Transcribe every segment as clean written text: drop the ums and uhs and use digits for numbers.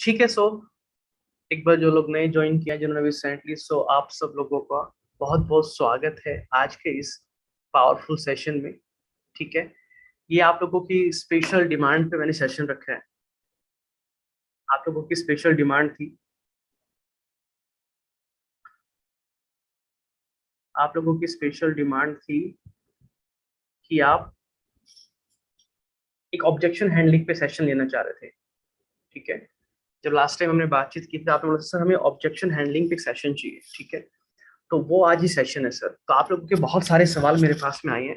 ठीक है। एक बार जो लोग नए ज्वाइन किया जिन्होंने रिसेंटली, आप सब लोगों का बहुत बहुत स्वागत है आज के इस पावरफुल सेशन में। ठीक है, ये आप लोगों की स्पेशल डिमांड पे मैंने सेशन रखा है। आप लोगों की स्पेशल डिमांड थी, आप लोगों की स्पेशल डिमांड थी कि आप एक ऑब्जेक्शन हैंडलिंग पे सेशन लेना चाह रहे थे। ठीक है, जब लास्ट टाइम हमने बातचीत की थी, आपने बोला सर हमें ऑब्जेक्शन हैंडलिंग पे सेशन चाहिए। ठीक है, तो वो आज ही सेशन है सर। तो आप लोगों के बहुत सारे सवाल मेरे पास में आए हैं।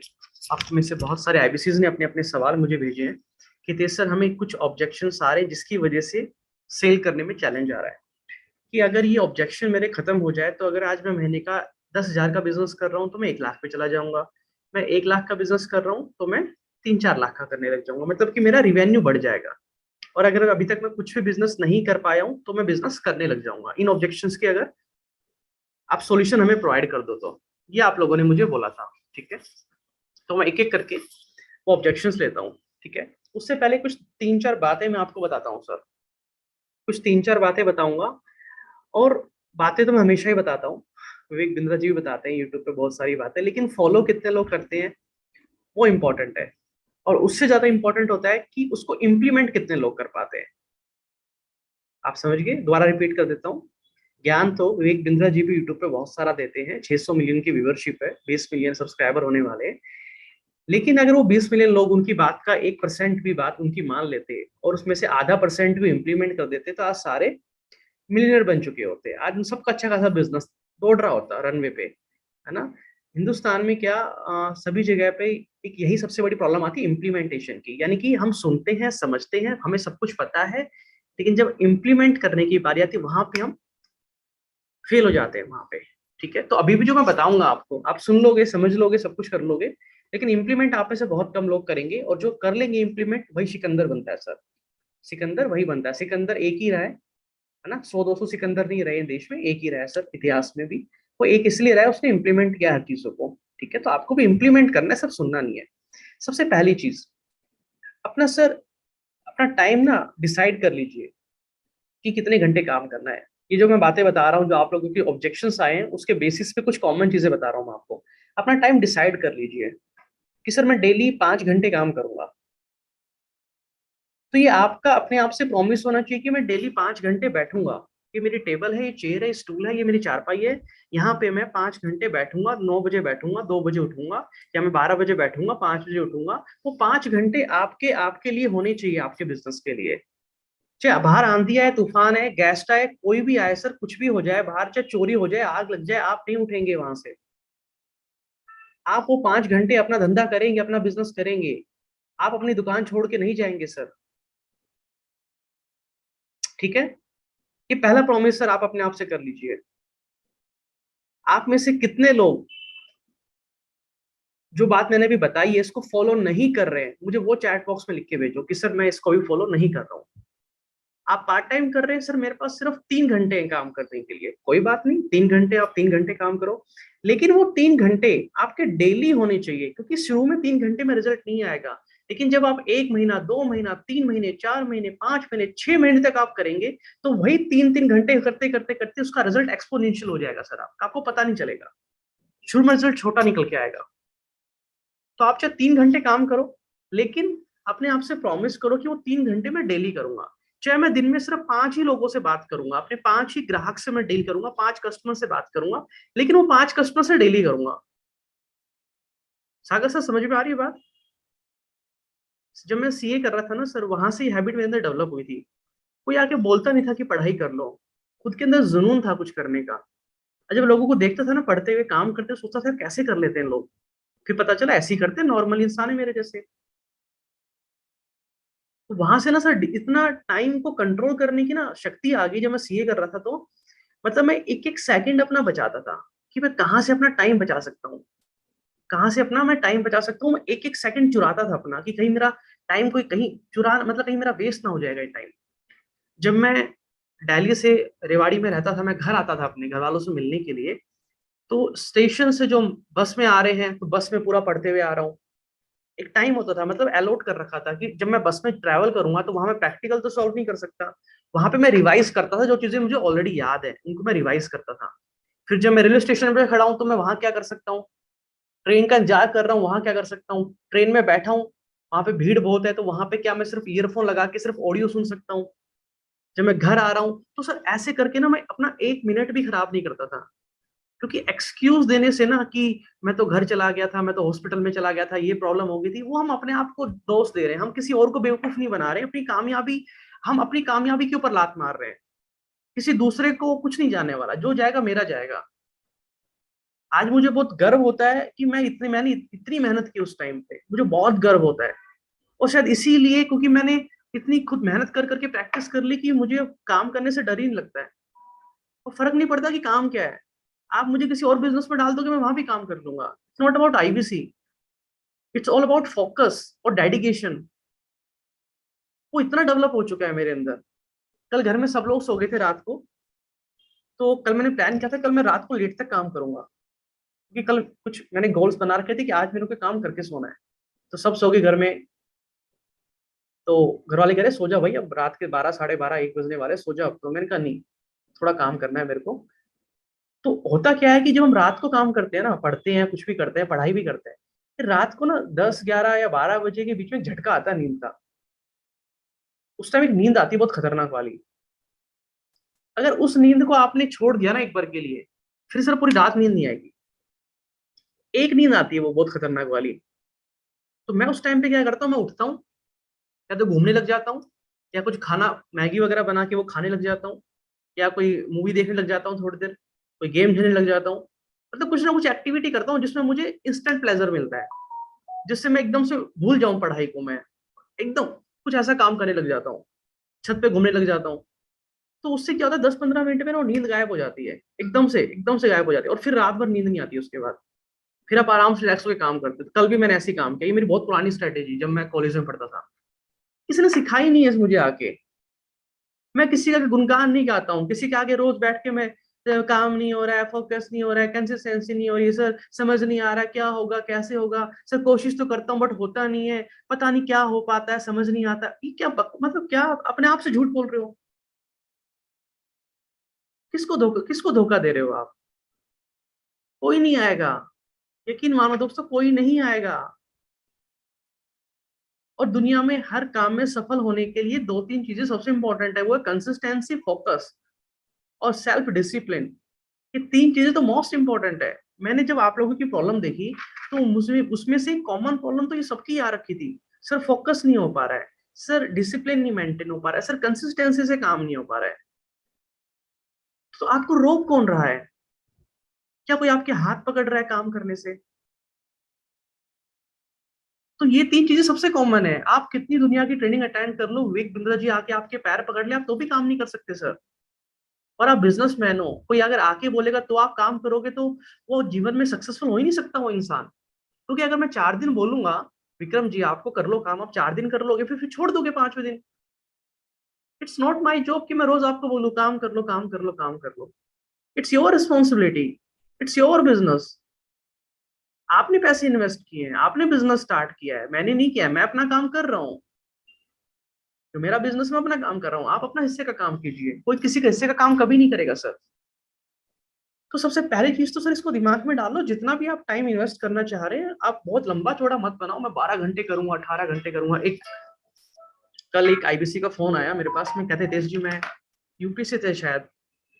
आप में से बहुत सारे आईबीसीज ने अपने अपने सवाल मुझे भेजे हैं कि तेज सर हमें कुछ ऑब्जेक्शन आ रहे हैं जिसकी वजह से सेल करने में चैलेंज आ रहा है। कि अगर ये ऑब्जेक्शन मेरे खत्म हो जाए तो अगर आज मैं महीने का 10,000 का बिजनेस कर रहा हूँ तो मैं 1 लाख पे चला जाऊंगा। मैं 1 लाख का बिजनेस कर रहा हूँ तो मैं 3-4 लाख का करने लग जाऊंगा, मतलब कि मेरा रिवेन्यू बढ़ जाएगा। और अगर अभी तक मैं कुछ भी बिजनेस नहीं कर पाया हूँ तो मैं बिजनेस करने लग जाऊंगा। इन ऑब्जेक्शंस के अगर आप सॉल्यूशन हमें प्रोवाइड कर दो तो, ये आप लोगों ने मुझे बोला था। ठीक है, तो मैं एक एक करके वो ऑब्जेक्शंस लेता हूँ। ठीक है, उससे पहले कुछ 3-4 बातें मैं आपको बताता हूँ सर। कुछ 3-4 बातें बताऊंगा, और बातें तो मैं हमेशा ही बताता हूँ, विवेक बिंद्रा जी भी बताते हैं यूट्यूब पे बहुत सारी बातें, लेकिन फॉलो कितने लोग करते हैं वो इंपॉर्टेंट है। और उससे ज्यादा इंपॉर्टेंट होता है कि उसको इम्प्लीमेंट कितने लोग कर पाते हैं। आप समझ गए? दोबारा रिपीट कर देता हूँ। ज्ञान तो विवेक बिंद्रा जी भी यूट्यूब पे बहुत सारा देते हैं, 600 मिलियन की व्यूअरशिप है, 20 मिलियन सब्सक्राइबर होने वाले हैं। लेकिन अगर वो 20 मिलियन लोग उनकी बात का 1% भी बात उनकी मान लेते और उसमें से आधा परसेंट भी इम्प्लीमेंट कर देते तो आज सारे मिलियनर बन चुके होते। आज उन सबका अच्छा खासा बिजनेस दौड़ रहा होता रनवे पे, है ना। हिंदुस्तान में क्या सभी जगह पे एक यही सबसे बड़ी प्रॉब्लम आती है इम्प्लीमेंटेशन की। यानी कि हम सुनते हैं, समझते हैं, हमें सब कुछ पता है, लेकिन जब इम्प्लीमेंट करने की बारी आती है वहां पे हम फेल हो जाते हैं वहां पे। ठीक है, तो अभी भी जो मैं बताऊंगा आपको, आप सुन लोगे, समझ लोगे, सब कुछ कर लोगे, लेकिन इंप्लीमेंट आप में से बहुत कम लोग करेंगे, और जो कर लेंगे इंप्लीमेंट वही सिकंदर बनता है सर। सिकंदर वही बनता है। सिकंदर एक ही रहा है ना। 100-200 सिकंदर नहीं रहे हैं देश में, एक ही रहा है सर इतिहास में भी। वो एक इसलिए रहा है उसने इंप्लीमेंट किया हर चीजों को। ठीक है, तो आपको भी इंप्लीमेंट करना है, सब सुनना नहीं है। सबसे पहली चीज, अपना सर अपना टाइम ना डिसाइड कर लीजिए कि कितने घंटे काम करना है। ये जो मैं बातें बता रहा हूँ, जो आप लोगों की ऑब्जेक्शंस आए हैं, उसके बेसिस पे कुछ कॉमन चीजें बता रहा हूँ मैं आपको। अपना टाइम डिसाइड कर लीजिए कि सर मैं डेली 5 घंटे काम करूंगा। तो ये आपका अपने आप से प्रॉमिस होना चाहिए कि मैं डेली 5 घंटे बैठूंगा। ये मेरी टेबल है, ये चेयर है, स्टूल है, ये मेरी चारपाई है, यहाँ पे मैं 5 घंटे बैठूंगा। 9 बजे बैठूंगा, 2 बजे उठूंगा, या मैं 12 बजे बैठूंगा, 5 बजे उठूंगा। वो 5 घंटे आपके आपके लिए होने चाहिए, आपके बिजनेस के लिए। चाहे बाहर आंधी आए, तूफान है, गेस्ट आए, कोई भी आए सर, कुछ भी हो जाए बाहर, चाहे चोरी हो जाए, आग लग जाए, आप नहीं उठेंगे वहां से। आप वो 5 घंटे अपना धंधा करेंगे, अपना बिजनेस करेंगे। आप अपनी दुकान छोड़ के नहीं जाएंगे सर। ठीक है, ये पहला प्रॉमिस सर आप अपने आप से कर लीजिए। आप में से कितने लोग जो बात मैंने अभी बताई है इसको फॉलो नहीं कर रहे हैं, मुझे वो चैट बॉक्स में लिख के भेजो कि सर मैं इसको भी फॉलो नहीं कर रहा हूँ। आप पार्ट टाइम कर रहे हैं सर, मेरे पास सिर्फ 3 घंटे हैं काम करने के लिए, कोई बात नहीं, 3 घंटे आप 3 घंटे काम करो। लेकिन वो 3 घंटे आपके डेली होने चाहिए, क्योंकि शुरू में 3 घंटे में रिजल्ट नहीं आएगा। लेकिन जब आप 1 महीना, 2 महीना, 3 महीने, 4 महीने, 5 महीने, 6 महीने तक आप करेंगे, तो वही 3-3 घंटे करते करते करते उसका रिजल्ट एक्सपोनेंशियल हो जाएगा सर। आपको पता नहीं चलेगा, शुरू में रिजल्ट छोटा निकल के आएगा। तो आप चाहे 3 घंटे काम करो, लेकिन अपने आप से प्रॉमिस करो कि वो 3 घंटे मैं डेली करूंगा। चाहे मैं दिन में सिर्फ 5 ही लोगों से बात करूंगा, अपने 5 ही ग्राहक से मैं डील करूंगा, 5 कस्टमर से बात करूंगा, लेकिन वो 5 कस्टमर से डेली करूंगा। सागर सर समझ में आ रही है बात? जब मैं सीए कर रहा था ना सर, वहां से हैबिट मेरे अंदर डेवलप हुई थी। कोई आके बोलता नहीं था कि पढ़ाई कर लो, खुद के अंदर जुनून था कुछ करने का। और जब लोगों को देखता था ना पढ़ते हुए, काम करते हुए, सोचता था कैसे कर लेते हैं लोग। फिर पता चला ऐसे ही करते, नॉर्मल इंसान है मेरे जैसे। तो वहां से ना सर इतना टाइम को कंट्रोल करने की ना शक्ति आ गई जब मैं सीए कर रहा था। तो मतलब मैं एक एक सेकंड अपना बचाता था कि मैं कहाँ से अपना टाइम बचा सकता हूँ, कहाँ से अपना मैं टाइम बचा सकता हूँ। मैं एक एक सेकंड चुराता था अपना, कि कहीं मेरा टाइम कोई कहीं चुरा, मतलब कहीं मेरा वेस्ट ना हो जाएगा ये टाइम। जब मैं दिल्ली से रेवाड़ी में रहता था, मैं घर आता था अपने घर वालों से मिलने के लिए। तो स्टेशन से जो बस में आ रहे हैं तो बस में पूरा पढ़ते हुए आ रहा हूँ, एक टाइम होता था, मतलब अलॉट कर रखा था कि जब मैं बस में ट्रैवल करूंगा तो वहां मैं प्रैक्टिकल तो सॉल्व नहीं कर सकता, वहां पे मैं रिवाइज करता था, जो चीजें मुझे ऑलरेडी याद है उनको मैं रिवाइज करता था। फिर जब मैं रेलवे स्टेशन पे खड़ा हूँ तो मैं वहां क्या कर सकता हूँ, ट्रेन का इंतजार कर रहा हूँ वहां क्या कर सकता हूँ, ट्रेन में बैठा हूँ वहां पे भीड़ बहुत है तो वहां पे क्या मैं सिर्फ ईयरफोन लगा के सिर्फ ऑडियो सुन सकता हूँ। जब मैं घर आ रहा हूँ तो सर ऐसे करके ना मैं अपना एक मिनट भी खराब नहीं करता था, क्योंकि एक्सक्यूज देने से ना कि मैं तो घर चला गया था, मैं तो हॉस्पिटल में चला गया था, ये प्रॉब्लम हो गई थी, वो हम अपने आप को दोष दे रहे हैं, हम किसी और को बेवकूफ नहीं बना रहे, अपनी कामयाबी, हम अपनी कामयाबी के ऊपर लात मार रहे हैं। किसी दूसरे को कुछ नहीं जाने वाला, जो जाएगा मेरा जाएगा। आज मुझे बहुत गर्व होता है कि मैंने इतनी मेहनत की उस टाइम पे, मुझे बहुत गर्व होता है। और शायद इसीलिए क्योंकि मैंने इतनी खुद मेहनत कर करके प्रैक्टिस कर ली कि मुझे काम करने से डर ही नहीं लगता है, और फर्क नहीं पड़ता कि काम क्या है। आप मुझे किसी और बिजनेस में डाल दोगे मैं वहां भी काम कर लूंगा। It's not about IBC, it's all about focus और डेडिकेशन। वो इतना डेवलप हो चुका है मेरे अंदर। कल घर में सब लोग सो गए थे रात को, तो कल मैंने प्लान किया था कल मैं रात को लेट तक काम करूंगा, क्योंकि कल कुछ मैंने गोल्स बना रखे थे कि आज मेरे को काम करके सोना है। तो सब सो गए घर में, तो घर वाले कह रहे सो जा भाई, अब रात के 12 साढ़े 12 1 बजने वाले, सो जा अब। तो मैंने कहा नहीं, थोड़ा काम करना है मेरे को। तो होता क्या है कि जब हम रात को काम करते हैं ना, पढ़ते हैं, कुछ भी करते हैं, पढ़ाई भी करते हैं, फिर रात को ना 10 11 या 12 बजे के बीच में झटका आता है नींद का। उस टाइम एक नींद आती है बहुत खतरनाक वाली। अगर उस नींद को आपने छोड़ दिया ना एक बार के लिए, फिर सर पूरी रात नींद नहीं आएगी। एक नींद आती है वो बहुत खतरनाक वाली। तो मैं उस टाइम पे क्या करता हूँ, मैं उठता हूँ, या तो घूमने लग जाता हूँ, या कुछ खाना मैगी वगैरह बना के वो खाने लग जाता हूँ, या कोई मूवी देखने लग जाता हूँ थोड़ी देर, कोई गेम खेलने लग जाता हूँ। मतलब कुछ ना कुछ एक्टिविटी करता हूँ जिसमें मुझे इंस्टेंट प्लेजर मिलता है, जिससे मैं एकदम से भूल जाऊं पढ़ाई को। मैं एकदम कुछ ऐसा काम करने लग जाता हूँ, छत पे घूमने लग जाता हूँ। तो उससे क्या होता है, 10 15 मिनट में ना वो नींद गायब हो जाती है, एकदम से गायब हो जाती है, और फिर रात भर नींद नहीं आती उसके बाद। फिर आप आराम से रिलैक्स होकर काम करते थे। कल भी मैंने ऐसे ही काम किया, ये मेरी बहुत पुरानी स्ट्रेटेजी, जब मैं कॉलेज में पढ़ता था किसी ने सिखाई नहीं है मुझे आके। मैं किसी का गुणगान नहीं गाता हूँ, किसी के आगे रोज बैठ के मैं काम नहीं हो रहा है, फोकस नहीं हो रहा है, कंसिस्टेंसी नहीं हो रही है सर, समझ नहीं आ रहा है क्या होगा कैसे होगा सर, कोशिश तो करता हूँ बट होता नहीं है, पता नहीं क्या हो पाता है, समझ नहीं आता। ये क्या मतलब क्या आप अपने आप से झूठ बोल रहे हो? किसको धोखा दे रहे हो आप? कोई नहीं आएगा, यकीन मानो दोस्तों, कोई नहीं आएगा। और दुनिया में हर काम में सफल होने के लिए दो तीन चीजें सबसे इंपॉर्टेंट है, वो है कंसिस्टेंसी, फोकस और सेल्फ डिसिप्लिन। ये तीन चीजें तो मोस्ट इंपॉर्टेंट है। मैंने जब आप लोगों की प्रॉब्लम देखी तो मुझे उसमें से कॉमन प्रॉब्लम तो ये सबकी आ रखी थी। सर फोकस नहीं हो पा रहा है, सर डिसिप्लिन नहीं मेंटेन हो पा रहा है, सर कंसिस्टेंसी से काम नहीं हो पा रहा है। तो आपको रोक कौन रहा है? क्या कोई आपके हाथ पकड़ रहा है काम करने से? तो ये तीन चीजें सबसे कॉमन है। आप कितनी दुनिया की ट्रेनिंग अटेंड कर लो, विवेक बिंद्रा जी आके आपके पैर पकड़ ले, आप तो भी काम नहीं कर सकते सर। और आप बिजनेसमैन हो, कोई अगर आके बोलेगा तो आप काम करोगे, तो वो जीवन में सक्सेसफुल हो ही नहीं सकता वो इंसान। क्योंकि अगर मैं 4 दिन बोलूंगा विक्रम जी आपको कर लो काम, आप 4 दिन कर लोगे, फिर छोड़ दोगे 5वें दिन। इट्स नॉट माई जॉब कि मैं रोज आपको बोलूँ काम कर लो काम कर लो काम कर लो। It's your responsibility, it's your business. आपने पैसे इन्वेस्ट किए हैं, आपने बिजनेस स्टार्ट किया है, मैंने नहीं किया है। मैं अपना काम कर रहा हूँ, जो मेरा बिजनेस, मैं अपना काम कर रहा हूँ, आप अपना हिस्से का काम कीजिए। कोई किसी का हिस्से का काम कभी नहीं करेगा सर। तो सबसे पहली चीज तो सर इसको दिमाग में डालो, जितना भी आप टाइम इन्वेस्ट करना चाह रहे हैं, आप बहुत लंबा चौड़ा मत बनाओ, मैं 12 घंटे करूंगा 18 घंटे करूंगा। एक कल एक आईबीसी का फोन आया मेरे पास में, कहते तेज जी मैं यूपी से थे शायद,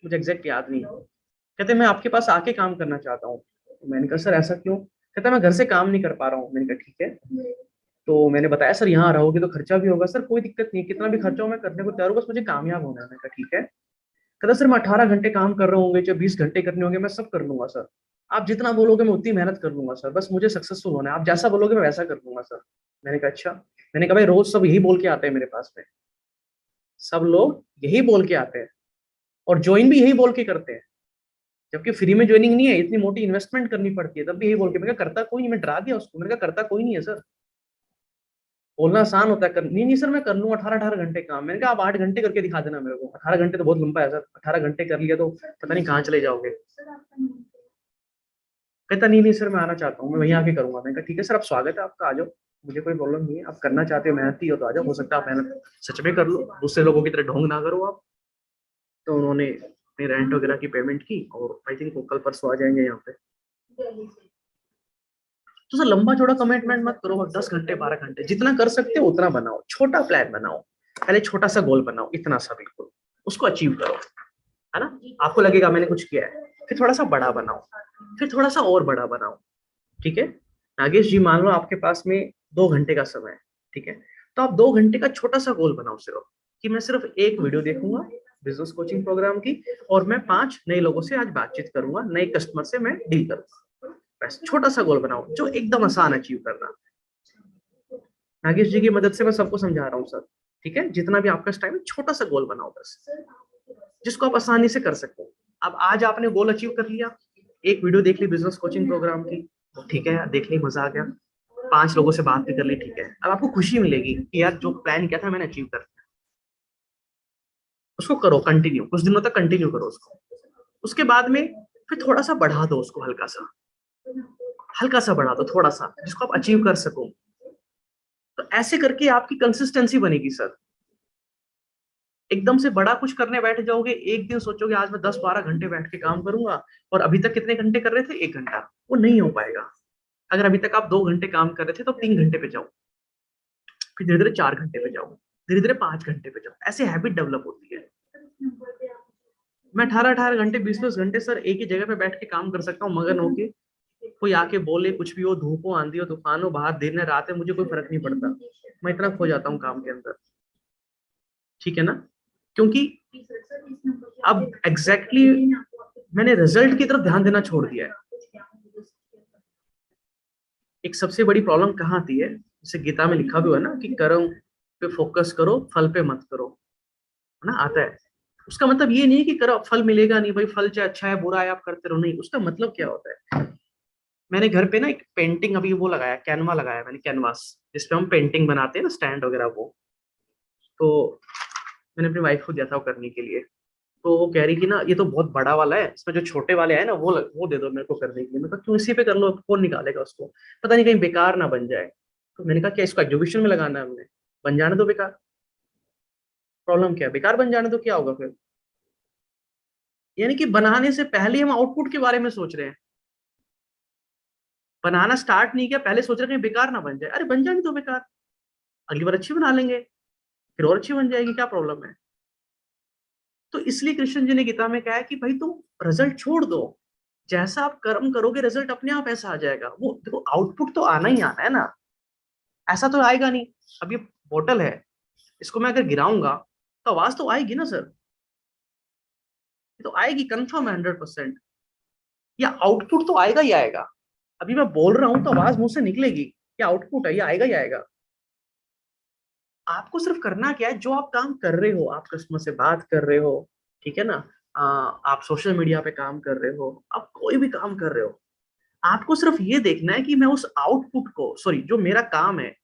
मुझे एग्जैक्ट याद नहीं, कहते मैं आपके पास आके काम करना चाहता हूँ। तो मैंने कहा सर ऐसा क्यों? कहता मैं घर से काम नहीं कर पा रहा हूँ। मैंने कहा ठीक है। तो मैंने बताया सर यहाँ रहोगे तो खर्चा भी होगा। सर कोई दिक्कत नहीं, कितना भी खर्चा हो मैं करने को तैयार हूँ, बस मुझे कामयाब होना है। मैंने कहा ठीक है। कहता सर मैं 18 घंटे काम कर रहा होंगे, चाहे 20 घंटे करने होंगे, मैं सब कर लूंगा सर। आप जितना बोलोगे मैं उतनी मेहनत कर लूंगा सर, बस मुझे सक्सेसफुल होना है, आप जैसा बोलोगे मैं वैसा कर लूंगा सर। मैंने कहा अच्छा। मैंने कहा भाई रोज सब यही बोल के आते हैं मेरे पास में, सब लोग यही बोल के आते हैं, और ज्वाइन भी यही बोल के करते हैं, जबकि फ्री में ज्वाइनिंग नहीं है, इतनी मोटी इन्वेस्टमेंट करनी पड़ती है, तब भी यही बोल के। मैं कहा करता कोई नहीं, मैं डरा दिया उसको, मैंने कहा करता कोई नहीं है सर। बोलना आसान होता है, नहीं नहीं सर मैं कर लूंगा 18 18 घंटे काम। मैंने कहा आप 8 घंटे करके दिखा देना मेरे को, 18 घंटे तो बहुत लंबा है सर, 18 घंटे कर लिया तो पता नहीं कहाँ चले जाओगे। कहता नहीं नहीं सर मैं आना चाहता हूँ, मैं वहीं आके करूंगा। मैंने कहा ठीक है सर, आप स्वागत है आपका, आ जाओ। मुझे कोई प्रॉब्लम नहीं है, आप करना चाहते हो, मेहनती हो तो आ जाओ, हो सकता है आप मेहनत सच में कर लो, दूसरे लोगों की तरह ढोंग ना करो आप। तो उन्होंने अपनी रेंट वगैरह की पेमेंट की और आई थिंक वो कल परसों आ जाएंगे यहाँ पे। तो सर लंबा चौड़ा कमिटमेंट मत करो, 10 घंटे 12 घंटे जितना कर सकते हो उतना बनाओ, छोटा प्लान बनाओ, पहले छोटा सा गोल बनाओ, इतना सा बिल्कुल, उसको अचीव करो, है ना। आपको लगेगा मैंने कुछ किया है, फिर थोड़ा सा बड़ा बनाओ, फिर थोड़ा सा और बड़ा बनाओ, ठीक है। नागेश जी मान लो आपके पास में 2 घंटे का समय है, ठीक है, तो आप 2 घंटे का छोटा सा गोल बनाओ, सिर्फ कि मैं सिर्फ एक वीडियो देखूंगा बिजनेस कोचिंग प्रोग्राम की, और मैं 5 नए लोगों से आज बातचीत करूंगा, नए कस्टमर से मैं डील करूंगा। बस छोटा सा गोल बनाओ जो एकदम आसान अचीव करना। नागेश जी की मदद से मैं सबको समझा रहा हूँ सर, ठीक है। जितना भी आपका टाइम है छोटा सा गोल बनाओ बस, जिसको आप आसानी से कर सकते हो। अब आज आपने गोल अचीव कर लिया, एक वीडियो देख ली बिजनेस कोचिंग प्रोग्राम की, तो ठीक है यार, देख ली, मजा आ गया, 5 लोगों से बात भी कर ली, ठीक है। अब आपको खुशी मिलेगी कि यार जो प्लान किया था मैंने अचीव कर लिया। उसको करो कंटिन्यू, कुछ दिनों तक कंटिन्यू करो उसको। उसके बाद में फिर थोड़ा सा बढ़ा दो उसको, हल्का सा बढ़ा दो, थोड़ा सा जिसको आप अचीव कर सको। तो ऐसे करके आपकी कंसिस्टेंसी बनेगी सर। एकदम से बड़ा कुछ करने बैठ जाओगे, एक दिन सोचोगे आज मैं 10 12 घंटे बैठ के काम करूंगा, और अभी तक कितने घंटे कर रहे थे, 1 घंटा, वो नहीं हो पाएगा। अगर अभी तक आप 2 घंटे काम कर रहे थे तो 3 घंटे पे जाओ, फिर धीरे धीरे 4 घंटे पे जाओ, धीरे धीरे 5 घंटे पे जाओ, ऐसे हैबिट डेवलप होती है। मैं 18 18 घंटे 20 20 घंटे सर एक ही जगह पे बैठ के काम कर सकता हूँ, मगन होके, कोई आके बोले कुछ भी हो, धूप हो, आंधी हो, तूफान हो, बाहर दिन है रात है, मुझे कोई फर्क नहीं पड़ता, मैं इतना खो जाता हूँ काम के अंदर, ठीक है ना। क्योंकि अब एग्जैक्टली मैंने रिजल्ट की तरफ ध्यान देना छोड़ दिया है। एक सबसे बड़ी प्रॉब्लम कहाँ आती है, जैसे गीता में लिखा भी हुआ है ना कि कर्म पे फोकस करो, फल पे मत करो, है ना, आता है। उसका मतलब ये नहीं है कि करो फल मिलेगा नहीं भाई, फल चाहे अच्छा है बुरा है आप करते रहो, नहीं, उसका मतलब क्या होता है। मैंने घर पे ना एक पेंटिंग अभी वो लगाया, कैनवा लगाया मैंने, कैनवास, जिसपे हम पेंटिंग बनाते हैं ना, स्टैंड वगैरह वो। तो मैंने अपनी वाइफ को दिया था वो करने के लिए। तो वो कह रही कि ना ये तो बहुत बड़ा वाला है, इसमें जो छोटे वाले हैं ना वो दे दो मेरे को करने के लिए। मैं कहा क्यों, इसी पे कर लो, कौन निकालेगा उसको, पता नहीं कहीं बेकार ना बन जाए। तो मैंने कहा क्या इसको एग्जीबिशन में लगाना है हमने, बन जाने दो बेकार, प्रॉब्लम क्या है, बेकार बन जाने दो, क्या होगा फिर। यानी कि बनाने से पहले हम आउटपुट के बारे में सोच रहे हैं, बनाना स्टार्ट नहीं किया, पहले सोच रहे हैं कहीं बेकार ना बन जाए, अरे बन जाने दो बेकार, अगली बार अच्छी बना लेंगे, फिर और अच्छी बन जाएगी, क्या प्रॉब्लम है। तो इसलिए कृष्ण जी ने गीता में कहा है कि भाई तुम रिजल्ट छोड़ दो, जैसा आप कर्म करोगे रिजल्ट अपने आप ऐसा आ जाएगा। वो देखो आउटपुट तो आना ही आना है ना, ऐसा तो आएगा नहीं। अब ये बोतल है, इसको मैं अगर गिराऊंगा तो आवाज तो आएगी ना सर, ये तो आएगी, कंफर्म है 100%। या आउटपुट तो आएगा ही आएगा। अभी मैं बोल रहा हूं तो आवाज मुंह से निकलेगी, या आउटपुट है, ये आएगा ही आएगा। आपको सिर्फ करना क्या है, जो आप काम कर रहे हो, आप कस्टमर से बात कर रहे हो, ठीक है ना, आप सोशल मीडिया पे काम कर रहे हो, आप कोई भी काम कर रहे हो, आपको सिर्फ ये देखना है कि मैं उस आउटपुट को, सॉरी जो मेरा काम है,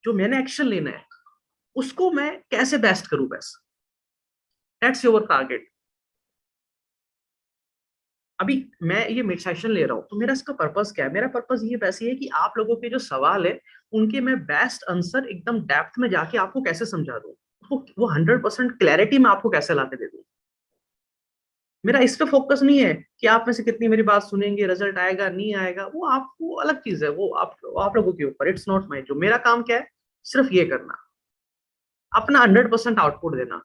जो मैंने एक्शन लेना है, उसको मैं कैसे बेस्ट करूं, बस दैट्स योर टारगेट। अभी मैं ये सेशन ले रहा हूँ तो मेरा इसका पर्पस क्या है, मेरा पर्पस ये वैसे है कि आप लोगों के जो सवाल है उनके मैं बेस्ट आंसर एकदम डेप्थ में जाके आपको कैसे समझा दूं, वो 100% क्लैरिटी में आपको कैसे लाके दे दूं। मेरा इस पे फोकस नहीं है कि आप में से कितनी मेरी बात सुनेंगे, रिजल्ट आएगा नहीं आएगा, वो आपको अलग चीज है, वो आप लोगों के ऊपर, इट्स नॉट माई। जो मेरा काम क्या है, सिर्फ ये करना, अपना 100% आउटपुट देना।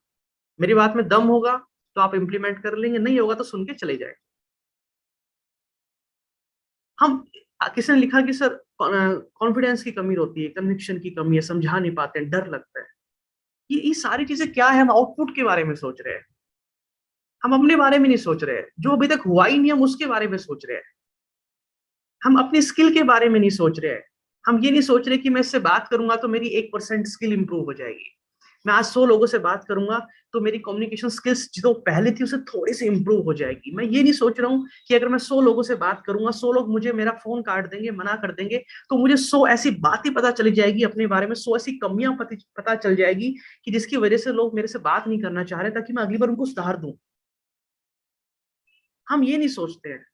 मेरी बात में दम होगा तो आप इंप्लीमेंट कर लेंगे, नहीं होगा तो सुन के चले जाए। हम किसी ने लिखा कि सर कॉन्फिडेंस की कमी होती है, कन्विक्शन की कमी है, समझा नहीं पाते हैं, डर लगता है। ये सारी चीजें क्या है, हम आउटपुट के बारे में सोच रहे हैं, हम अपने बारे में नहीं सोच रहे हैं, जो अभी तक हुआ ही नहीं हम उसके बारे में सोच रहे हैं, हम अपनी स्किल के बारे में नहीं सोच रहे हैं। हम ये नहीं सोच रहे कि मैं इससे बात करूंगा तो मेरी 1% स्किल इंप्रूव हो जाएगी, मैं आज 100 लोगों से बात करूंगा तो मेरी कम्युनिकेशन स्किल्स जो पहले थी उसे थोड़ी सी इंप्रूव हो जाएगी। मैं ये नहीं सोच रहा हूँ कि अगर मैं 100 लोगों से बात करूंगा, 100 लोग मुझे मेरा फोन काट देंगे, मना कर देंगे, तो मुझे 100 ऐसी बातें पता चली जाएगी अपने बारे में, 100 ऐसी कमियां पता चल जाएगी कि जिसकी वजह से लोग मेरे से बात नहीं करना चाह रहे, ताकि मैं अगली बार उनको सुधार दूं। हम ये नहीं सोचते हैं,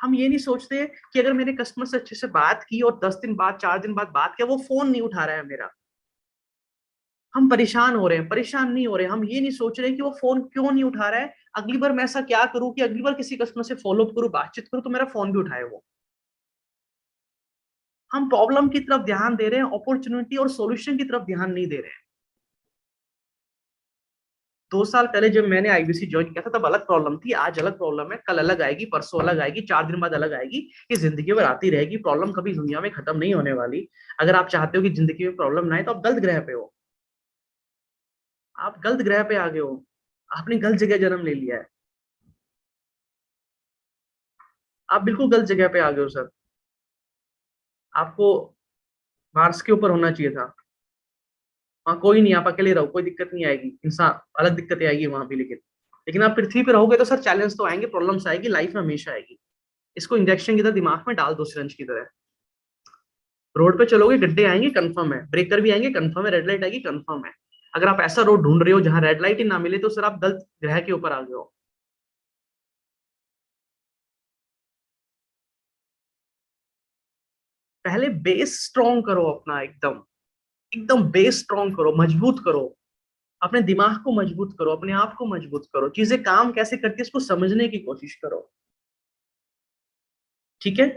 हम ये नहीं सोचते कि अगर मैंने कस्टमर से अच्छे से बात की और 10 दिन बाद 4 दिन बाद बात किया, वो फोन नहीं उठा रहा है मेरा, हम परेशान हो रहे हैं। परेशान नहीं हो रहे, हम ये नहीं सोच रहे कि वो फोन क्यों नहीं उठा रहा है, अगली बार मैं ऐसा क्या करूं कि अगली बार किसी कस्टमर से फॉलो अप करूं, बातचीत करूं तो मेरा फोन भी उठाए वो। हम प्रॉब्लम की तरफ ध्यान दे रहे हैं, अपॉर्चुनिटी और सॉल्यूशन की तरफ ध्यान नहीं दे रहे हैं। 2 साल पहले जब मैंने आईबीसी ज्वाइन किया था तब अलग प्रॉब्लम थी, आज अलग प्रॉब्लम है, कल अलग आएगी, परसों अलग आएगी, 4 दिन बाद अलग आएगी। ये जिंदगी भर आती रहेगी प्रॉब्लम, कभी दुनिया में खत्म नहीं होने वाली। अगर आप चाहते हो कि जिंदगी में प्रॉब्लम ना आए तो आप गलत ग्रह पे हो, आप गलत ग्रह पे आ गए हो, आपने गलत जगह जन्म ले लिया है, आप बिल्कुल गलत जगह पे आ गए हो सर। आपको मार्स के ऊपर होना चाहिए था। वहाँ कोई नहीं, आप अकेले रहो, कोई दिक्कत नहीं आएगी, इंसान अलग दिक्कतें आएगी वहां भी, लेकिन आप पृथ्वी पे रहोगे तो सर चैलेंज तो आएंगे, प्रॉब्लम्स आएगी, लाइफ में हमेशा आएगी। इसको इंजेक्शन की तरह दिमाग में डाल दो, सिरंज की तरह। रोड पे चलोगे गड्ढे आएंगे कंफर्म है, ब्रेकर भी आएंगे कंफर्म है, रेड लाइट आएगी कंफर्म है। अगर आप ऐसा रोड ढूंढ रहे हो जहां रेड लाइट ही ना मिले तो सर आप गलत ग्रह के ऊपर आ गए हो। पहले बेस स्ट्रॉन्ग करो अपना, एकदम एकदम बेस स्ट्रॉन्ग करो, मजबूत करो। अपने दिमाग को मजबूत करो, अपने आप को मजबूत करो, चीजें काम कैसे करती है इसको समझने की कोशिश करो। ठीक है,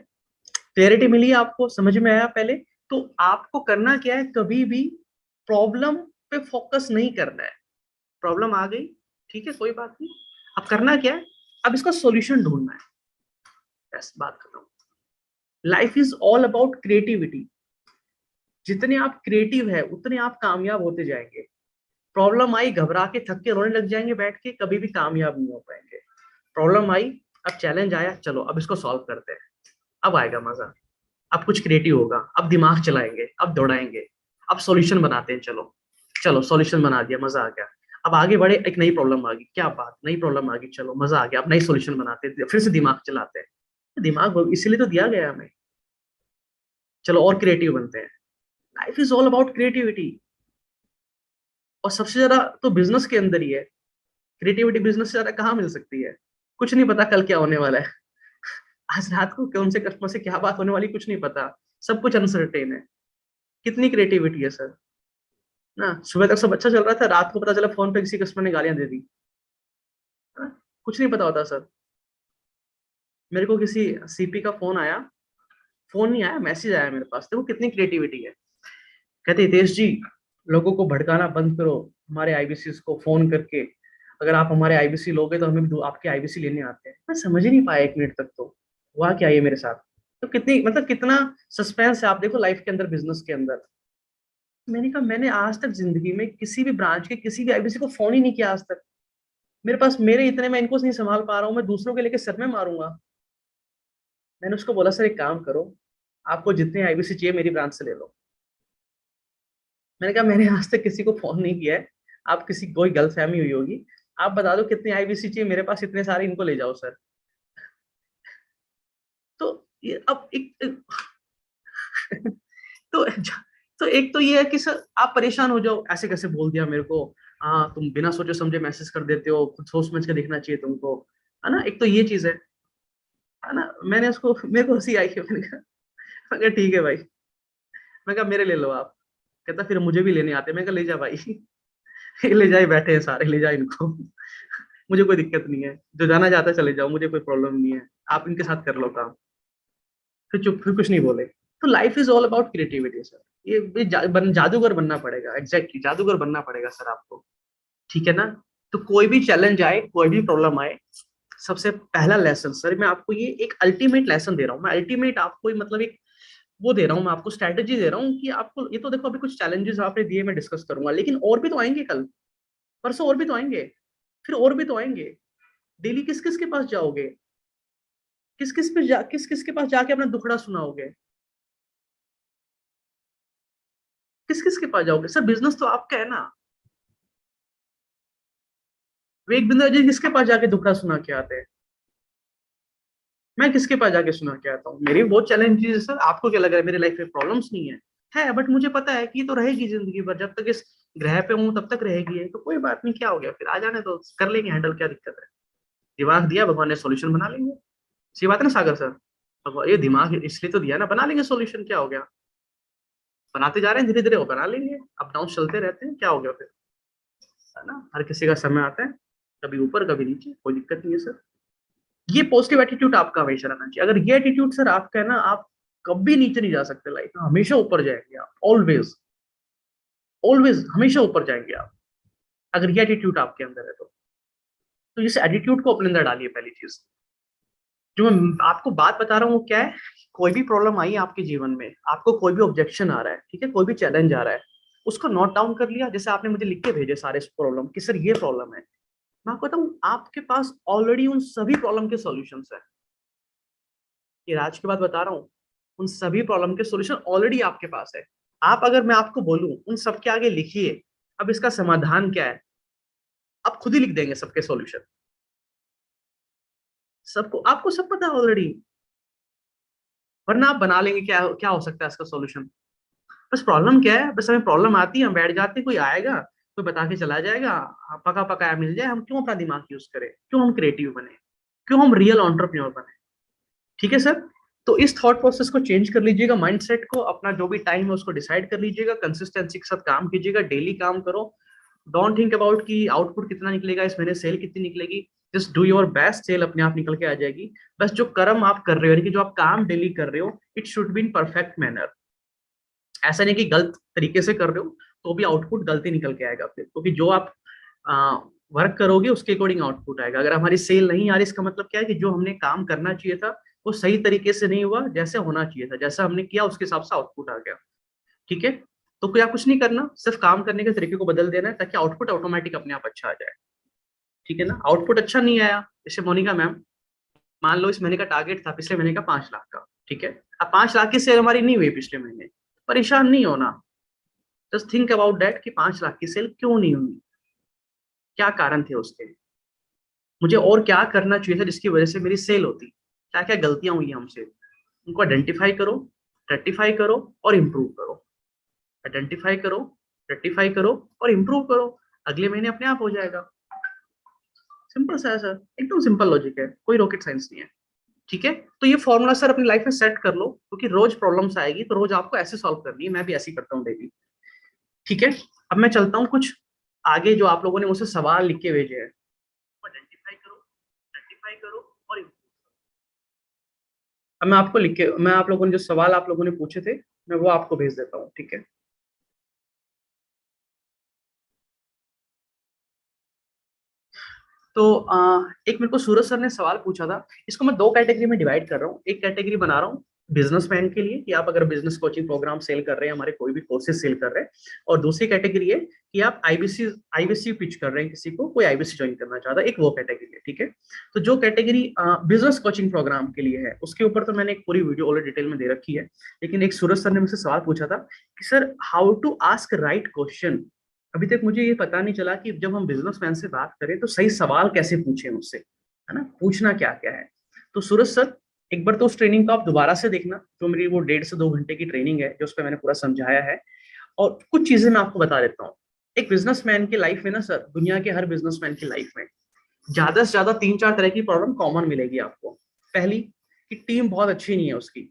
क्लैरिटी मिली आपको, समझ में आया पहले? तो आपको करना क्या है, कभी भी प्रॉब्लम पे फोकस नहीं करना है। प्रॉब्लम आ गई, ठीक है, कोई बात नहीं। अब करना क्या है, अब इसका सॉल्यूशन ढूंढना है, बस बात खत्म। Life is all about creativity. जितने आप क्रिएटिव है उतने आप कामयाब होते जाएंगे। प्रॉब्लम आई, घबरा के थक के रोने लग जाएंगे बैठ के, कभी भी कामयाब नहीं हो पाएंगे। प्रॉब्लम आई, अब चैलेंज आया, चलो अब इसको सॉल्व करते हैं, अब आएगा मजा। अब कुछ क्रिएटिव होगा, अब दिमाग चलाएंगे, अब दौड़ाएंगे, अब सॉल्यूशन बनाते हैं, चलो चलो सॉल्यूशन बना दिया, मजा आ गया। अब आगे बढ़े, एक नई प्रॉब्लम आ गई, क्या बात, नई प्रॉब्लम आ गई, चलो मजा आ गया, अब नई सॉल्यूशन बनाते हैं, फिर से दिमाग चलाते हैं। दिमाग इसीलिए तो दिया गया है हमें, चलो और क्रिएटिव बनते हैं। Life is all about creativity. और सबसे ज्यादा तो बिजनेस के अंदर ही है क्रिएटिविटी। बिजनेस से ज्यादा कहाँ मिल सकती है? कुछ नहीं पता कल क्या होने वाला है, आज रात को कौन से कस्टमर से क्या बात होने वाली, कुछ नहीं पता, सब कुछ अनसर्टेन है। कितनी क्रिएटिविटी है सर ना। सुबह तक सब अच्छा चल रहा था, रात को पता चला फोन पे किसी कस्टमर ने गालियां दे दी, है ना? कुछ नहीं पता होता सर। मेरे को किसी सीपी का फोन आया, फोन नहीं आया, मैसेज आया मेरे पास, देखो कितनी क्रिएटिविटी है। कहते हितेश जी, लोगों को भड़काना बंद करो हमारे आईबीसी को फोन करके, अगर आप हमारे आईबीसी लोगे तो हमें भी आपके आईबीसी लेने आते हैं। मैं समझ ही नहीं पाया 1 मिनट तक, तो हुआ क्या ये मेरे साथ। तो कितनी मतलब कितना सस्पेंस है आप देखो लाइफ के अंदर, बिजनेस के अंदर। मैंने कहा मैंने आज तक जिंदगी में किसी भी ब्रांच के किसी भी आईबीसी को फोन ही नहीं किया आज तक। मेरे पास मेरे इतने, मैं इनको नहीं संभाल पा रहा हूँ, मैं दूसरों के लेके सर में मारूंगा। मैंने उसको बोला सर एक काम करो, आपको जितने आईबीसी चाहिए मेरी ब्रांच से ले लो। मैंने कहा मैंने आज तक किसी को फोन नहीं किया है, आप किसी कोई गलतफहमी हुई होगी, आप बता दो कितने आईबीसी चाहिए, मेरे पास इतने सारे, इनको ले जाओ सर। तो ये अब एक तो तो एक तो ये है कि सर आप परेशान हो जाओ, ऐसे कैसे बोल दिया मेरे को, हाँ तुम बिना सोचे समझे मैसेज कर देते हो, खुद सोच समझ के देखना चाहिए तुमको, है ना, एक तो ये चीज है ना। मैंने उसको, मेरे को हंसी आई है, मैंने कहा ठीक है भाई, मैं कहा मेरे ले लो आप। कहता फिर मुझे भी लेने आते, मैं कहा ले जा भाई, ले जाए, बैठे हैं सारे, ले जा इनको, मुझे कोई दिक्कत नहीं है, जो जाना चाहता है चले जाओ, मुझे कोई प्रॉब्लम नहीं है, आप इनके साथ कर लो काम। फिर चुप, फिर कुछ नहीं बोले। तो life is all about creativity sir. ये जादूगर बनना पड़ेगा, एग्जैक्टली जादूगर बनना पड़ेगा सर आपको, ठीक है ना। तो कोई भी चैलेंज आए, कोई भी प्रॉब्लम आए, सबसे पहला लेसन सर मैं आपको ये एक अल्टीमेट लेसन दे रहा हूँ, मैं अल्टीमेट आपको मतलब एक वो दे रहा हूँ, मैं आपको स्ट्रैटेजी दे रहा हूँ कि आपको ये तो देखो अभी कुछ चैलेंजेस आपने दिए, मैं डिस्कस करूंगा, लेकिन और भी तो आएंगे कल परसों, और भी तो आएंगे, फिर और भी तो आएंगे। डेली किस किस के पास जाओगे, किस किस के पास जाके अपना दुखड़ा सुनाओगे, किस किस के पास जाओगे सर, बिजनेस तो आपका है ना। वे एक बिंदु जी किसके पास जाके दुखड़ा सुना के आते हैं, मैं किसके पास जाके सुना के आता हूँ। मेरी बहुत चैलेंजेस है सर, आपको क्या लग रहा है मेरी लाइफ में प्रॉब्लम्स नहीं है बट मुझे पता है कि ये तो रहेगी जिंदगी भर, जब तक इस ग्रह पे हूँ तब तक रहेगी ये, तो कोई बात नहीं, क्या हो गया, फिर आ जाने तो कर लेंगे हैंडल, क्या दिक्कत है। दिमाग दिया भगवान ने, सॉल्यूशन बना लेंगे। सी बात है ना सागर सर। अब ये दिमाग इसलिए तो दिया ना, बना लेंगे सोल्यूशन, क्या हो गया, बनाते जा रहे हैं धीरे धीरे, वो बना लेंगे, अप डाउन चलते रहते हैं, क्या हो गया फिर, है ना, हर किसी का समय आता है, कभी ऊपर कभी नीचे, कोई दिक्कत नहीं है सर। ये पॉजिटिव एटीट्यूड आपका हमेशा रहना चाहिए। अगर ये एटीट्यूड सर आपका है ना, आप कभी नीचे नहीं जा सकते लाइफ में, हमेशा ऊपर जाएंगे आप, ऑलवेज, ऑलवेज हमेशा ऊपर जाएंगे आप, अगर ये एटीट्यूड आपके अंदर है तो इस एटीट्यूड को अपने अंदर डालिए। पहली चीज जो मैं आपको बात बता रहा हूँ वो क्या है, कोई भी प्रॉब्लम आई है आपके जीवन में, आपको कोई भी ऑब्जेक्शन आ रहा है, ठीक है, कोई भी चैलेंज आ रहा है, उसको नोट डाउन कर लिया, जैसे आपने मुझे लिख के भेजे सारे प्रॉब्लम कि सर ये प्रॉब्लम है, मैं आपको बताऊं आपके पास ऑलरेडी उन सभी प्रॉब्लम के सॉल्यूशंस है। ये राज की बात बता रहा हूँ, उन सभी प्रॉब्लम के सॉल्यूशन ऑलरेडी आपके पास है। आप अगर मैं आपको बोलूं उन सबके आगे लिखिए अब इसका समाधान क्या है, आप खुद ही लिख देंगे सबके सॉल्यूशन, सबको आपको सब पता है ऑलरेडी, वरना आप बना लेंगे क्या क्या हो सकता है इसका सॉल्यूशन। बस प्रॉब्लम क्या है, बस हमें प्रॉब्लम आती है, हम बैठ जाते हैं, कोई आएगा कोई बता के चला जाएगा, पका पकाया मिल जाए, हम क्यों अपना दिमाग यूज करें, क्यों हम क्रिएटिव बने, क्यों हम रियल एंटरप्रेन्योर बने। ठीक है सर, तो इस थॉट प्रोसेस को चेंज कर लीजिएगा, माइंडसेट को, अपना जो भी टाइम है उसको डिसाइड कर लीजिएगा, कंसिस्टेंसी के साथ काम कीजिएगा, डेली काम करो। डोंट थिंक अबाउट कि आउटपुट कितना निकलेगा इस महीने, सेल कितनी निकलेगी, just do your best, sale अपने आप निकल के आ जाएगी। बस जो कर्म आप कर रहे हो, यानी कि जो आप काम डेली कर रहे हो, it should be in perfect manner. ऐसा नहीं कि गलत तरीके से कर रहे हो तो भी आउटपुट गलती निकल के आएगा फिर, क्योंकि जो आप वर्क करोगे उसके अकॉर्डिंग आउटपुट आएगा। अगर हमारी सेल नहीं आ रही, इसका मतलब क्या है कि जो हमने काम करना चाहिए था वो सही तरीके से नहीं हुआ, जैसे होना चाहिए था, जैसा हमने किया उसके हिसाब से आउटपुट आ गया। ठीक है, तो क्या कुछ नहीं करना, सिर्फ काम करने के तरीके को बदल देना है ताकि आउटपुट ऑटोमेटिक अपने आप अच्छा आ जाए। ठीक है ना, आउटपुट अच्छा नहीं आया, जैसे मोनिका मैम, मान लो इस महीने का टारगेट था पिछले महीने का 5 लाख का, ठीक है, अब 5 लाख की सेल हमारी नहीं हुई पिछले महीने, परेशान नहीं होना, जस्ट थिंक अबाउट दैट कि 5 लाख की सेल क्यों नहीं हुई, क्या कारण थे उसके, मुझे और क्या करना चाहिए था जिसकी वजह से मेरी सेल होती, क्या क्या गलतियां हुई हमसे, उनको आइडेंटिफाई करो, रेक्टिफाई करो और इम्प्रूव करो। आइडेंटिफाई करो, रेक्टिफाई करो और इम्प्रूव करो, अगले महीने अपने आप हो जाएगा। सिंपल सा है सर, एकदम सिंपल लॉजिक है, कोई रॉकेट साइंस नहीं है। ठीक है, तो ये फॉर्मूला सर अपनी लाइफ में सेट कर लो, क्योंकि रोज प्रॉब्लम्स आएगी तो रोज आपको ऐसे सॉल्व करनी है, मैं भी ऐसे ही करता हूँ डेली। ठीक है, अब मैं चलता हूँ कुछ आगे, जो आप लोगों ने मुझसे सवाल लिख के भेजे हैं, आइडेंटिफाई करो, रेक्टिफाई करो और improve। अब मैं आपको लिख के, मैं आप लोगों ने जो सवाल आप लोगों ने पूछे थे मैं वो आपको भेज देता हूँ। ठीक है, तो एक मेरे को सूरज सर ने सवाल पूछा था, इसको मैं दो कैटेगरी में डिवाइड कर रहा हूँ। एक कैटेगरी बना रहा हूँ बिजनेसमैन के लिए, कि आप अगर बिजनेस कोचिंग प्रोग्राम सेल कर रहे हैं, हमारे कोई भी कोर्सेज सेल कर रहे हैं, और दूसरी कैटेगरी है कि आप आईबीसी आईबीसी पिच कर रहे हैं, किसी को कोई आईबीसी ज्वाइन करना चाहता है, एक वो कैटेगरी है। ठीक है, तो जो कैटेगरी बिजनेस कोचिंग प्रोग्राम के लिए है उसके ऊपर तो मैंने एक पूरी वीडियो ऑलरेडी डिटेल में दे रखी है, लेकिन एक सूरज सर ने मुझसे सवाल पूछा था कि sir how to ask right question. अभी तक मुझे ये पता नहीं चला कि जब हम बिजनेसमैन से बात करें तो सही सवाल कैसे पूछें उससे, है ना, पूछना क्या क्या है। तो सूरज सर, एक बार तो उस ट्रेनिंग को आप दोबारा से देखना, जो मेरी वो 1.5 से 2 घंटे की ट्रेनिंग है, जो उस पर मैंने पूरा समझाया है। और कुछ चीजें मैं आपको बता देता हूँ। एक बिजनेसमैन की लाइफ में ना सर, दुनिया के हर बिजनेसमैन की लाइफ में ज्यादा से ज्यादा 3-4 तरह की प्रॉब्लम कॉमन मिलेगी आपको। पहली, कि टीम बहुत अच्छी नहीं है उसकी,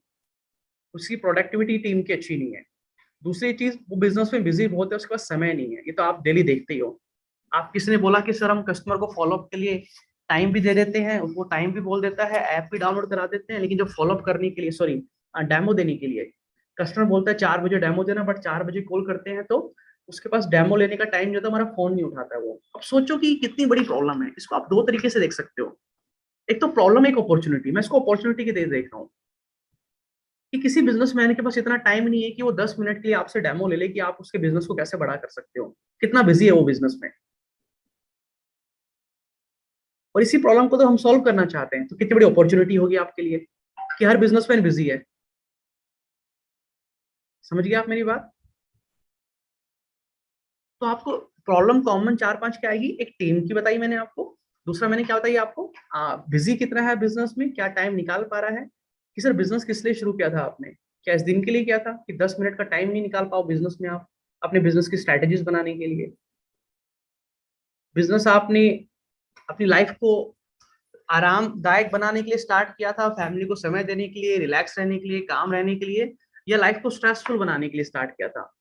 उसकी प्रोडक्टिविटी टीम की अच्छी नहीं है। दूसरी चीज, वो बिजनेस में बिजी बहुत है, उसके पास समय नहीं है, ये तो आप डेली देखते ही हो। आप किसी ने बोला कि सर हम कस्टमर को फॉलोअप के लिए टाइम भी दे देते हैं, वो टाइम भी बोल देता है, ऐप भी डाउनलोड करा देते हैं, लेकिन जो फॉलोअप करने के लिए, सॉरी, डेमो देने के लिए, कस्टमर बोलता है 4 बजे डेमो देना, बट 4 बजे कॉल करते हैं तो उसके पास डेमो लेने का टाइम जो था, हमारा फोन नहीं उठाता है वो। अब सोचो कि कितनी बड़ी प्रॉब्लम है, इसको आप दो तरीके से देख सकते हो। एक तो प्रॉब्लम, एक अपॉर्चुनिटी, मैं इसको अपॉर्चुनिटी की देख रहा हूँ कि किसी बिजनेसमैन के पास इतना टाइम नहीं है कि वो 10 मिनट के लिए आपसे डेमो ले ले कि आप उसके बिजनेस को कैसे बड़ा कर सकते हो, कितना बिजी है वो बिजनेस में। और इसी प्रॉब्लम को तो हम सॉल्व करना चाहते हैं, तो कितनी बड़ी अपॉर्चुनिटी होगी आपके लिए कि हर बिजनेसमैन बिजी है। समझ गए आप मेरी बात? तो आपको प्रॉब्लम कॉमन 4-5 क्या आएगी, एक टीम की बताई मैंने आपको, दूसरा मैंने क्या बताई आपको, बिजी कितना है बिजनेस में, क्या टाइम निकाल पा रहा है, कि सर बिजनेस किस लिए शुरू किया था आपने, क्या इस दिन के लिए किया था कि 10 मिनट का टाइम नहीं निकाल पाओ बिजनेस में आप अपने बिजनेस की स्ट्रैटेजीज बनाने के लिए। बिजनेस आपने अपनी लाइफ को आरामदायक बनाने के लिए स्टार्ट किया था, फैमिली को समय देने के लिए, रिलैक्स रहने के लिए, काम रहने के लिए, या लाइफ को स्ट्रेसफुल बनाने के लिए स्टार्ट किया था?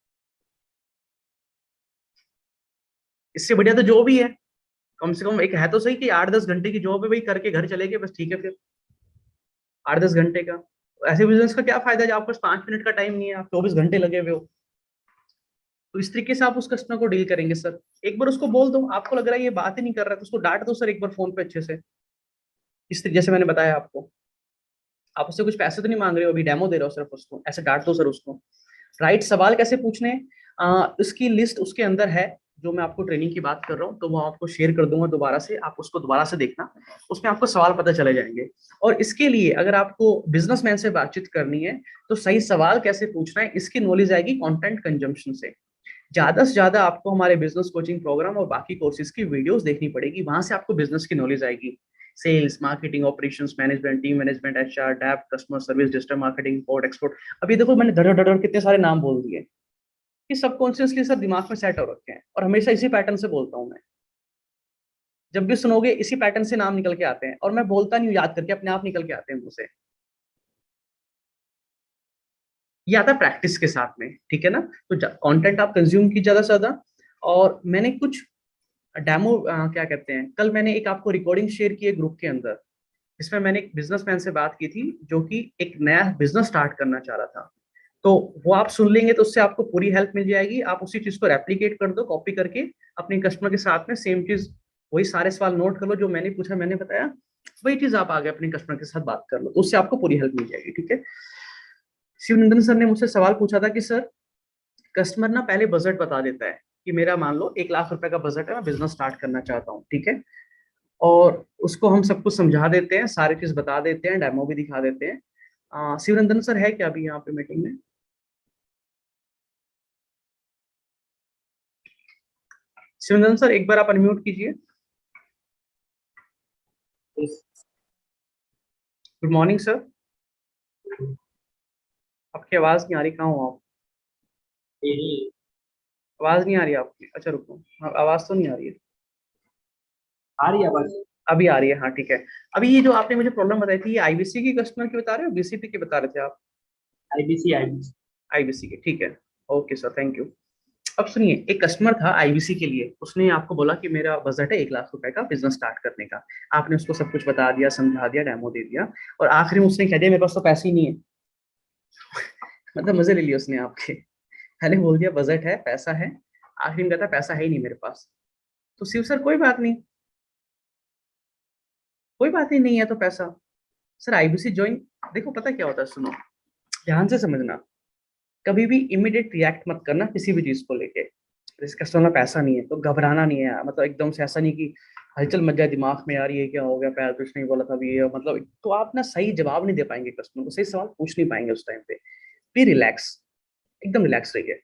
इससे बढ़िया तो जो भी है, कम से कम एक है तो सही कि 8-10 घंटे की जॉब है भाई, करके घर चले गए बस, ठीक है फिर 8-10 घंटे का। ऐसे बिजनेस का क्या फायदा है जब आपके पास 5 मिनट का टाइम नहीं है, आप 24 घंटे लगे हुए हो? तो इस तरीके से आप उस कस्टमर को डील करेंगे सर। एक बार उसको बोल दो, आपको लग रहा है ये बात ही नहीं कर रहा है, तो उसको डांट दो सर एक बार फोन पे अच्छे से, इस तरीके से मैंने बताया आपको। आप उससे कुछ पैसे तो नहीं मांग रहे हो, अभी डेमो दे रहे हो सिर्फ उसको, ऐसे डांट दो सर उसको। राइट सवाल कैसे पूछने हैं, इसकी लिस्ट उसके अंदर है, जो मैं आपको ट्रेनिंग की बात कर रहा हूँ, तो वो आपको शेयर कर दूंगा दोबारा से, आप उसको दोबारा से देखना, उसमें आपको सवाल पता चले जाएंगे। और इसके लिए अगर आपको बिजनेसमैन से बातचीत करनी है, तो सही सवाल कैसे पूछना है इसकी नॉलेज आएगी कंटेंट कंजम्पशन से। ज्यादा से ज्यादा आपको हमारे बिजनेस कोचिंग प्रोग्राम और बाकी कोर्सेज की वीडियोस देखनी पड़ेगी, वहां से आपको बिजनेस की नॉलेज आएगी। Sales, marketing, operations management, team management, HR, डैप, customer service, digital marketing, import export. अभी देखो मैंने धड़ धड़ धड़ कितने सारे नाम बोल दिए, कि सबकॉन्शियसली सर दिमाग में सेट हो रखे हैं, और हमेशा इसी पैटर्न से बोलता हूँ मैं। जब भी सुनोगे इसी पैटर्न से नाम निकल के आते हैं, और मैं बोलता नहीं हूँ याद करके, अपने आप निकल के आते हैं मुंह से। ये आता है प्रैक्टिस के साथ में, ठीक है ना? तो कंटेंट आप कंज्यूम की ज्यादा से ज्यादा। और मैंने कुछ डेमो, क्या कहते हैं, कल मैंने एक आपको रिकॉर्डिंग शेयर की है ग्रुप के अंदर, इसमें मैंने एक बिजनेसमैन से बात की थी, जो कि एक नया बिजनेस स्टार्ट करना चाह रहा था। तो वो आप सुन लेंगे तो उससे आपको पूरी हेल्प मिल जाएगी, आप उसी चीज को रेप्लिकेट कर दो, कॉपी करके अपने कस्टमर के साथ में सेम चीज, वही सारे सवाल नोट कर लो जो मैंने पूछा, मैंने बताया, वही चीज आप आगे अपने कस्टमर के साथ बात कर लो, तो उससे आपको पूरी हेल्प मिल जाएगी, ठीक है? शिवनंदन सर ने मुझसे सवाल पूछा था कि सर, कस्टमर ना पहले बजट बता देता है कि मेरा मान लो 1 लाख रुपए का बजट है, मैं बिजनेस स्टार्ट करना चाहता हूँ, ठीक है? और उसको हम सब कुछ समझा देते हैं, सारी चीज बता देते हैं, डेमो भी दिखा देते हैं। शिवनंदन सर है क्या अभी यहाँ पे मीटिंग में? शिवनंदन सर एक बार आप अनम्यूट कीजिए। Good morning sir. आपकी आवाज नहीं आ रही, कहाँ हो आप? आवाज नहीं आ रही आपकी, अच्छा रुको, हाँ, आवाज तो नहीं आ रही है। आ रही है आवाज। अभी आ रही है, हाँ ठीक है। अभी ये जो आपने मुझे प्रॉब्लम बताई थी, ये आईबीसी की कस्टमर की बता रहे हो, बीसीपी की बता रहे थे आप? IBC IBC. आईबीसी की, ठीक है। Okay sir, thank you. अब सुनिए, एक कस्टमर था आईबीसी के लिए, उसने आपको बोला कि मेरा बजट है 1 लाख रुपए का बिजनेस स्टार्ट करने का। आपने उसको सब कुछ बता दिया, समझा दिया, डेमो दे दिया, और आखिरी में उसने कह दिया मेरे पास तो पैसे ही नहीं है। मतलब मजे ले लिए उसने आपके। पहले बोल दिया बजट है, पैसा है, आखिरी में कहता पैसा है ही नहीं मेरे पास। तो शिव सर कोई बात नहीं, कोई बात ही नहीं है तो पैसा, सर आईबीसी ज्वाइन। देखो पता क्या होता है, सुनो, ध्यान से समझना, कभी भी इमीडिएट रिएक्ट मत करना किसी भी चीज को लेके। जिसका कस्टमर पैसा नहीं है तो घबराना नहीं है, मतलब एकदम से ऐसा नहीं कि हलचल मच जाए दिमाग में, यार ये क्या हो गया, पैर कुछ नहीं बोला था अभी ये, मतलब तो आप ना सही जवाब नहीं दे पाएंगे कस्टमर को, सही सवाल पूछ नहीं पाएंगे उस टाइम पे। बी रिलैक्स, एकदम रिलैक्स रहिए।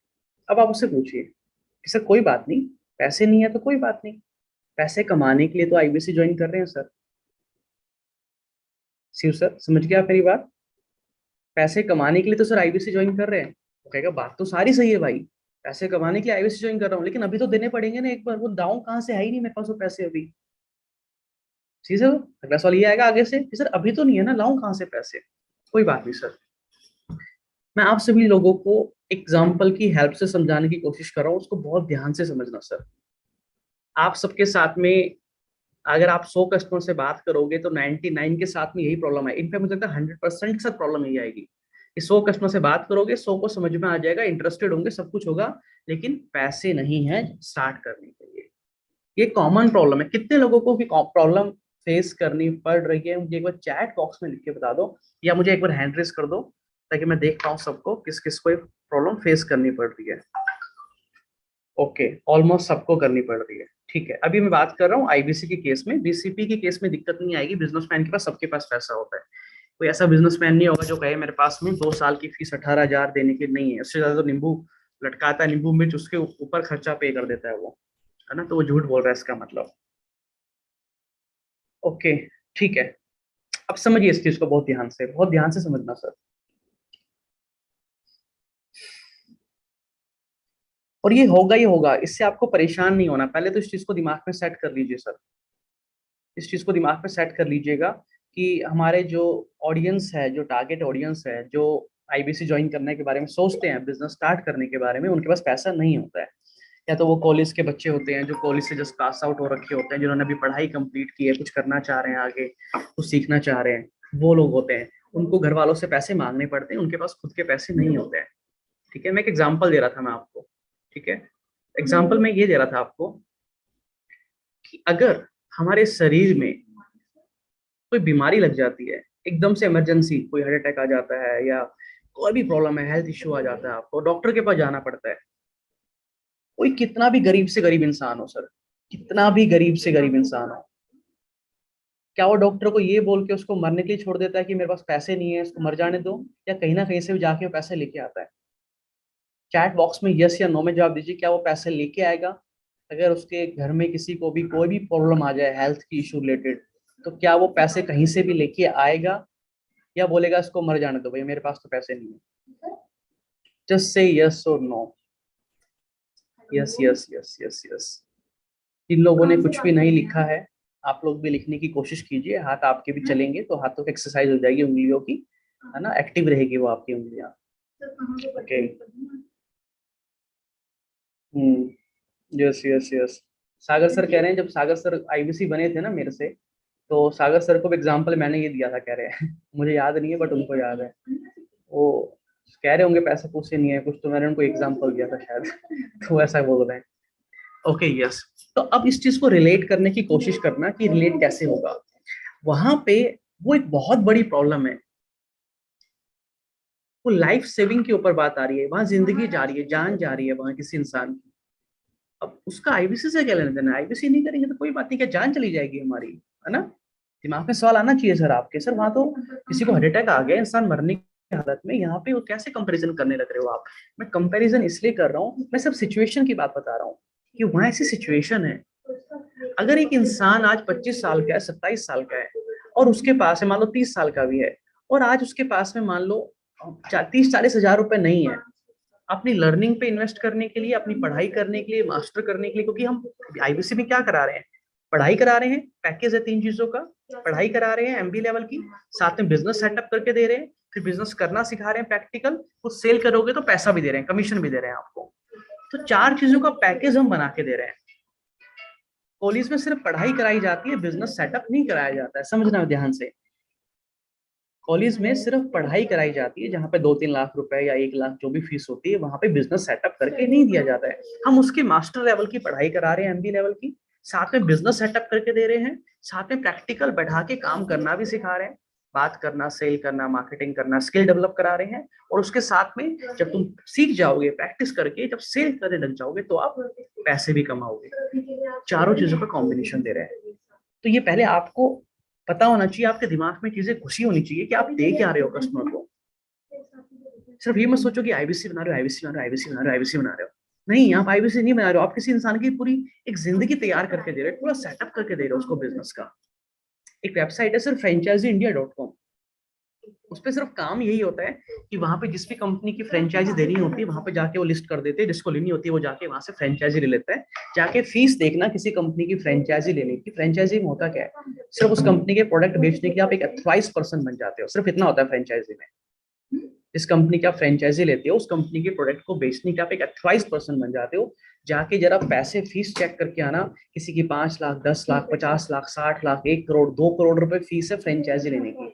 अब आप उससे पूछिए कि सर कोई बात नहीं, पैसे नहीं है तो कोई बात नहीं, पैसे कमाने के लिए तो आईबीसी ज्वाइन कर रहे हैं सर। शिव सर समझ गया आप मेरी बात? पैसे कमाने के लिए तो सर आईबीसी ज्वाइन कर रहे हैं। वो कहेगा बात तो सारी सही है भाई, पैसे कमाने के लिए आईबीसी ज्वाइन कर रहा हूँ, लेकिन अभी तो देने पड़ेंगे ना एक बार, वो दाऊं कहाँ से है ही नहीं मेरे पास वो पैसे अभी। ठीक है, अगला सवाल ये आएगा आगे से कि सर अभी तो नहीं है ना, लाऊं कहाँ से पैसे? कोई बात नहीं सर, मैं आप सभी लोगों को एग्जाम्पल की हेल्प से समझाने की कोशिश कर रहा हूँ, उसको बहुत ध्यान से समझना सर। आप सबके साथ में, अगर आप 100 कस्टमर से बात करोगे तो 99 के साथ में यही प्रॉब्लम है, इनफैक्ट मुझे लगता है 100% के साथ प्रॉब्लम यही आएगी कि 100 कस्टमर से बात करोगे, 100 को समझ में आ जाएगा, इंटरेस्टेड होंगे, सब कुछ होगा, लेकिन पैसे नहीं है स्टार्ट करने के लिए। ये कॉमन प्रॉब्लम है, कितने लोगों को भी प्रॉब्लम फेस करनी पड़ रही है, मुझे एक बार चैट बॉक्स में लिख के बता दो, या मुझे एक बार हैंड रेस कर दो, ताकि मैं देख पाऊँ सबको किस किस को प्रॉब्लम फेस करनी पड़ रही है। ओके, ऑलमोस्ट सबको करनी पड़ रही है, ठीक है। अभी मैं बात कर रहा हूँ आईबीसी के केस में, बीसीपी के केस में दिक्कत नहीं आएगी, बिजनेसमैन के पास, सबके पास पैसा होता है। कोई ऐसा बिजनेसमैन नहीं होगा जो कहे मेरे पास में 2 साल की फीस 18,000 देने के लिए नहीं है, उससे ज्यादा तो नींबू लटकाता है, नींबू मिर्च उसके ऊपर खर्चा पे कर देता है वो, है ना? तो वो झूठ बोल रहा है इसका मतलब। ओके, ठीक है। अब समझिए इस चीज को बहुत ध्यान से, बहुत ध्यान से समझना सर। और ये होगा ही होगा, इससे आपको परेशान नहीं होना, पहले तो इस चीज को दिमाग में सेट कर लीजिए सर। इस चीज को दिमाग में सेट कर लीजिएगा कि हमारे जो ऑडियंस है, जो टारगेट ऑडियंस है, जो आईबीसी ज्वाइन करने के बारे में सोचते हैं, बिजनेस स्टार्ट करने के बारे में, उनके पास पैसा नहीं होता है। या तो वो कॉलेज के बच्चे होते हैं जो कॉलेज से जस्ट पास आउट हो रखे होते हैं, जिन्होंने अभी पढ़ाई कंप्लीट की है, कुछ करना चाह रहे हैं आगे, कुछ सीखना चाह रहे हैं, वो लोग होते हैं। उनको घर वालों से पैसे मांगने पड़ते हैं, उनके पास खुद के पैसे नहीं होते हैं। ठीक है, मैं एक एग्जाम्पल दे रहा था मैं आपको। ठीक है, एग्जाम्पल मैं ये दे रहा था आपको कि अगर हमारे शरीर में कोई बीमारी लग जाती है, एकदम से इमरजेंसी, कोई हार्ट अटैक आ जाता है या कोई भी प्रॉब्लम है, हेल्थ इश्यू आ जाता है, आपको डॉक्टर के पास जाना पड़ता है। कोई कितना भी गरीब से गरीब इंसान हो सर, कितना भी गरीब से गरीब इंसान हो, क्या वो डॉक्टर को ये बोल के उसको मरने के लिए छोड़ देता है कि मेरे पास पैसे नहीं है, इसको मर जाने दो? या कहीं ना कहीं से भी जाके वो पैसे लेके आता है? चैट बॉक्स में यस या नो में जवाब दीजिए, क्या वो पैसे लेके आएगा? अगर उसके घर में किसी को भी कोई भी प्रॉब्लम आ जाए हेल्थ की इशू रिलेटेड, तो क्या वो पैसे कहीं से भी लेके आएगा, या बोलेगा इसको मर जाने दो भाई, मेरे पास तो पैसे नहीं है? जस्ट से यस और no. Yes yes yes yes yes. जिन लोगों ने कुछ भी नहीं लिखा है, आप लोग भी लिखने की कोशिश कीजिए। हाथ आपके भी चलेंगे तो हाथों की एक्सरसाइज हो जाएगी, उंगलियों की, है ना, एक्टिव रहेगी वो आपकी उंगलियां। Okay. Yes yes yes. Sagar sir कह रहे हैं, जब सागर सर आईबीसी बने थे ना मेरे से, तो सागर सर को भी एग्जाम्पल मैंने ये दिया था, कह रहे हैं मुझे याद नहीं है बट उनको याद है। वो कह रहे होंगे पैसे पूसे नहीं है कुछ, तो मैंने उनको एग्जाम्पल दिया था शायद तो ऐसा बोल रहे हैं। Okay yes. तो अब इस चीज को रिलेट करने की कोशिश करना कि रिलेट कैसे होगा वहां पे। वो एक बहुत बड़ी प्रॉब्लम है, वो लाइफ सेविंग के ऊपर बात आ रही है, वहां जिंदगी जा रही है, जान जा रही है वहां किसी इंसान की। अब उसका आईबीसी से क्या लेना देना? आईबीसी नहीं करेंगे तो कोई बात नहीं, क्या जान चली जाएगी हमारी, है ना? दिमाग में सवाल आना चाहिए सर आपके, सर वहां तो किसी को हार्ट अटैक आ गया, इंसान मरने की हालत में, यहाँ पे वो कैसे कंपैरिजन करने लग रहे हो आप? मैं कंपैरिजन इसलिए कर रहा हूँ, मैं सब सिचुएशन की बात बता रहा हूँ कि वहां ऐसी सिचुएशन है। अगर एक इंसान आज 25 साल का है, 27 साल का है, और उसके पास है मान लो 30 साल का भी है, और आज उसके पास में मान लो 30-40 हजार रुपए नहीं है अपनी लर्निंग पे इन्वेस्ट करने के लिए, अपनी पढ़ाई करने के लिए, मास्टर करने के लिए, क्योंकि हम आईबीसी में क्या करा रहे हैं, पढ़ाई करा रहे हैं, पैकेज है 3 चीजों का, पढ़ाई करा रहे हैं एमबी लेवल की, साथ में बिजनेस सेटअप करके दे रहे हैं, फिर बिजनेस करना सिखा रहे हैं प्रैक्टिकल, कुछ सेल करोगे तो पैसा भी दे रहे हैं, कमीशन भी दे रहे हैं आपको। तो 4 चीजों का पैकेज हम बना के दे रहे हैं। कॉलेज में सिर्फ पढ़ाई कराई जाती है, बिजनेस सेटअप नहीं कराया जाता है, समझना ध्यान से। कॉलेज में सिर्फ पढ़ाई कराई जाती है, जहाँ पे 2-3 लाख रुपए या 1 लाख जो भी फीस होती है, वहां पे बिजनेस सेटअप करके नहीं दिया जाता है। हम उसकी मास्टर लेवल की पढ़ाई करा रहे हैं, एमबी लेवल की, साथ में बिजनेस सेटअप करके दे रहे हैं, साथ में प्रैक्टिकल बैठा के काम करना भी सिखा रहे हैं, बात करना, सेल करना, मार्केटिंग करना, स्किल डेवलप करा रहे हैं। और उसके साथ में जब तुम सीख जाओगे प्रैक्टिस करके, जब सेल करने लग जाओगे, तो आप पैसे भी कमाओगे। चारों चीजों का कॉम्बिनेशन दे रहे हैं। तो ये पहले आपको पता होना चाहिए, आपके दिमाग में चीजें घुसी होनी चाहिए कि आप दे क्या रहे हो कस्टमर को। सिर्फ ये मत सोचो कि आईबीसी बना रहे हो, आईबीसी बना रहे हो, आईबीसी बना रहे हो, आईबीसी बना रहे हो। नहीं, आप आईबीसी नहीं बना रहे हो, आप किसी इंसान की पूरी एक जिंदगी तैयार करके दे रहे हो, पूरा सेटअप करके दे रहे हो उसको बिजनेस का। एक वेबसाइट है सिर्फ franchiseeindia.com, उस पर सिर्फ काम यही होता है कि वहां पे जिस भी कंपनी की फ्रेंचाइजी देनी होती है, वहां पे जाके वो लिस्ट कर देते हैं, जिसको लेनी होती है वो जाके वहां से फ्रेंचाइजी ले लेता है। जाके फीस देखना किसी कंपनी की फ्रेंचाइजी लेने की। फ्रेंचाइजी में होता क्या है, सिर्फ उस कंपनी के प्रोडक्ट बेचने के आप एक अथॉराइज पर्सन बन जाते हो, सिर्फ इतना होता है फ्रेंचाइजी में। जिस कंपनी की आप फ्रेंचाइजी लेते हो, उस कंपनी के प्रोडक्ट को बेचने के आप एक अथॉराइज पर्सन बन जाते हो। जाके जरा पैसे फीस चेक करके आना, किसी की 5 लाख, 10 लाख, 50 लाख, 60 लाख, 1 करोड़, 2 करोड़ रुपए फीस है फ्रेंचाइजी लेने की,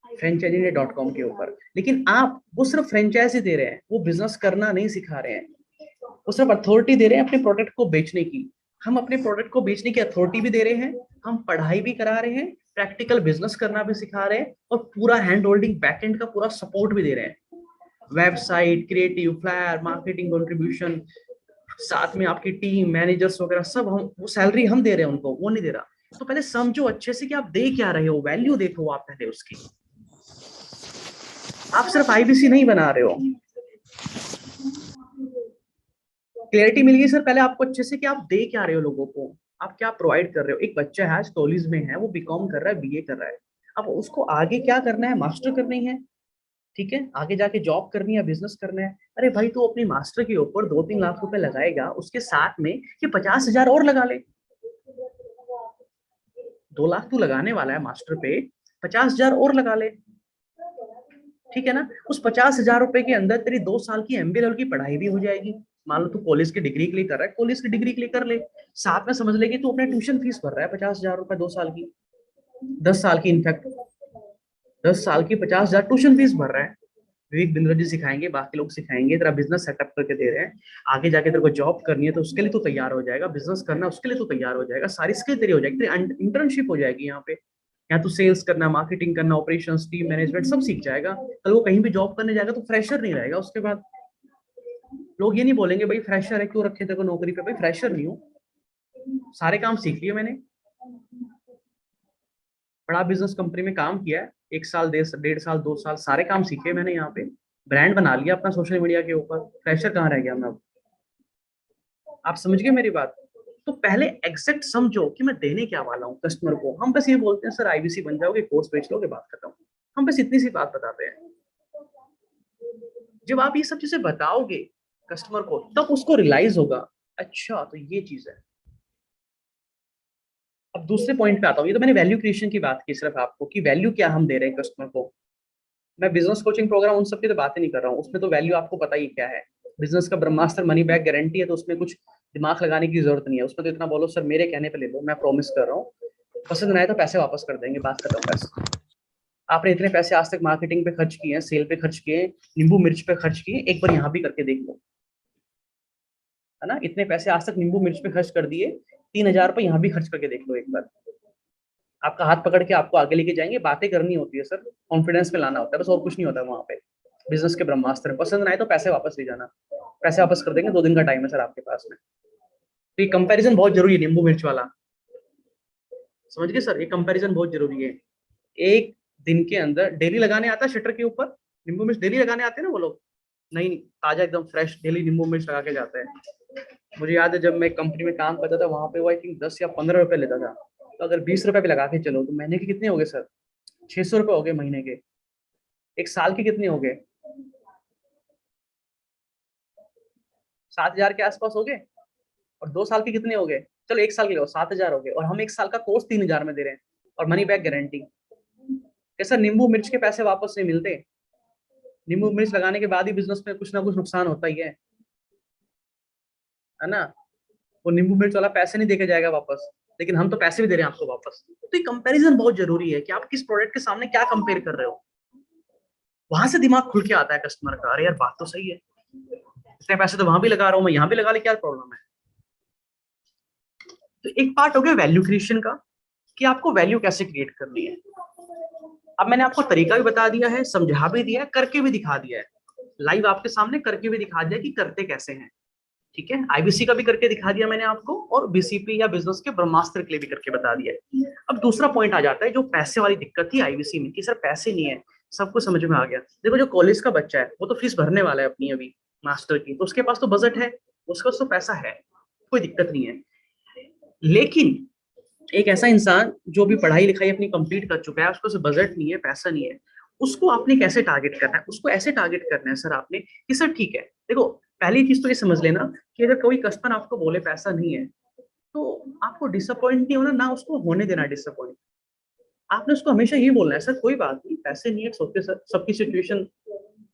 franchiseeindia.com के ऊपर। लेकिन आप वो सिर्फ फ्रेंचाइजी दे रहे हैं, वो बिजनेस करना नहीं सिखा रहे हैं, वो सिर्फ अथॉरिटी दे रहे हैं अपने प्रोडक्ट को बेचने की। हम अपने प्रोडक्ट को बेचने की अथॉरिटी भी दे रहे हैं, हम पढ़ाई भी करा रहे हैं, प्रैक्टिकल बिजनेस करना भी सिखा रहे हैं, और पूरा हैंड होल्डिंग बैकएंड का पूरा सपोर्ट भी दे रहे हैं। Website, creative, flyer, marketing contribution, साथ में आपकी टीम, मैनेजर्स वगैरह सब हम, वो सैलरी हम दे रहे हैं उनको, वो नहीं दे रहा। तो पहले समझो अच्छे से कि आप दे क्या रहे हो, वैल्यू देखो आप पहले उसकी। आप सिर्फ आईबीसी नहीं बना रहे हो। क्लैरिटी मिल गई सर पहले आपको अच्छे से कि आप दे क्या रहे हो लोगों को, आप क्या प्रोवाइड कर रहे हो। एक बच्चा है आज कॉलेज में है, वो बीकॉम कर रहा है, बीए कर रहा है, अब उसको आगे क्या करना है, मास्टर करनी है, ठीक है, आगे जाके जॉब करनी है, बिजनेस करना है। अरे भाई तू अपनी मास्टर के ऊपर 2-3 लाख रुपए लगाएगा, उसके साथ में ये 50 हजार और लगा ले, 2 लाख तू लगाने वाला है मास्टर पे, 50,000 और लगा ले, ठीक है ना। उस 50,000 रुपए के अंदर तेरी 2 साल की एमबीए लेवल की पढ़ाई भी हो जाएगी। मान लो तू कॉलेज की डिग्री के लिए कर रहा है, कॉलेज की डिग्री के लिए कर ले, साथ में समझ ले कि तू अपने ट्यूशन फीस भर रहा है 50,000 रुपए 2 साल की, 10 साल की, इनफैक्ट 10 साल की 50,000 ट्यूशन फीस भर रहा है। विवेक बिंद्रा जी सिखाएंगे, बाकी लोग सिखाएंगे, तेरा बिजनेस सेटअप करके दे रहे हैं। आगे जाके तेरे को जॉब करनी है तो उसके लिए तू तैयार हो जाएगा, बिजनेस करना है उसके लिए तू तैयार हो जाएगा, सारी स्किल तेरी हो जाएगी, तेरी इंटर्नशिप हो जाएगी यहाँ पे। यहाँ तू सेल्स करना, मार्केटिंग करना, ऑपरेशंस, टीम मैनेजमेंट सब सीख जाएगा। कल वो कहीं भी जॉब करने जाएगा तो फ्रेशर नहीं रहेगा। उसके बाद लोग ये नहीं बोलेंगे भाई फ्रेशर है क्यों रखे तेरे को नौकरी पे, भाई फ्रेशर नहीं हूँ, सारे काम सीख लिए मैंने, बड़ा बिजनेस कंपनी में काम किया है, 1 साल 1.5 साल 2 साल सारे काम सीखे मैंने यहाँ पे, ब्रांड बना लिया अपना सोशल मीडिया के ऊपर, फ्रेशर कहाँ रह गया मैं अब। आप समझ गए मेरी बात। तो पहले एग्जैक्ट समझो कि मैं देने क्या वाला हूँ कस्टमर को। हम बस ये बोलते हैं सर आईबीसी बन जाओगे, कोर्स बेच लोगे, बात खत्म। हम बस इतनी सी बात बताते हैं। जब आप ये सब चीजें बताओगे कस्टमर को तब उसको रियलाइज होगा, अच्छा तो ये चीज है। अब दूसरे पॉइंट पे आता हूँ। ये तो मैंने वैल्यू क्रिएशन की बात की सिर्फ आपको, कि वैल्यू क्या हम दे रहे हैं कस्टमर को। मैं बिजनेस कोचिंग प्रोग्राम उन सब की तो बातें नहीं कर रहा हूँ, उसमें तो वैल्यू आपको पता ही क्या है। बिजनेस का ब्रह्मास्त्र मनी बैक गारंटी है, तो उसमें कुछ दिमाग लगाने की जरूरत नहीं है। उसमें तो इतना बोलो सर मेरे कहने पे ले लो, मैं प्रॉमिस कर रहा हूँ, पसंद ना आए तो पैसे वापस कर देंगे, बात खत्म बस। आपने इतने पैसे आज तक मार्केटिंग पे खर्च किए हैं, सेल पे खर्च किए, नींबू मिर्च पे खर्च किए, एक बार यहाँ भी करके देख लो, है ना। इतने पैसे आज तक नींबू मिर्च पे खर्च कर दिए, 3,000 रुपये यहाँ भी खर्च करके देख लो एक बार। आपका हाथ पकड़ के आपको आगे लेके जाएंगे, बातें करनी होती है सर, कॉन्फिडेंस में लाना होता है बस, और कुछ नहीं होता वहां पे। बिजनेस के ब्रह्मास्त्र में पसंद ना आए तो पैसे वापस ले जाना, पैसे वापस कर देंगे, 2 दिन का टाइम है सर आपके पास में। तो ये कंपैरिजन बहुत जरूरी है, नींबू मिर्च वाला, समझ गए सर, ये कंपैरिजन बहुत जरूरी है। एक दिन के अंदर डेली लगाने आता है शटर के ऊपर नींबू मिर्च, डेली लगाने आते हैं ना वो लोग, नहीं ताजा एकदम फ्रेश डेली नींबू मिर्च लगा के जाते हैं। मुझे याद है जब मैं कंपनी में काम करता था वहां पे वो आई थिंक 10 या 15 रुपए लेता था, तो अगर 20 रुपए भी लगा के चलो तो महीने के कितने हो गए सर, 600 रुपए हो गए महीने के, एक साल के कितने हो गए, 7,000 के आसपास हो गए। और 2 साल के कितने हो गए, चलो 1 साल के लो 7,000 हो गए, और हम 1 साल का कोर्स 3,000 में दे रहे हैं, और मनी बैक गारंटी। कैसा नींबू मिर्च के पैसे वापस नहीं मिलते, नींबू मिर्च लगाने के बाद ही बिजनेस में कुछ ना कुछ नुकसान होता ही है ना। वो नींबू मिर्च वाला पैसे नहीं देके जाएगा वापस, लेकिन हम तो पैसे भी दे रहे हैं आपको वापस। तो ये कंपैरिजन बहुत जरूरी है कि आप किस प्रोडक्ट के सामने क्या कंपेयर कर रहे हो, वहां से दिमाग खुल के आता है कस्टमर का, अरे यार बात तो सही है, इतने पैसे तो वहां भी लगा रहा हूँ, मैं यहाँ भी लगा ले, क्या प्रॉब्लम है। तो एक पार्ट हो गया वैल्यू क्रिएशन का, कि आपको वैल्यू कैसे क्रिएट करनी है। अब मैंने आपको तरीका भी बता दिया है, समझा भी दिया है, करके भी दिखा दिया है, लाइव आपके सामने करके भी दिखा दिया कि करते कैसे हैं, ठीक है। आईबीसी का भी करके दिखा दिया मैंने आपको, और बीसीपी या बिजनेस के ब्रह्मास्त्र के लिए भी करके बता दिया है। अब दूसरा पॉइंट आ जाता है, जो पैसे वाली दिक्कत थी आईबीसी में कि सर पैसे नहीं है, सबको समझ में आ गया। देखो जो कॉलेज का बच्चा है वो तो फीस भरने वाला है अपनी अभी मास्टर की, तो उसके पास तो बजट है, उसके पास तो पैसा है, कोई दिक्कत नहीं है। लेकिन एक ऐसा इंसान जो भी पढ़ाई लिखाई अपनी कंप्लीट कर चुका है, उसको बजट नहीं है, पैसा नहीं है, उसको आपने कैसे टारगेट करना है, उसको ऐसे टारगेट करना है सर आपने कि सर ठीक है, देखो पहली चीज तो ये समझ लेना कि अगर कोई कस्टमर आपको बोले पैसा नहीं है, तो आपको डिसअपॉइंट नहीं होना, ना उसको होने देना डिसअपॉइंट। आपने उसको हमेशा ये बोलना है सर कोई बात नहीं, पैसे नहीं है, सोचते सर सबकी सिचुएशन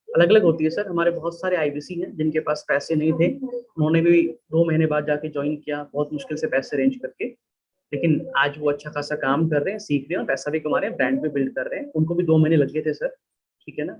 अलग अलग होती है सर। हमारे बहुत सारे आईबीसी हैं जिनके पास पैसे नहीं थे, उन्होंने भी 2 महीने बाद जाके ज्वाइन किया, बहुत मुश्किल से पैसे अरेंज करके, लेकिन आज वो अच्छा खासा काम कर रहे हैं, सीख रहे हैं, पैसा भी कमा रहे हैं, ब्रांड भी बिल्ड कर रहे हैं। उनको भी 2 महीने लग गए थे सर, ठीक है ना।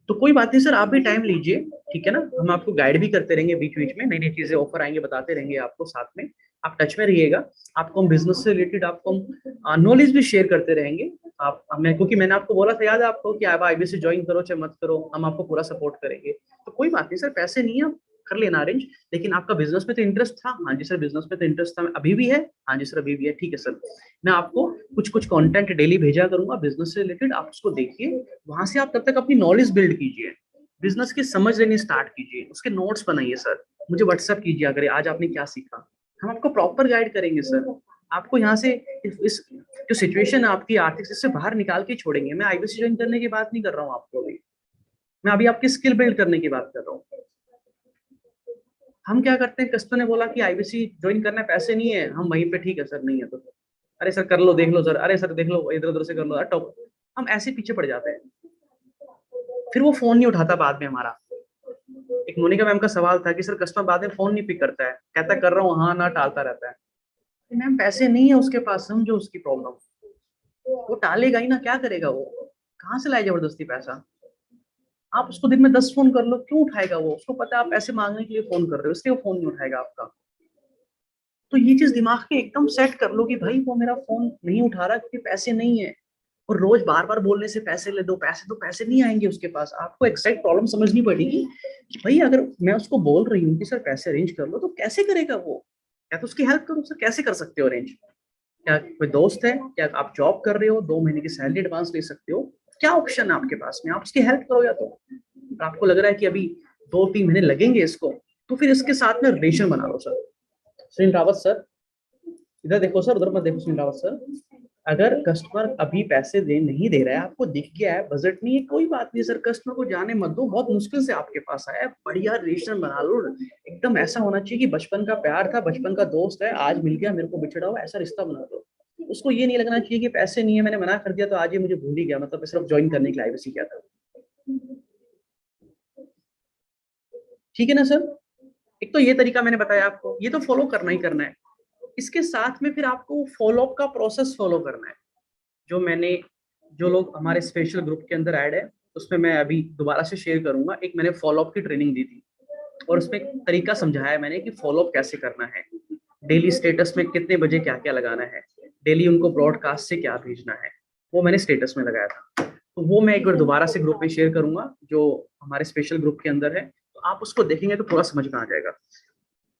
तो कोई बात नहीं सर, आप भी टाइम लीजिए, ठीक है ना, हम आपको गाइड भी करते रहेंगे, बीच बीच में नई नई चीजें ऑफर आएंगे, बताते रहेंगे आपको साथ में, आप टच में रहिएगा। आपको हम बिजनेस से रिलेटेड आपको हम नॉलेज भी शेयर करते रहेंगे। आप हमें, क्योंकि मैंने आपको बोला था, याद है आपको, कि आप आईबीसी ज्वाइन करो चाहे मत करो, हम आपको पूरा सपोर्ट करेंगे। तो कोई बात नहीं सर, पैसे नहीं है, आप कर लेना अरेंज, लेकिन आपका बिजनेस में तो इंटरेस्ट था, हाँ जी सर बिजनेस में तो इंटरेस्ट था, अभी भी है, हाँ जी सर अभी भी है, ठीक है सर। मैं आपको कुछ कुछ कंटेंट डेली भेजा करूंगा बिजनेस से रिलेटेड, आप उसको देखिए, वहां से आप तब तक अपनी नॉलेज बिल्ड कीजिए, बिजनेस की समझ लेनी स्टार्ट कीजिए, उसके नोट्स बनाइए सर, मुझे व्हाट्सएप कीजिए अगर आज आपने क्या सीखा, हम आपको प्रॉपर गाइड करेंगे सर। आपको यहाँ से इस जो सिचुएशन है आपकी आर्थिक, इससे बाहर निकाल के छोड़ेंगे। मैं आईबीसी ज्वाइन करने की बात नहीं कर रहा हूँ आपको अभी, मैं अभी आपकी स्किल बिल्ड करने की बात कर रहा हूँ। हम क्या करते हैं, कस्टमर ने बोला कि आईबीसी ज्वाइन करना है, पैसे नहीं है, हम वहीं पे ठीक है सर नहीं है तो अरे सर कर लो, देख लो सर, अरे सर देख लो, इधर उधर से कर लो, टॉप। हम ऐसे पीछे पड़ जाते हैं, फिर वो फोन नहीं उठाता बाद में हमारा। एक मोनिका मैम का सवाल था कि सर कस्टमर बाद में फोन नहीं पिक करता है, कहता है कर रहा हूँ हाँ ना, टालता रहता है। मैम पैसे नहीं है उसके पास, समझो उसकी प्रॉब्लम। वो टालेगा ही ना, क्या करेगा वो, कहाँ से लाए जबरदस्ती पैसा। आप उसको दिन में 10 फोन कर लो, क्यों उठाएगा वो, उसको पता है आप पैसे मांगने के लिए फोन कर रहे हो, इसलिए वो फोन नहीं उठाएगा आपका। तो ये चीज दिमाग में एकदम सेट कर लो कि भाई वो मेरा फोन नहीं उठा रहा क्योंकि पैसे नहीं है। और रोज बार बार बोलने से पैसे ले दो, पैसे तो पैसे नहीं आएंगे उसके पास। आपको एग्जैक्ट प्रॉब्लम समझनी पड़ेगी कि भाई अगर मैं उसको बोल रही हूँ कि सर पैसे अरेंज कर लो, तो कैसे करेगा वो, या तो उसकी हेल्प करो। सर कैसे कर सकते हो अरेंज, क्या कोई दोस्त है, क्या आप जॉब कर रहे हो, 2 महीने की सैलरी एडवांस ले सकते हो, क्या ऑप्शन है आपके पास में, आप उसकी हेल्प करो। या तो आपको लग रहा है कि अभी 2-3 महीने लगेंगे इसको, तो फिर इसके साथ में रिलेशन बना लो। सर सुनील रावत सर, इधर देखो सर, उधर मत देखो। सुनील रावत सर, अगर कस्टमर अभी पैसे दे नहीं दे रहा है, आपको दिख गया है बजट नहीं है, कोई बात नहीं सर, कस्टमर को जाने मत दो, बहुत मुश्किल से आपके पास आया है, बढ़िया रिलेशन बना लो। एकदम ऐसा होना चाहिए कि बचपन का प्यार था, बचपन का दोस्त है, आज मिल गया, मेरे को बिछड़ा हुआ, ऐसा रिश्ता बना दो। उसको ये नहीं लगना चाहिए कि पैसे नहीं है, मैंने मना कर दिया तो आज ये मुझे भूल ही गया, मतलब सिर्फ ज्वाइन करने के लिए आईबीसी किया था। ठीक है ना सर। एक तो ये तरीका मैंने बताया आपको, ये तो फॉलो करना ही करना है। इसके साथ में फिर आपको फॉलोअप का प्रोसेस फॉलो करना है। जो मैंने, जो लोग हमारे स्पेशल ग्रुप के अंदर ऐड है, उसमें मैं अभी दोबारा से शेयर करूंगा, एक मैंने फॉलोअप की ट्रेनिंग दी थी, और उसमें एक तरीका समझाया है मैंने कि फॉलोअप कैसे करना है, डेली स्टेटस में कितने बजे क्या क्या लगाना है, डेली उनको ब्रॉडकास्ट से क्या भेजना है, वो मैंने स्टेटस में लगाया था। तो वो मैं एक बार दोबारा से ग्रुप में शेयर करूंगा, जो हमारे स्पेशल ग्रुप के अंदर है, तो आप उसको देखेंगे तो पूरा समझ में आ जाएगा।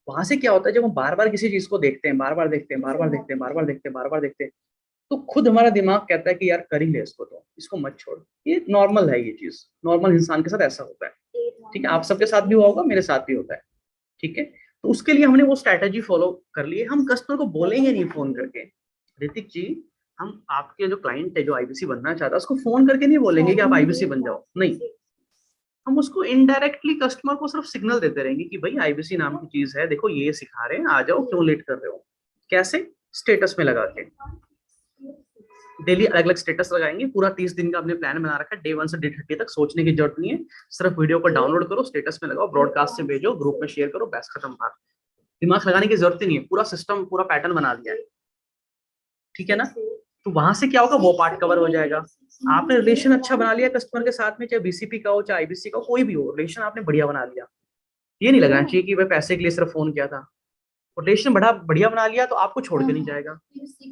वहां से क्या होता है, जब हम बार बार किसी चीज को देखते हैं, बार बार देखते हैं, बार बार देखते हैं, बार बार देखते हैं, बार बार देखते हैं, तो खुद हमारा दिमाग कहता है कि यार कर ही ले इसको, तो इसको मत छोड़। ये नॉर्मल है, ये चीज नॉर्मल इंसान के साथ ऐसा होता है। ठीक है, आप सबके साथ भी हुआ होगा, मेरे साथ भी होता है। ठीक है, तो उसके लिए हमने वो स्ट्रैटेजी फॉलो कर ली है। हम कस्टमर को बोलेंगे नहीं फोन करके, ऋतिक जी, हम आपके जो क्लाइंट है जो आईबीसी बनना चाहता है, उसको फोन करके नहीं बोलेंगे कि आप आईबीसी बन जाओ, नहीं। हम उसको इनडायरेक्टली कस्टमर को सिर्फ सिग्नल देते रहेंगे कि भाई आईबीसी नाम की चीज है, देखो ये सिखा रहे हैं, आ जाओ, क्यों लेट कर रहे हो। कैसे, स्टेटस में लगा के डेली अलग अलग स्टेटस लगाएंगे। पूरा 30 दिन का आपने प्लान बना रखा है, डे 1 से डे 30 तक सोचने की जरूरत नहीं है। सिर्फ वीडियो को डाउनलोड करो, स्टेटस में लगाओ, ब्रॉडकास्ट से भेजो, ग्रुप में शेयर करो, बस खत्म बात। दिमाग लगाने की जरूरत ही नहीं है, पूरा सिस्टम, पूरा पैटर्न बना दिया है। ठीक है ना। तो वहां से क्या होगा, वो पार्ट कवर हो जाएगा। आपने रिलेशन अच्छा बना लिया कस्टमर के साथ में, चाहे बीसीपी का हो चाहे आईबीसी का हो, कोई भी हो, रिलेशन आपने बढ़िया बना लिया। ये नहीं लगना चाहिए कि भाई पैसे के लिए सिर्फ फोन किया था। रिलेशन बड़ा बढ़िया बना लिया तो आपको छोड़ के नहीं जाएगा।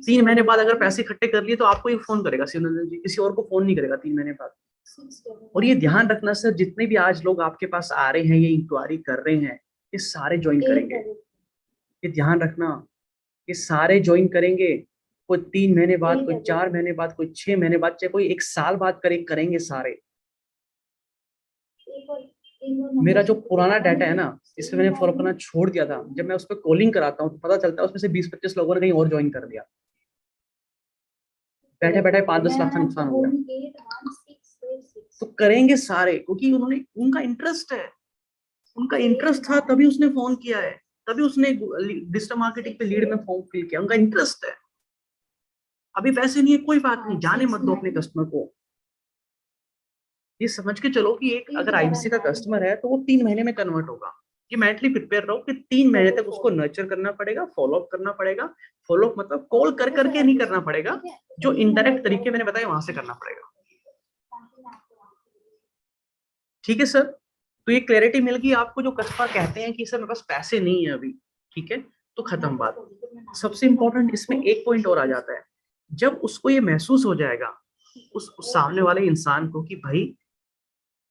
3 महीने बाद अगर पैसे इकट्ठे कर लिए तो आपको ही फोन करेगा सिमरन जी, किसी और को फोन नहीं करेगा 3 महीने बाद। और ये ध्यान रखना सर, जितने भी आज लोग आपके पास आ रहे हैं, ये इंक्वायरी कर रहे हैं, ये सारे ज्वाइन करेंगे। ये ध्यान रखना, ये सारे ज्वाइन करेंगे। कोई 3 महीने बाद, कोई 4 महीने बाद, कोई 6 महीने बाद, चाहे कोई 1 साल बाद करेंगे सारे। मेरा जो पुराना डाटा है ना, इसमें मैंने फॉलो करना छोड़ दिया था। जब मैं उस पर कॉलिंग कराता हूँ तो पता चलता है उसमें से 20-25 लोगों ने कहीं और ज्वाइन कर लिया, बैठे बैठे 5-10 लाख का नुकसान हो गया। तो करेंगे सारे, क्योंकि उन्होंने, उनका इंटरेस्ट है, उनका इंटरेस्ट था तभी उसने फोन किया है, तभी उसने डिजिटल मार्केटिंग पे लीड में फॉर्म फिल किया, उनका इंटरेस्ट है। अभी पैसे नहीं है, कोई बात नहीं, जाने मत दो अपने कस्टमर को। ये समझ के चलो कि एक अगर आईबीसी का कस्टमर है तो वो 3 महीने में कन्वर्ट होगा। ये मेंटली प्रिपेयर रहो कि 3 महीने तक उसको नर्चर करना पड़ेगा, फॉलोअप करना पड़ेगा। फॉलोअप मतलब कॉल कर करके नहीं करना पड़ेगा, जो इनडायरेक्ट तरीके मैंने बताए वहां से करना पड़ेगा। ठीक है सर। तो ये क्लैरिटी मिल गई आपको। जो कस्टमर कहते हैं कि सर मेरे पास पैसे नहीं है अभी, ठीक है, तो खत्म बात। सबसे इंपॉर्टेंट इसमें एक पॉइंट और आ जाता है, जब उसको ये महसूस हो जाएगा, उस सामने वाले इंसान को, कि भाई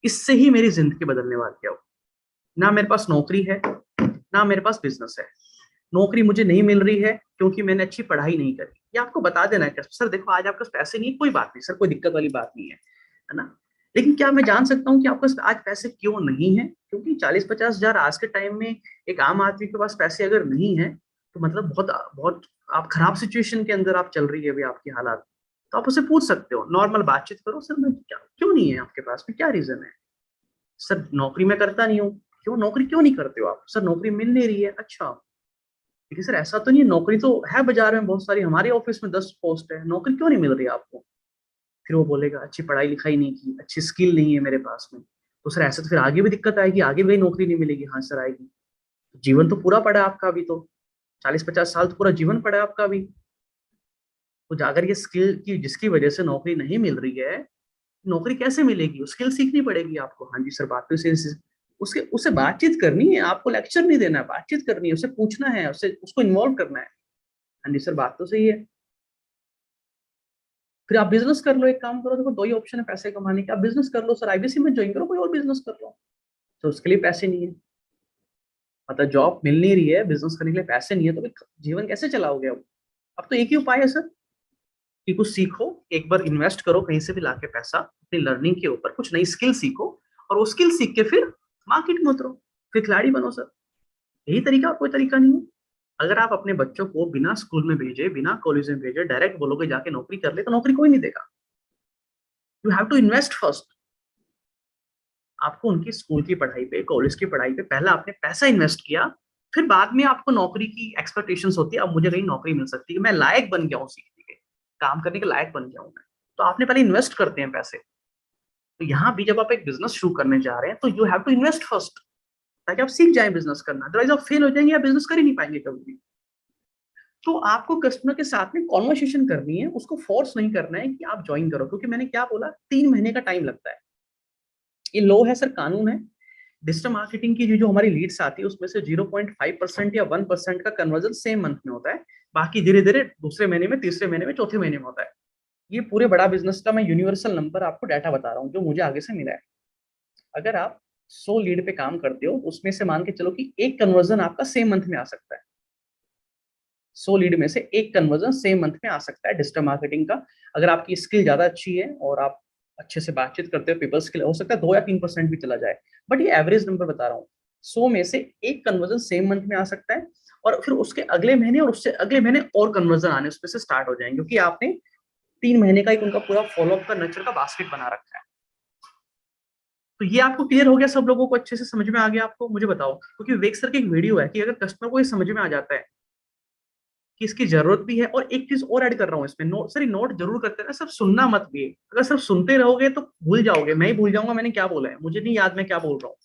इससे ही मेरी जिंदगी बदलने वाली है। ना मेरे पास नौकरी है, ना मेरे पास बिजनेस है। नौकरी मुझे नहीं मिल रही है क्योंकि मैंने अच्छी पढ़ाई नहीं करी। ये आपको बता देना है सर, देखो आज आपके पास पैसे नहीं है, कोई बात नहीं सर, कोई दिक्कत वाली बात नहीं है ना। लेकिन क्या मैं जान सकता हूँ कि आपके पास आज पैसे क्यों नहीं है? क्योंकि 40-50 हजार आज के टाइम में एक आम आदमी के पास पैसे अगर नहीं है, तो मतलब बहुत बहुत आप खराब सिचुएशन के अंदर आप चल रही है अभी आपकी हालात। तो आप उससे पूछ सकते हो, नॉर्मल बातचीत करो, सर मैं क्या, क्यों नहीं है आपके पास में, क्या रीजन है? सर नौकरी मैं करता नहीं हूँ। क्यों नौकरी क्यों नहीं करते हो आप? सर नौकरी मिल नहीं रही है। अच्छा, देखिए सर, ऐसा तो नहीं है, नौकरी तो है बाजार में बहुत सारी, हमारे ऑफिस में 10 पोस्ट है, नौकरी क्यों नहीं मिल रही आपको? फिर वो बोलेगा अच्छी पढ़ाई लिखाई नहीं की, अच्छी स्किल नहीं है मेरे पास में, तो सर ऐसे तो फिर आगे भी दिक्कत आएगी, आगे भी नौकरी नहीं मिलेगी। हाँ सर आएगी। जीवन तो पूरा पड़ा है आपका अभी तो, 40-50 साल तो पूरा जीवन पड़ा है आपका अभी। तो अगर ये स्किल की जिसकी वजह से नौकरी नहीं मिल रही है, नौकरी कैसे मिलेगी? स्किल सीखनी पड़ेगी आपको। हाँ जी सर, बात तो इसे उसके उससे बातचीत करनी है आपको, लेक्चर नहीं देना है, बातचीत करनी है, उससे पूछना है, उससे उसको इन्वॉल्व करना है। हाँ जी सर, बात तो सही है। फिर आप बिजनेस कर लो, एक काम करो, देखो दो ही ऑप्शन है पैसे कमाने के, आप बिजनेस कर लो सर, आईबीसी में ज्वाइन करो, कोई और बिजनेस कर लो। तो उसके लिए पैसे नहीं है, मतलब जॉब मिल नहीं रही है, बिजनेस करने के लिए पैसे नहीं है, तो फिर जीवन कैसे चलाओगे? अब तो एक ही उपाय है सर, कि कुछ सीखो, एक बार इन्वेस्ट करो कहीं से भी लाके पैसा अपनी लर्निंग के ऊपर, कुछ नई स्किल सीखो, और वो स्किल सीख के फिर मार्केट में उतरो, फिर खिलाड़ी बनो सर। यही तरीका, और कोई तरीका नहीं है। अगर आप अपने बच्चों को बिना स्कूल में भेजे, बिना कॉलेज में भेजे, डायरेक्ट बोलोगे जाके नौकरी कर ले, तो नौकरी कोई नहीं देगा। You have to invest first. आपको उनकी स्कूल की पढ़ाई पे, कॉलेज की पढ़ाई पे पहला आपने पैसा इन्वेस्ट किया, फिर बाद में आपको नौकरी की एक्सपेक्टेशंस होती है, अब मुझे कहीं नौकरी मिल सकती है, मैं लायक बन गया हूँ सीखने के, काम करने के लायक बन गया हूँ मैं। तो आपने पहले इन्वेस्ट करते हैं पैसे। तो यहाँ भी जब आप एक बिजनेस शुरू करने जा रहे हैं, तो you have to invest first, ताकि आप सीख जाए बिजनेस करना, अदरवाइज आप फेल हो जाएंगे या बिजनेस कर ही नहीं पाएंगे कभी भी। तो आपको कस्टमर के साथ में कॉन्वर्सेशन करनी है, उसको फोर्स नहीं करना है कि आप ज्वाइन करो, क्योंकि मैंने क्या बोला, 3 महीने का टाइम लगता है। ये लॉ है सर, कानून है। डिजिटल मार्केटिंग की जो हमारी लीड्स आती है, उसमें से 0.5% या 1% का कन्वर्जन सेम मंथ में होता है, बाकी धीरे धीरे दूसरे महीने में, तीसरे महीने में, चौथे महीने में होता है। ये पूरे बड़ा बिजनेस का मैं यूनिवर्सल नंबर आपको डाटा बता रहा हूँ, जो मुझे आगे से मिला है। अगर आप 100 लीड पे काम करते हो, उसमें से मान के चलो कि एक कन्वर्जन आपका सेम मंथ में आ सकता है। 100 लीड में से एक कन्वर्जन सेम मंथ में आ सकता है डिजिटल मार्केटिंग का। अगर आपकी स्किल ज्यादा अच्छी है और आप अच्छे से बातचीत करते हो, पीपल स्किल, हो सकता है 2 या 3% भी चला जाए, बट ये एवरेज नंबर बता रहा हूँ। 100 में से एक कन्वर्जन सेम मंथ में आ सकता है, और फिर उसके अगले महीने और उससे अगले महीने और कन्वर्जन आने उसमें से स्टार्ट हो जाएंगे, क्योंकि आपने 3 महीने का एक उनका पूरा फॉलोअप का नर्चर का बास्केट बना रखा है। तो ये आपको क्लियर हो गया? सब लोगों को अच्छे से समझ में आ गया आपको? मुझे बताओ, क्योंकि वेक सर की एक वीडियो है कि अगर कस्टमर को ये समझ में आ जाता है कि इसकी जरूरत भी है, और एक चीज और ऐड कर रहा हूँ इसमें, नोट सर, नोट जरूर करते रहना, सिर्फ सुनना मत भी। अगर सिर्फ सुनते रहोगे तो भूल जाओगे, मैं ही भूल जाऊंगा मैंने क्या बोला है, मुझे नहीं याद मैं क्या बोल रहा हूँ,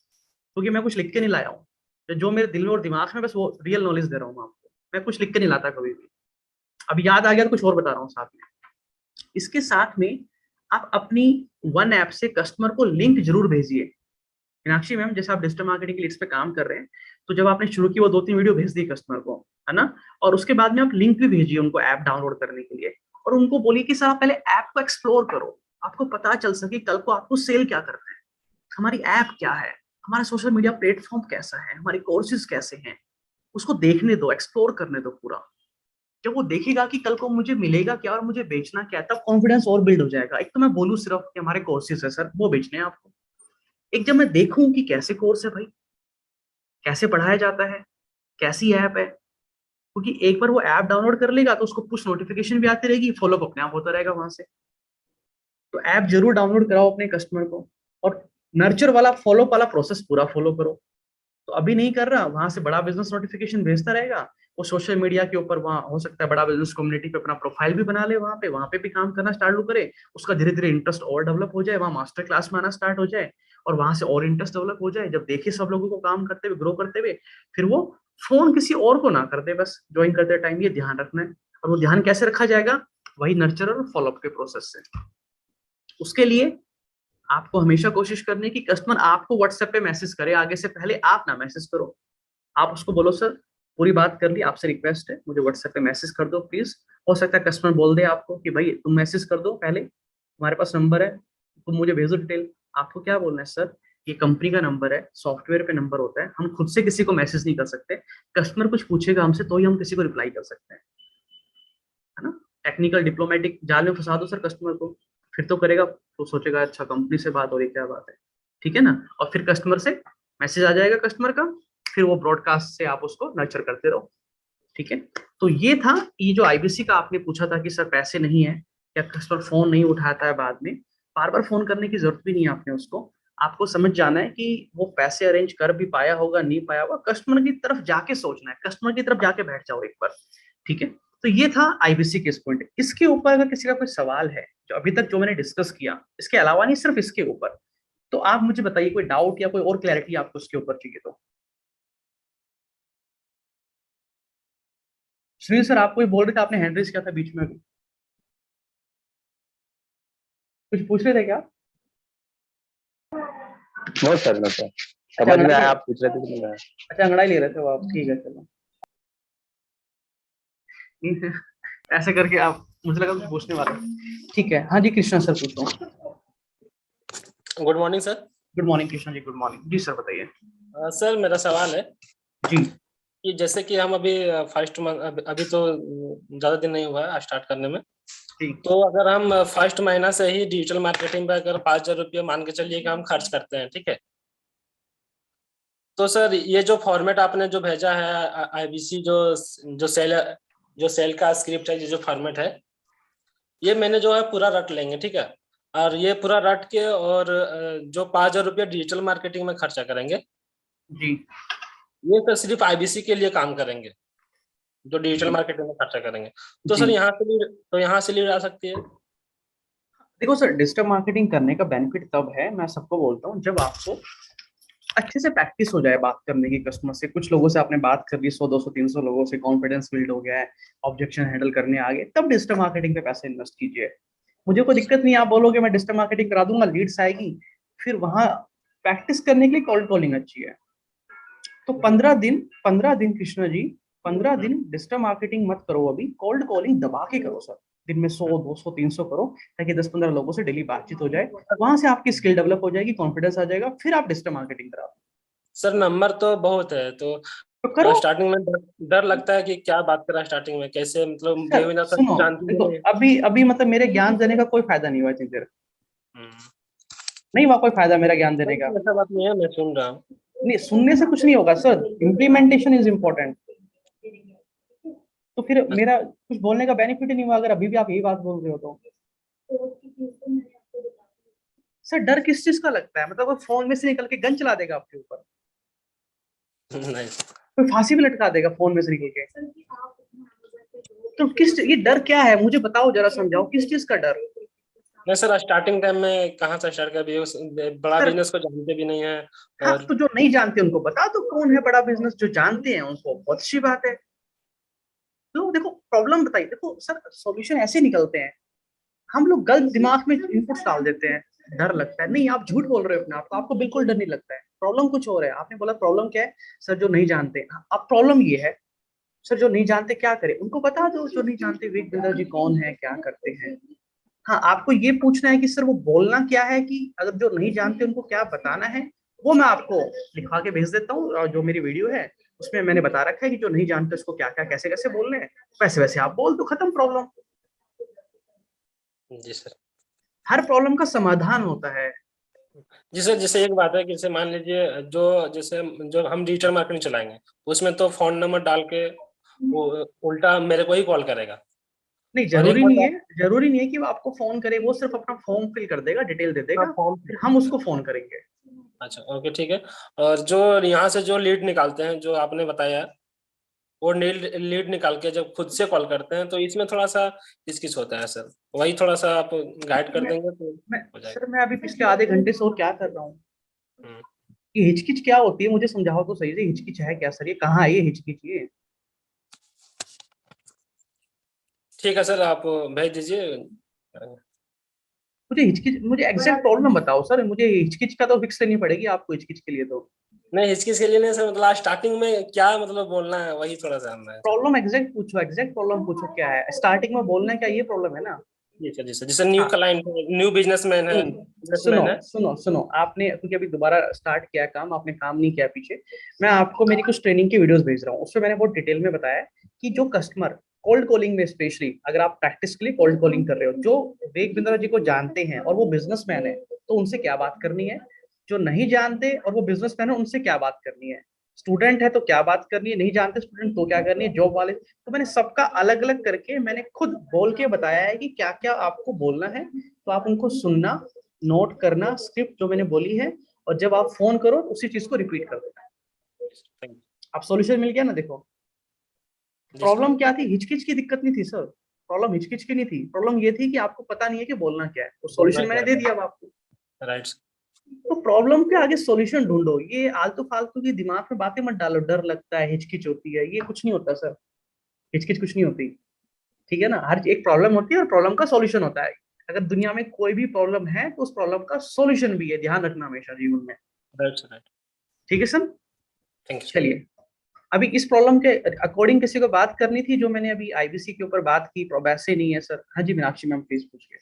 क्योंकि मैं कुछ लिख के नहीं लाया हूँ। तो जो मेरे दिल में और दिमाग में, बस वो रियल नॉलेज दे रहा हूँ मैं आपको, मैं कुछ लिख के नहीं लाता कभी भी। अब याद आ गया तो कुछ और बता रहा हूँ साथ में। इसके साथ में आप अपनी वन ऐप से कस्टमर को लिंक जरूर भेजिए। मीनाक्षी मैम, जैसे आप डिजिटल मार्केटिंग की लिस्ट पे काम कर रहे हैं, तो जब आपने शुरू की वो 2-3 वीडियो भेज दी कस्टमर को, है ना, और उसके बाद में आप लिंक भी भेजिए उनको ऐप डाउनलोड करने के लिए, और उनको बोलिए कि सर आप पहले ऐप को एक्सप्लोर करो, आपको पता चल सके कल को आपको सेल क्या करना है, हमारी ऐप क्या है, हमारा सोशल मीडिया प्लेटफॉर्म कैसा है, हमारे कोर्सेज कैसे हैं, उसको देखने दो, एक्सप्लोर करने दो पूरा। जब वो देखेगा कि कल को मुझे मिलेगा क्या और मुझे बेचना क्या है, तब कॉन्फिडेंस और बिल्ड हो जाएगा। एक तो मैं बोलूँ सिर्फ कि हमारे कोर्सेज है सर, वो बेचने हैं आपको, एक जब मैं देखूं कि कैसे कोर्स है भाई, कैसे पढ़ाया जाता है, कैसी ऐप है, क्योंकि एक बार वो ऐप डाउनलोड कर लेगा तो उसको पुश नोटिफिकेशन भी आती रहेगी, फॉलोअप अपने आप होता रहेगा वहां से। तो ऐप जरूर डाउनलोड कराओ अपने कस्टमर को, और नर्चर वाला फॉलोअप वाला प्रोसेस पूरा फॉलो करो। तो अभी नहीं कर रहा, वहां से बड़ा बिजनेस नोटिफिकेशन भेजता रहेगा, वो सोशल मीडिया के ऊपर वहां हो सकता है बड़ा बिजनेस कम्युनिटी पे अपना प्रोफाइल भी बना ले, वहां पे भी काम करना स्टार्ट करे, उसका धीरे धीरे इंटरेस्ट और डेवलप हो जाए, वहां मास्टर क्लास में आना स्टार्ट हो जाए, और वहां से और इंटरेस्ट डेवलप हो जाए, जब देखे सब लोगों को काम करते हुए, ग्रो करते हुए, फिर वो फोन किसी और को ना कर दे बस ज्वाइन करते टाइम, ये ध्यान रखना है। और वो ध्यान कैसे रखा जाएगा? वही नर्चर और फॉलोअप के प्रोसेस से। उसके लिए आपको हमेशा कोशिश करनी है कि कस्टमर आपको व्हाट्सएप पे मैसेज करे, आगे से पहले आप ना मैसेज करो। आप उसको बोलो सर पूरी बात कर ली, आपसे रिक्वेस्ट है मुझे व्हाट्सएप पे मैसेज कर दो प्लीज। हो सकता है कस्टमर बोल दे आपको कि भाई तुम मैसेज कर दो पहले, हमारे पास नंबर है, तुम मुझे भेजो डिटेल। आपको क्या बोलना है सर, ये कंपनी का नंबर है, सॉफ्टवेयर पे नंबर होता है, हम खुद से किसी को मैसेज नहीं कर सकते, कस्टमर कुछ पूछेगा हमसे तो ही हम किसी को रिप्लाई कर सकते हैं, है ना। टेक्निकल डिप्लोमेटिक जाल में फंसा दो सर कस्टमर को, फिर तो करेगा, तो सोचेगा अच्छा कंपनी से बात हो रही, क्या बात है, ठीक है ना। और फिर कस्टमर से मैसेज आ जाएगा कस्टमर का, फिर वो ब्रॉडकास्ट से आप उसको नर्चर करते रहो, ठीक है। तो ये था, ये जो आईबीसी का आपने पूछा था कि सर पैसे नहीं है या कस्टमर फोन नहीं उठाता है बाद में, बार बार फोन करने की जरूरत भी नहीं है आपने उसको। आपको समझ जाना है कि वो पैसे अरेंज कर भी पाया होगा नहीं पाया होगा, कस्टमर की तरफ जाके सोचना है, कस्टमर की तरफ जाके बैठ जाओ एक बार। ठीक है, तो ये था आईबीसी केस पॉइंट। इसके ऊपर अगर किसी का कोई सवाल है जो अभी तक जो मैंने डिस्कस किया, इसके अलावा नहीं सिर्फ इसके ऊपर, तो आप मुझे बताइए कोई डाउट या कोई और क्लैरिटी आपको उसके ऊपर चाहिए तो। सुनील सर, आप कोई बोल रहे थे, आपने हैंड रेज किया था बीच में, कुछ पूछ रहे थे क्या? नो सर, नो सर, अच्छा समझ में अंगड़ाई आया, आप पूछ रहे थे तो मैं। अच्छा अंगड़ाई ले रहे थे वो आप, ठीक है चलो। ऐसे करके आप, मुझे लगा कुछ पूछने वाला है। ठीक है, हाँ जी कृष्णा सर पूछो। Good morning sir. Good morning Krishna ji, good morning जी। सर बताइए। सर मेरा सवाल है जी कि जैसे कि हम अभी फर्स्ट मंथ, अभी तो ज़्यादा दिन नहीं हुआ है स्टार्ट करने में, ठीक। तो अगर हम फर्स्ट महीना से ही डिजिटल मार्केटिंग पे अगर 5,000 रुपये मान के चलिए कि हम खर्च करते हैं, ठीक है, तो सर ये जो फॉर्मेट आपने जो भेजा है आईबीसी, जो सेल का स्क्रिप्ट है, ये जो फॉर्मेट है, ये मैंने जो है पूरा रट लेंगे, ठीक है, और ये पूरा रट के और जो 5,000 रुपये डिजिटल मार्केटिंग में खर्चा करेंगे, जी ये तो सिर्फ आईबीसी के लिए काम करेंगे, जो डिजिटल मार्केटिंग में खर्चा करेंगे। तो जी। सर यहाँ से लीड आ सकती है। देखो सर, डिजिटल मार्केटिंग करने का बेनिफिट तब है, मैं सबको बोलता हूँ, जब आपको अच्छे से प्रैक्टिस हो जाए बात करने की कस्टमर से। कुछ लोगों से आपने बात कर ली, 100 200 300 लोगों से कॉन्फिडेंस बिल्ड हो गया है, ऑब्जेक्शन हैंडल करने आ गए, तब डिजिटल मार्केटिंग पे पैसे इन्वेस्ट कीजिए। मुझे कोई दिक्कत नहीं, आप बोलोगे मैं डिजिटल मार्केटिंग करा दूंगा, लीड्स आएगी, फिर वहां प्रैक्टिस करने के लिए कोल्ड कॉलिंग अच्छी है। तो 15 दिन कृष्णा जी, 15 दिन डिजिटल मार्केटिंग मत करो, अभी कोल्ड कॉलिंग दबा के करो सर। दिन में 100 200 300 करो, ताकि 10 15 लोगों से डेली बातचीत हो जाए, वहां से आपकी स्किल डेवलप हो जाएगी, कॉन्फिडेंस आ जाएगा, फिर आप डिजिटल मार्केटिंग करा। सर नंबर तो बहुत है, तो तो करो स्टार्टिंग में डर लगता है कि क्या बात करा स्टार्टिंग में, कैसे मतलब सर। बेबिना सर सुनो, जानती देखो नहीं। अभी अभी मतलब मेरे ज्ञान देने का कोई फायदा नहीं हुआ इतनी देर, नहीं हुआ कोई फायदा मेरा ज्ञान देने का। ऐसा बात नहीं है, मैं सुन रहा हूँ। नहीं, सुनने से कुछ नहीं होगा सर, इम्प्लीमेंटेशन इज इम्पोर्टेंट। तो फिर मेरा कुछ बोलने का बेनिफिट ही नहीं हुआ अगर अभी भी आप यही बात बोल रहे हो तो। सर डर किस चीज का लगता है, मतलब वो फोन में से निकल के गन चला देगा आपके ऊपर, नहीं कोई फांसी भी लटका देगा फोन में से निकल के, तो किस, ये डर क्या है मुझे बताओ जरा, समझाओ किस चीज का डर। नहीं सर, स्टार्टिंग टाइम में कहाँ से स्टार्ट कर भी बड़ा सर बिजनेस को जानते भी नहीं है। हाँ, और तो जो नहीं जानते उनको बता दो कौन है बड़ा बिजनेस, जो जानते हैं उनको बहुत अच्छी बात है। तो देखो प्रॉब्लम बताइए, देखो सर सॉल्यूशन ऐसे निकलते हैं, हम लोग गलत दिमाग में इनपुट्स डाल देते हैं, डर लगता है। नहीं, आप झूठ बोल रहे हो अपने आप को, आपको बिल्कुल डर नहीं लगता है, प्रॉब्लम कुछ और है। आपने बोला प्रॉब्लम क्या है सर, जो नहीं जानते। अब प्रॉब्लम ये है सर, जो नहीं जानते क्या करें, उनको बता दो जो नहीं जानते विवेक बिंद्रा जी कौन है, क्या करते हैं। हाँ, आपको ये पूछना है कि सर वो बोलना क्या है, कि अगर जो नहीं जानते उनको क्या बताना है, वो मैं आपको लिखवा के भेज देता हूँ। और जो मेरी वीडियो है उसमें मैंने बता रखा है कि जो नहीं जानते उसको क्या क्या कैसे कैसे बोलने हैं, वैसे वैसे आप बोल दो, खत्म प्रॉब्लम। जी सर। हर प्रॉब्लम का समाधान होता है। जैसे जैसे एक बात है कि जैसे मान लीजिए जो जैसे जो हम डिजिटल मार्केटिंग चलाएंगे, उसमें तो फोन नंबर डाल के वो उल्टा मेरे को ही कॉल करेगा। नहीं, और एक जरूरी नहीं बात है, जरूरी नहीं है कि वो आपको फोन करे, वो सिर्फ अपना फॉर्म फिल कर देगा, डिटेल दे आप देगा, फॉर्म। फिर हम उसको फोन करेंगे। अच्छा ओके ठीक है। और जो यहाँ से जो लीड निकालते हैं, जो आपने बताया, वो लीड निकाल के जब खुद से कॉल करते हैं, तो इसमें थोड़ा सा किस होता है सर, वही थोड़ा सा आप गाइड कर मैं देंगे तो मैं हो जाएगा। सर, मैं अभी पिछले आधे घंटे से और क्या कर रहा हूँ, हम्म, ये हिचकिच क्या होती है मुझे समझाओ तो सही से, हिचकिच है क्या सर, ये कहाँ है ये हिचकिच ये? ठीक है सर, आप भेज दीजिए। मुझे हिचकिच, मुझे एग्जैक्ट प्रॉब्लम बताओ सर, मुझे हिचकिच का तो फिक्स करनी पड़ेगी आपको, हिचकिच के लिए तो। नहीं हिचकिच के लिए नहीं सर, मतलब स्टार्टिंग में क्या मतलब बोलना है, वही थोड़ा सा जानना है सर। प्रॉब्लम एग्जैक्ट पूछो, एग्जैक्ट प्रॉब्लम पूछो क्या है, स्टार्टिंग में बोलना है क्या, ये प्रॉब्लम है ना। जी सर, जैसे न्यू हाँ, क्लाइंट है, न्यू बिजनेसमैन है, सुनो बिजनेसमैन है। सुनो सुनो, आपने क्योंकि अभी दोबारा स्टार्ट किया काम, आपने काम नहीं किया पीछे, मैं आपको मेरी कुछ ट्रेनिंग की वीडियोस भेज रहा हूँ, उसमें मैंने बहुत डिटेल में बताया है कि जो कस्टमर कोल्ड कॉलिंग में, स्पेशली अगर आप प्रैक्टिस के लिए कोल्ड कॉलिंग कर रहे हो, जो विवेक बिंद्रा जी को जानते हैं और वो बिजनेसमैन है, तो उनसे क्या बात करनी है, जो नहीं जानते और वो बिजनेसमैन है उनसे क्या बात करनी है, स्टूडेंट है तो क्या बात करनी है, नहीं जानते स्टूडेंट तो क्या करनी है, जॉब वाले, तो मैंने सबका अलग अलग करके मैंने खुद बोल के बताया है कि क्या क्या आपको बोलना है, तो आप उनको सुनना, नोट करना स्क्रिप्ट जो मैंने बोली है, और जब आप फोन करो तो उसी चीज को रिपीट कर देना। अब सॉल्यूशन मिल गया ना। देखो प्रॉब्लम क्या थी, हिचकिच की दिक्कत नहीं थी सर, प्रॉब्लम हिचकिच की नहीं थी, प्रॉब्लम ये थी कि आपको पता नहीं है कि बोलना क्या है, तो सॉल्यूशन मैंने दे दिया अब आपको। राइट। तो प्रॉब्लम के आगे सॉल्यूशन ढूंढो, ये आलतू फालतू की दिमाग में बातें मत डालो, डर लगता है, हिचकिच होती है, ये कुछ नहीं होता सर, हिचकिच कुछ नहीं होती। ठीक है ना, हर एक प्रॉब्लम होती है और प्रॉब्लम का सॉल्यूशन होता है। अगर दुनिया में कोई भी प्रॉब्लम है तो उस प्रॉब्लम का सॉल्यूशन भी है, ध्यान रखना हमेशा जीवन में। Right right. ठीक है सर। Thank you. चलिए, अभी इस प्रॉब्लम के अकॉर्डिंग किसी को बात करनी थी, जो मैंने अभी आईबीसी के ऊपर बात की, वैसे नहीं है सर। हाँ जी मीनाक्षी मैम प्लीज पूछिए।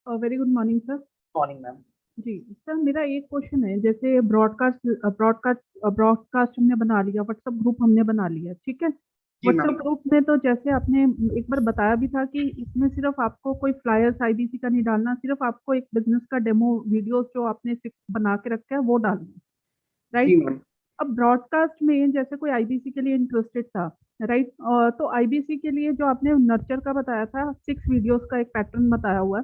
Very good morning sir. Morning ma'am. जी सर, मेरा एक क्वेश्चन है, जैसे ब्रॉडकास्ट ब्रॉडकास्ट ब्रॉडकास्ट हमने बना लिया, व्हाट्सएप ग्रुप हमने बना लिया, ठीक है। जी मैम। व्हाट्सएप ग्रुप में तो जैसे आपने एक बार बताया भी था कि इसमें सिर्फ आपको कोई फ्लायर्स आईबीसी का नहीं डालना, सिर्फ आपको एक बिजनेस का डेमो वीडियोस जो आपने बना के रखा है वो डालना है, जी राइट। मैम। अब ब्रॉडकास्ट में जैसे कोई आईबीसी के लिए इंटरेस्टेड था, राइट, तो आईबीसी के लिए जो आपने नर्चर का बताया था, 6 वीडियोस का एक पैटर्न बताया हुआ है,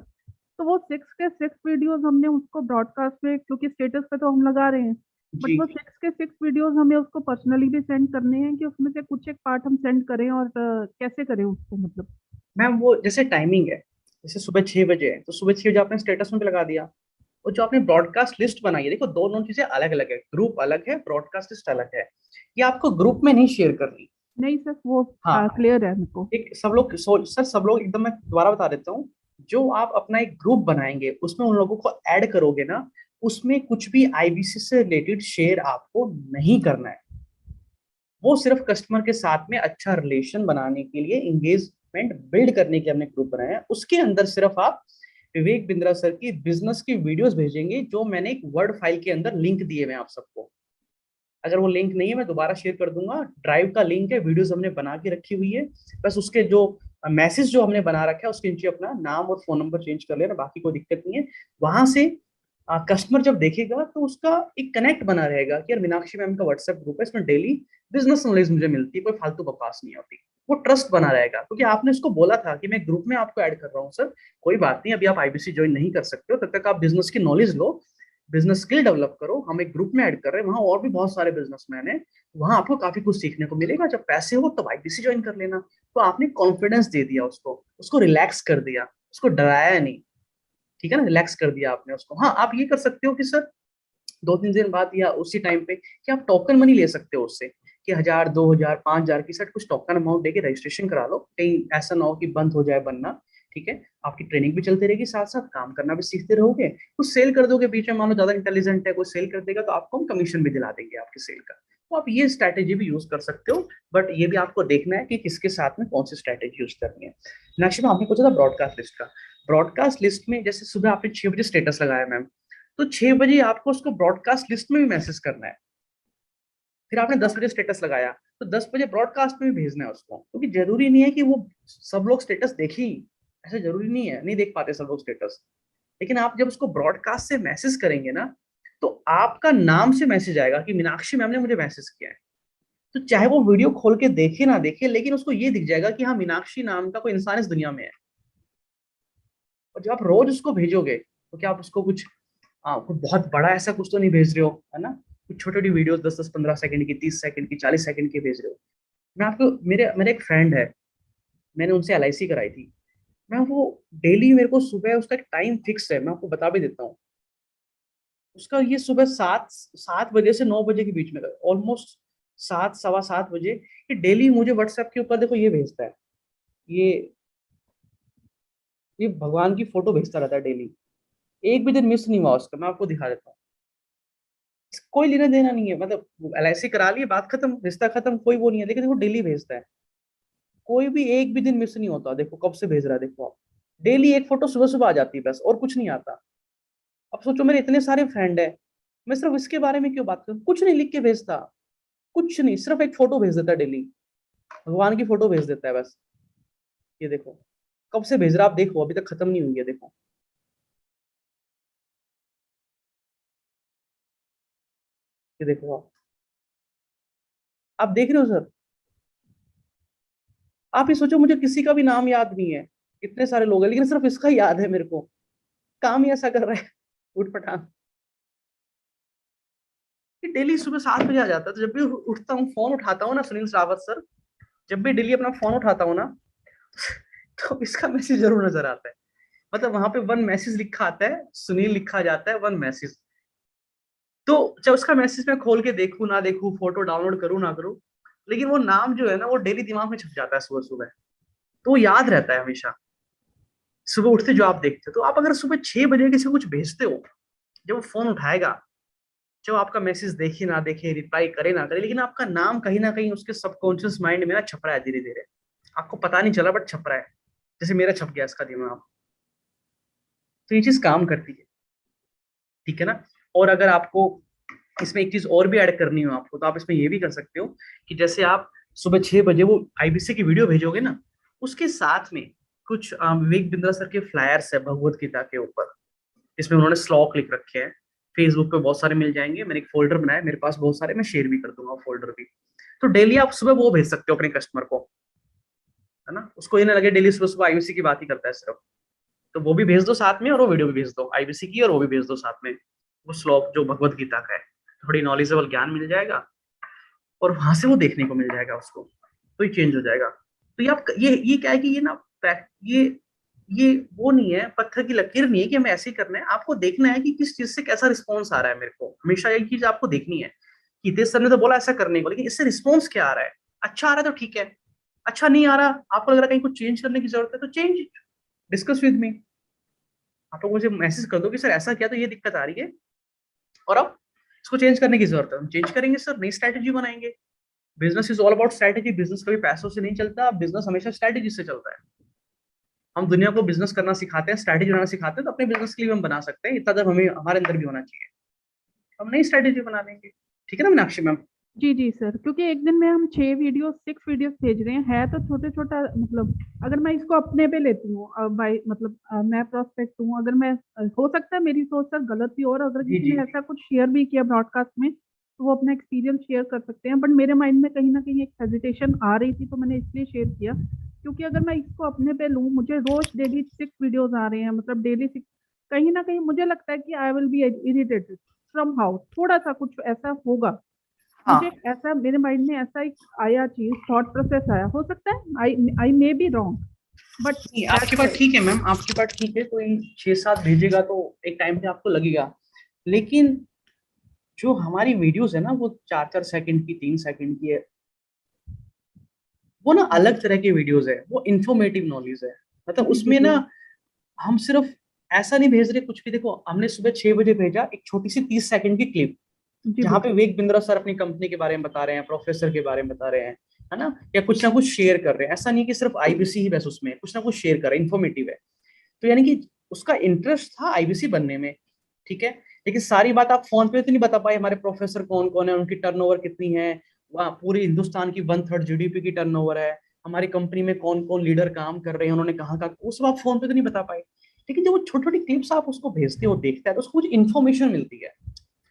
तो वो 6 के 6 वीडियोस हमने उसको ब्रॉडकास्ट में, क्योंकि स्टेटस पे तो हम लगा रहे हैं, बट जी वो 6 के 6 वीडियोस हमें उसको पर्सनली भी सेंड करने हैं, कि उसमें से कुछ एक पार्ट हम सेंड करें, और कैसे करें उसको, मतलब। मैम, वो जैसे टाइमिंग है, जैसे सुबह 6 बजे है तो सुबह 6 बजे आपने स्टेटस में भी लगा दिया। और जो आपने ब्रॉडकास्ट लिस्ट बनाई है, देखो दोनों चीजें अलग अलग है, ग्रुप अलग है, ब्रॉडकास्ट लिस्ट अलग है। ये आपको ग्रुप में नहीं शेयर करनी। नहीं सर, वो हाँ, क्लियर है मेरे को। एक सब लोग सर, सब लोग एकदम, मैं दोबारा बता देता हूँ। जो आप अपना एक ग्रुप बनाएंगे उसमें उन लोगों को ऐड करोगे ना, उसमें कुछ भी आईबीसी से रिलेटेड शेयर आपको नहीं करना है। वो सिर्फ कस्टमर के साथ में अच्छा रिलेशन बनाने के लिए, एंगेजमेंट बिल्ड करने के लिए हमने ग्रुप बनाया है। उसके अंदर सिर्फ आप विवेक बिंद्रा सर की बिजनेस की वीडियोस भेजेंगे, जो मैंने एक वर्ड फाइल के अंदर लिंक दिए हुए हैं आप सबको। अगर वो लिंक नहीं है मैं दोबारा शेयर कर दूंगा, ड्राइव का लिंक है, वीडियोस हमने बना के रखी हुई है। बस उसके जो मैसेज जो हमने बना रखा है उसके नीचे अपना नाम और फोन नंबर चेंज कर लेना, बाकी कोई दिक्कत नहीं है। वहां से कस्टमर जब देखेगा तो उसका एक कनेक्ट बना रहेगा कि यार मीनाक्षी मैम का व्हाट्सएप ग्रुप है, इसमें डेली बिजनेस नॉलेज मुझे मिलती है, कोई फालतू बकवास नहीं होती। वो ट्रस्ट बना रहेगा, क्योंकि आपने उसको बोला था कि मैं ग्रुप में आपको ऐड कर रहा हूँ सर, कोई बात नहीं, अभी आप आईबीसी ज्वाइन नहीं कर सकते हो, तब तक आप बिजनेस की नॉलेज लो, बिजनेस स्किल डेवलप करो, हम एक ग्रुप में ऐड कर रहे हैं, वहां और भी बहुत सारे बिजनेसमैन हैं, वहां आपको काफी कुछ सीखने को मिलेगा, जब पैसे हो तब आईबीसी ज्वाइन कर लेना। तो आपने कॉन्फिडेंस दे दिया उसको, उसको रिलैक्स कर दिया, उसको डराया नहीं। ठीक है ना, रिलैक्स कर दिया आपने उसको। हाँ, आप ये कर सकते हो कि सर 2-3 दिन बाद या उसी टाइम पे कि आप टोकन मनी ले सकते हो उससे, कि 1000, 2000, 5000 की सर कुछ टोकन अमाउंट देके रजिस्ट्रेशन करा लो, कहीं ऐसा ना हो कि बंद हो जाए बनना। ठीक है, आपकी ट्रेनिंग भी चलती रहेगी, साथ साथ काम करना भी सीखते रहोगे। कुछ सेल कर दोगे बीच में, मान लो ज्यादा इंटेलिजेंट है कोई सेल कर देगा तो आपको हम कमीशन भी दिला देंगे आपकी सेल का। तो आप ये स्ट्रैटेजी भी यूज कर सकते हो, बट ये भी आपको देखना है कि किसके साथ में कौन सी स्ट्रैटेजी यूज करनी है। नेक्स्ट में आपने पूछा था ब्रॉडकास्ट लिस्ट का। ब्रॉडकास्ट लिस्ट में जैसे सुबह आपने 6 बजे स्टेटस लगाया मैम, तो 6 बजे आपको उसको ब्रॉडकास्ट लिस्ट में भी मैसेज करना है। फिर आपने 10 बजे स्टेटस लगाया तो 10 बजे ब्रॉडकास्ट में भी भेजना है उसको, क्योंकि जरूरी नहीं है कि वो सब लोग स्टेटस देखें ही, ऐसा जरूरी नहीं है, नहीं देख पाते सब लोग स्टेटस। लेकिन आप जब उसको ब्रॉडकास्ट से मैसेज करेंगे ना, तो आपका नाम से मैसेज आएगा कि मीनाक्षी मैम ने मुझे मैसेज किया है। तो चाहे वो वीडियो खोल के देखे ना देखे, लेकिन उसको ये दिख जाएगा कि हाँ, मीनाक्षी नाम का कोई इंसान इस दुनिया में है। और जब आप रोज उसको भेजोगे तो क्या आप उसको कुछ कुछ बहुत बड़ा ऐसा कुछ तो नहीं भेज रहे हो, है ना, कुछ छोटी छोटी वीडियो 10-10, 15 सेकंड की, 30 सेकंड की, 40 सेकंड की भेज रहे हो। मैं आपको, मेरे मेरे एक फ्रेंड है, मैंने उनसे एलआईसी कराई थी। मैं वो डेली, मेरे को सुबह उसका एक टाइम फिक्स है, मैं आपको बता भी देता हूँ। उसका ये सुबह 7 बजे से 9 बजे के बीच में, ऑलमोस्ट 7, 7:15 बजे, ये डेली मुझे व्हाट्सएप के ऊपर देखो ये भेजता है, ये ये भगवान की फोटो भेजता रहता है डेली। एक भी दिन मिस नहीं हुआ उसका, मैं आपको दिखा देता हूँ। कोई लेना देना नहीं है, मतलब एलआईसी करा ली, बात खत्म, रिश्ता खत्म, कोई वो नहीं है, लेकिन वो डेली भेजता है। कोई भी एक भी दिन मिस नहीं होता, देखो कब से भेज रहा है, देखो आप, डेली एक फोटो सुबह सुबह आ जाती है बस, और कुछ नहीं आता। अब सोचो मेरे इतने सारे फ्रेंड है, मैं सिर्फ इसके बारे में क्यों बात करूं, कुछ नहीं लिख के भेजता, कुछ नहीं, सिर्फ एक फोटो भेज देता है डेली, भगवान की फोटो भेज देता है बस। ये देखो कब से भेज रहा है, आप देखो अभी तक खत्म नहीं हुई है, देखो ये देखो आप देख रहे हो सर। आप ये सोचो मुझे किसी का भी नाम याद नहीं है, इतने सारे लोग हैं, लेकिन सिर्फ इसका ही याद है मेरे को। काम ही ऐसा कर रहा है उठ पटांग। डेली सुबह 7 बजे आ जाता है, तो जब भी उठता हूँ फोन उठाता हूँ ना सुनील रावत सर, जब भी डेली अपना फोन उठाता हूँ ना तो इसका मैसेज जरूर नजर आता है। मतलब वहां पे वन मैसेज लिखा आता है, सुनील लिखा जाता है, वन मैसेज। तो जब उसका मैसेज मैं खोल के देखूं ना देखूं, फोटो डाउनलोड करूं ना करूं, लेकिन वो नाम जो है ना वो डेली दिमाग में छप जाता है सुबह सुबह, तो वो याद रहता है हमेशा। सुबह उठते जो आप देखते हो, तो आप अगर सुबह 6 बजे किसी को कुछ भेजते हो, जब वो फोन उठाएगा, जब आपका मैसेज देखे ना देखे, रिप्लाई करे ना करे, लेकिन आपका नाम कहीं ना कहीं उसके सबकॉन्शियस माइंड में ना छप रहा है धीरे धीरे, आपको पता नहीं चला बट छप रहा है, जैसे मेरा छप गया इसका दिमाग। तो ये चीज काम करती है, ठीक है ना। और अगर आपको इसमें एक चीज और भी ऐड करनी हो आपको, तो आप इसमें ये भी कर सकते हो कि जैसे आप सुबह 6 बजे वो आईबीसी की वीडियो भेजोगे ना, उसके साथ में कुछ विवेक बिंद्रा सर के फ्लायर्स है भगवत गीता के ऊपर, इसमें उन्होंने श्लोक लिख रखे हैं। फेसबुक पे बहुत सारे मिल जाएंगे, मैंने एक फोल्डर बनाया है, मेरे पास बहुत सारे, मैं शेयर भी कर दूंगा फोल्डर भी। तो डेली आप सुबह वो भेज सकते हो अपने कस्टमर को, है ना, उसको ये ना लगे डेली सुबह सुबह आईबीसी की बात ही करता है सिर्फ, तो वो भी भेज दो साथ में, और वो वीडियो भी भेज दो आईबीसी की, और वो भी भेज दो साथ में, वो श्लोक जो भगवत गीता का है, थोड़ी नॉलेजेबल ज्ञान मिल जाएगा, और वहां से वो देखने को मिल जाएगा उसको, तो ये चेंज हो जाएगा। तो ये आप ये क्या है कि ये ना ये ये वो नहीं है, पत्थर की लकीर नहीं है कि हमें ऐसे ही करना है, आपको देखना है कि किस चीज से कैसा रिस्पॉन्स आ रहा है। मेरे को हमेशा ये चीज आपको देखनी है कि हितेश सर ने तो बोला ऐसा करने को, लेकिन इससे रिस्पॉन्स क्या आ रहा है। अच्छा आ रहा है तो ठीक है, अच्छा नहीं आ रहा, आपको लग रहा है कहीं कुछ चेंज करने की जरूरत है, तो change it, discuss with me. आप लोग मुझे मैसेज कर दो कि सर ऐसा किया तो ये दिक्कत आ रही है, और अब इसको चेंज करने की जरूरत है, हम चेंज करेंगे सर, नई स्ट्रैटेजी बनाएंगे। Business is all about strategy, business कभी पैसों से नहीं चलता, बिजनेस हमेशा स्ट्रैटेजी से चलता है। हम दुनिया को बिजनेस करना सिखाते हैं, स्ट्रैटेजी बनाना सिखाते हैं, तो अपने बिजनेस के लिए हम बना सकते हैं, इतना जब हमें हमारे अंदर भी होना चाहिए, हम नई स्ट्रैटेजी बना लेंगे। ठीक है ना मीनाक्षी मैम। जी जी सर, क्योंकि एक दिन में हम 6 वीडियोस भेज रहे हैं, है तो छोटे छोटा, मतलब अगर मैं इसको अपने पे लेती हूँ बाई, मतलब मैं प्रोस्पेक्ट हूँ, अगर मैं हो सकता है मेरी सोच सर गलत भी हो, और अगर जी किसी जी ने ऐसा कुछ शेयर भी किया ब्रॉडकास्ट में, तो वो अपना एक्सपीरियंस शेयर कर सकते हैं। बट मेरे माइंड में कहीं ना कहीं एक हेजिटेशन आ रही थी, तो मैंने इसलिए शेयर किया, क्योंकि अगर मैं इसको अपने पे लूँ, मुझे रोज डेली 6 वीडियोज आ रहे हैं, मतलब डेली 6, कहीं ना कहीं मुझे लगता है कि I will be irritated from how, थोड़ा सा कुछ ऐसा होगा। मुझे हाँ ऐसा, मेरे माइंड में ऐसा एक आया, चीज थॉट प्रोसेस आया, हो सकता है आई मे बी रॉन्ग, बट नहीं, आपकी बात ठीक है मैम, आपकी बात ठीक है, कोई 6-7 भेजेगा तो एक टाइम पे आपको लगेगा, लेकिन जो हमारी वीडियोस है ना वो 4-4 सेकंड की, 3 सेकंड की है, वो ना अलग तरह की वीडियोस है, वो इंफॉर्मेटिव नॉलेज है। मतलब जी जी उसमें जी ना हम सिर्फ ऐसा नहीं भेज रहे कुछ भी। देखो हमने सुबह 6 बजे भेजा एक छोटी सी 30 सेकंड की क्लिप, जी जहाँ पे बिल्कुल। विवेक बिंद्रा सर अपनी कंपनी के बारे में बता रहे हैं, प्रोफेसर के बारे में बता रहे हैं, है ना, या कुछ ना कुछ शेयर कर रहे हैं। ऐसा नहीं कि सिर्फ आईबीसी ही बस उसमें कुछ ना कुछ शेयर कर रहे हैं, इन्फॉर्मेटिव है। तो यानी कि उसका इंटरेस्ट था आईबीसी बनने में, ठीक है। लेकिन सारी बात आप फोन पे तो नहीं बता पाए, हमारे प्रोफेसर कौन कौन है, उनकी टर्नओवर कितनी है, वहाँ पूरे हिंदुस्तान की 1/3 जीडीपी की टर्नओवर है, हमारी कंपनी में कौन कौन लीडर काम कर रहे हैं, उन्होंने कहाँ का, वो सब आप फोन पे तो नहीं बता पाए। लेकिन जब वो छोटी छोटी क्लिप्स आप उसको भेजते हो, देखता है, तो उसको कुछ इन्फॉर्मेशन मिलती है,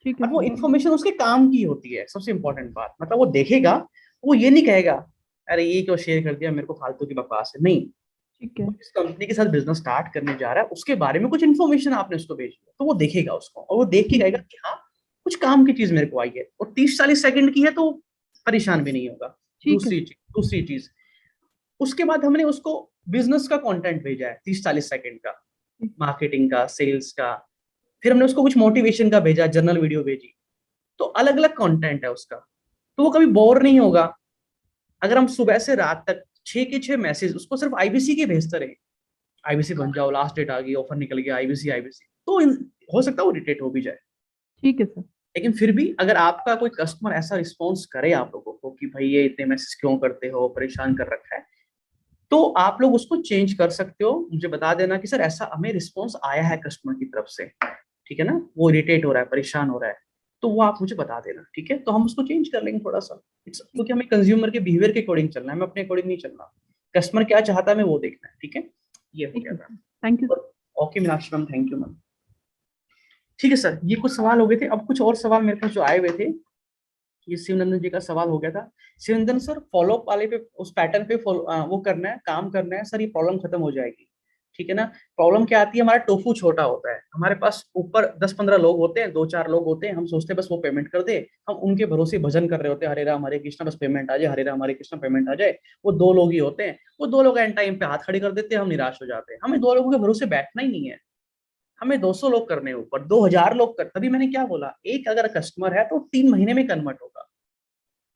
ठीक है और वो सर। इन्फॉर्मेशन उसके काम की होती है। सबसे इंपॉर्टेंट बात, मतलब वो देखेगा, वो ये नहीं कहेगा अरे ये क्यों शेयर कर दिया, मेरे को फालतू की बकवास है, नहीं। ठीक है। वो जिस कंपनी के साथ बिजनेस स्टार्ट करने जा रहा है उसके बारे में कुछ इन्फॉर्मेशन आपने उसको भेजी है, तो वो देखेगा उसको, और वो देख के ठीक कहेगा है। कि हाँ कुछ काम की चीज मेरे को आई है, और 30-40 सेकंड की है तो परेशान भी नहीं होगा। ठीक है। दूसरी चीज, उसके बाद हमने उसको बिजनेस का कंटेंट भेजा है 30-40 सेकंड का, मार्केटिंग का, सेल्स का, फिर हमने उसको कुछ मोटिवेशन का भेजा, जर्नल वीडियो भेजी, तो अलग अलग कंटेंट है उसका, तो वो कभी बोर नहीं होगा। अगर हम सुबह से रात तक 6 के 6 मैसेज उसको सिर्फ आईबीसी के भेजते रहे, आईबीसी बन जाओ, लास्ट डेट आ गई, ऑफर निकल गया, आईबीसी आईबीसी, तो हो सकता है वो इरिटेट हो भी जाए। ठीक है सर। लेकिन फिर भी अगर आपका कोई कस्टमर ऐसा रिस्पॉन्स करे आप लोगों को कि भाई ये इतने मैसेज क्यों करते हो, परेशान कर रखा है, तो आप लोग उसको चेंज कर सकते हो, मुझे बता देना कि सर ऐसा हमें रिस्पॉन्स आया है कस्टमर की तरफ से, ठीक है ना, वो इरिटेट हो रहा है, परेशान हो रहा है, तो वो आप मुझे बता देना, ठीक है, तो हम उसको चेंज कर लेंगे थोड़ा सा। क्योंकि हमें कंज्यूमर के बिहेवियर के अकॉर्डिंग चलना है, हमें अपने अकॉर्डिंग नहीं चलना, कस्टमर क्या चाहता है हमें वो देखना है, ठीक है। ये हो ठीक गया है था। Sir, thank you. Okay Meenakshi ma'am, thank you ma'am. ठीक है सर, ये कुछ सवाल हो गए थे, अब कुछ और सवाल मेरे पास जो आए हुए थे। ये शिवनंदन जी का सवाल हो गया था। शिवनंदन सर, फॉलोअप वाले पे, उस पैटर्न पे वो करना है, काम करना है सर, ये प्रॉब्लम खत्म हो जाएगी। ठीक है ना। प्रॉब्लम क्या आती है, हमारा टोफू छोटा होता है, हमारे पास ऊपर 10-15 लोग होते हैं, 2-4 लोग होते हैं, हम सोचते हैं बस वो पेमेंट कर दे, हम उनके भरोसे भजन कर रहे होते हैं, हरे राम हरे कृष्णा बस पेमेंट आ जाए, हरे राम हरे कृष्णा पेमेंट आ जाए। वो 2 लोग ही होते हैं, वो 2 लोग एंड टाइम पे हाथ खड़े कर देते हैं, हम निराश हो जाते हैं। हमें 2 लोगों के भरोसे बैठना ही नहीं है, हमें 200 लोग करने हैं ऊपर, 2000 लोग कर। तभी मैंने क्या बोला, एक अगर कस्टमर है तो 3 महीने में कन्वर्ट होगा।